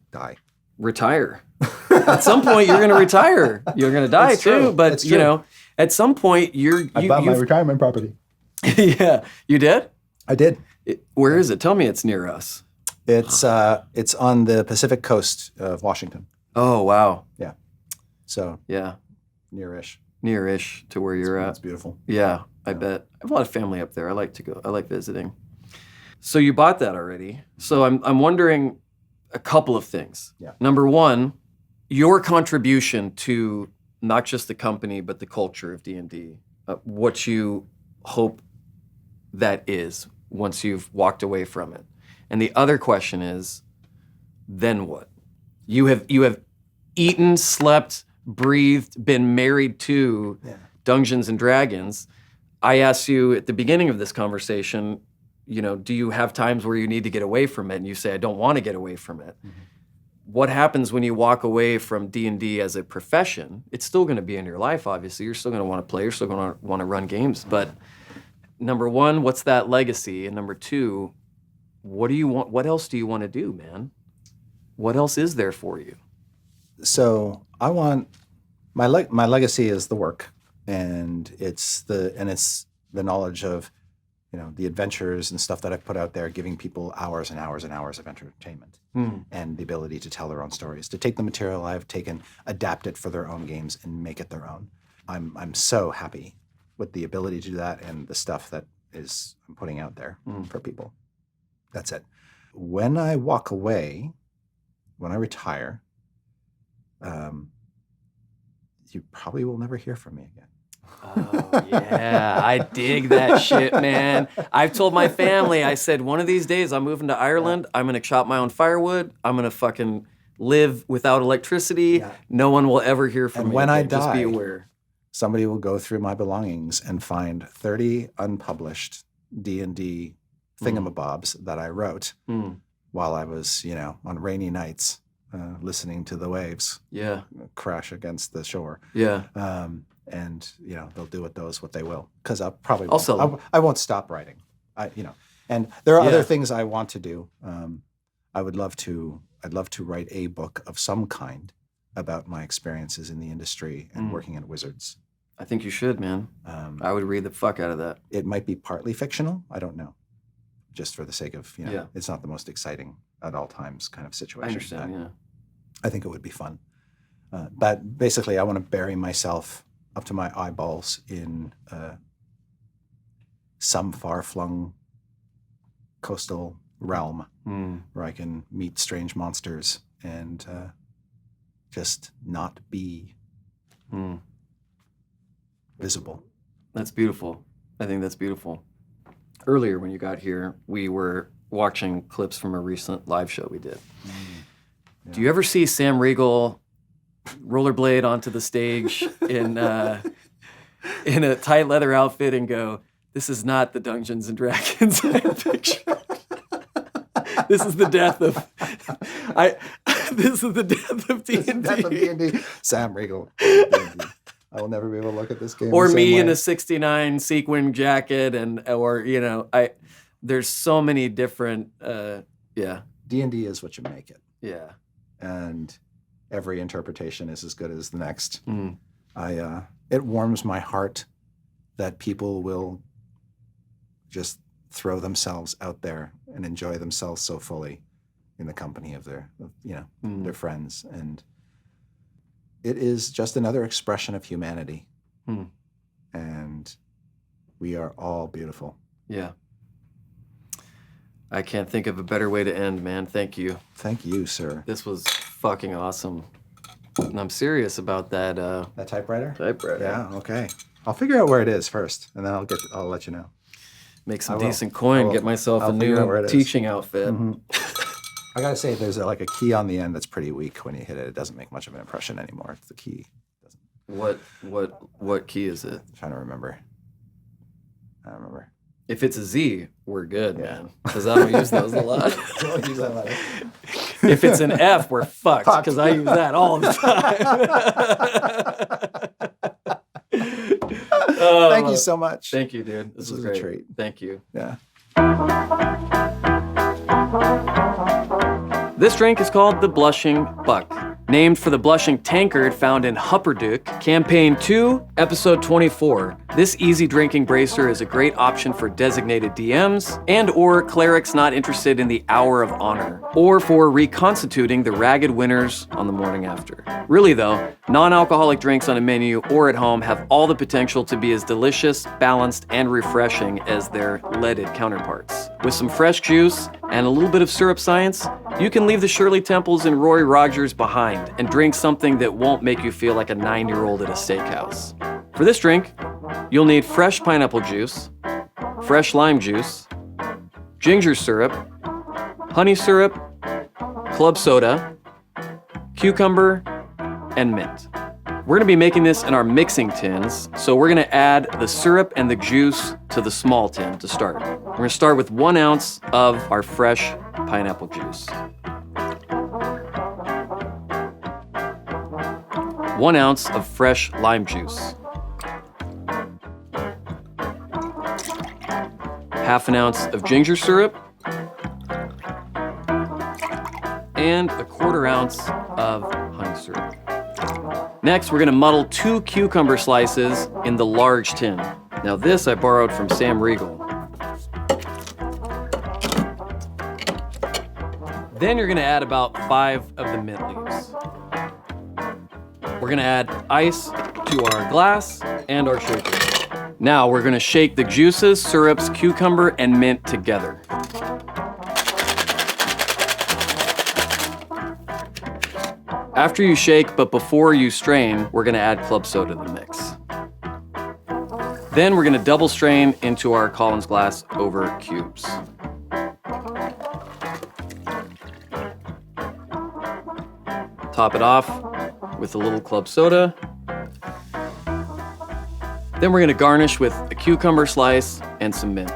retire. At some point, you're going to retire. You're going to die too. But you know, at some point, I bought my retirement property. Yeah, you did? I did. Where is it? Tell me it's near us. It's on the Pacific coast of Washington. Oh wow. Yeah. So yeah, near-ish. Near-ish to where you're at. It's beautiful. Yeah, I bet. I have a lot of family up there. I like to go. I like visiting. So you bought that already. So I'm wondering a couple of things. Yeah. Number one, your contribution to not just the company but the culture of D&D. What you hope that is once you've walked away from it. And the other question is, then what? You have eaten, slept, breathed, been married to Dungeons and Dragons. I asked you at the beginning of this conversation, do you have times where you need to get away from it? And you say, I don't want to get away from it. Mm-hmm. What happens when you walk away from D&D as a profession? It's still going to be in your life, obviously. You're still going to want to play. You're still going to want to run games. Mm-hmm. But number one, what's that legacy? And number two, what do you want? What else do you want to do, man? What else is there for you? So I want my legacy is the work, and it's the knowledge of the adventures and stuff that I've put out there, giving people hours and hours and hours of entertainment and the ability to tell their own stories, to take the material I've taken, adapt it for their own games, and make it their own. I'm so happy with the ability to do that and the stuff that I'm putting out there for people. That's it. When I walk away, when I retire, you probably will never hear from me again. Oh, yeah. I dig that shit, man. I've told my family, I said, one of these days I'm moving to Ireland. I'm going to chop my own firewood. I'm going to fucking live without electricity. Yeah. No one will ever hear from me. And when I die, just be aware. Somebody will go through my belongings and find 30 unpublished D&D thingamabobs that I wrote while I was, on rainy nights listening to the waves crash against the shore. Yeah. And they'll do with those what they will, because I won't stop writing. And there are other things I want to do. I'd love to write a book of some kind about my experiences in the industry and working at Wizards. I think you should, man. I would read the fuck out of that. It might be partly fictional. I don't know, just for the sake of, Yeah. it's not the most exciting at all times kind of situation. I understand, yeah. I think it would be fun. But basically, I want to bury myself up to my eyeballs in some far-flung coastal realm where I can meet strange monsters and just not be visible. That's beautiful. I think that's beautiful. Earlier when you got here, we were watching clips from a recent live show we did. Yeah. Do you ever see Sam Riegel rollerblade onto the stage in a tight leather outfit and go, "This is not the Dungeons and Dragons I picture. This is the death of This is the death of D&D." This is the death of D&D. Sam Riegel. D&D. I will never be able to look at this game. Or the me same in way. a '69 sequin jacket, there's so many different. D&D is what you make it. Yeah. And every interpretation is as good as the next. It warms my heart that people will just throw themselves out there and enjoy themselves so fully in the company of their friends. And it is just another expression of humanity. And we are all beautiful. Yeah. I can't think of a better way to end, man. Thank you. Thank you, sir. This was fucking awesome. And I'm serious about that That typewriter? typewriter. Yeah, okay. I'll figure out where it is first, and then I'll let you know. Make some I will. decent coin, get myself I'll a figure out where new it is. teaching outfit. I gotta say, there's a key on the end that's pretty weak. When you hit it, it doesn't make much of an impression anymore. It's the key. What key is it? I'm trying to remember. I don't remember. If it's a Z, we're good, man. Because I don't use those a lot. Don't use that letter. If it's an F, we're fucked. Because I use that all the time. Thank you so much. Thank you, dude. This was was great. a treat. Thank you. Yeah. This drink is called the Blushing Buck, named for the blushing tankard found in Hupperdook, Campaign 2, Episode 24. This easy drinking bracer is a great option for designated DMs and or clerics not interested in the hour of honor, or for reconstituting the ragged winners on the morning after. Really though, non-alcoholic drinks on a menu or at home have all the potential to be as delicious, balanced, and refreshing as their leaded counterparts. With some fresh juice and a little bit of syrup science, you can leave the Shirley Temples and Rory Rogers behind and drink something that won't make you feel like a 9-year-old at a steakhouse. For this drink, you'll need fresh pineapple juice, fresh lime juice, ginger syrup, honey syrup, club soda, cucumber, and mint. We're gonna be making this in our mixing tins, so we're gonna add the syrup and the juice to the small tin to start. We're gonna start with 1 ounce of our fresh pineapple juice. 1 ounce of fresh lime juice. Half an ounce of ginger syrup. And a 1/4 ounce of honey syrup. Next, we're gonna muddle 2 cucumber slices in the large tin. Now this I borrowed from Sam Riegel. Then you're gonna add about 5 of the mint leaves. We're gonna add ice to our glass and our shaker. Now we're gonna shake the juices, syrups, cucumber, and mint together. After you shake, but before you strain, we're gonna add club soda to the mix. Then we're gonna double strain into our Collins glass over cubes. Top it off with a little club soda. Then we're gonna garnish with a cucumber slice and some mint.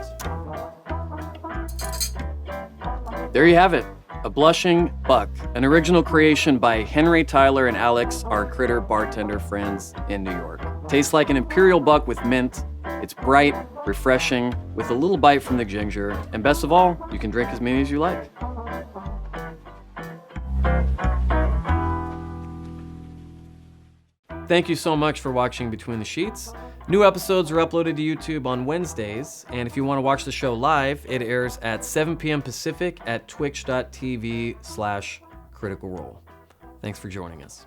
There you have it, a Blushing Buck, an original creation by Henry, Tyler, and Alex, our critter bartender friends in New York. Tastes like an imperial buck with mint. It's bright, refreshing, with a little bite from the ginger, and best of all, you can drink as many as you like. Thank you so much for watching Between the Sheets. New episodes are uploaded to YouTube on Wednesdays, and if you want to watch the show live, it airs at 7 p.m. Pacific at twitch.tv/Critical Role. Thanks for joining us.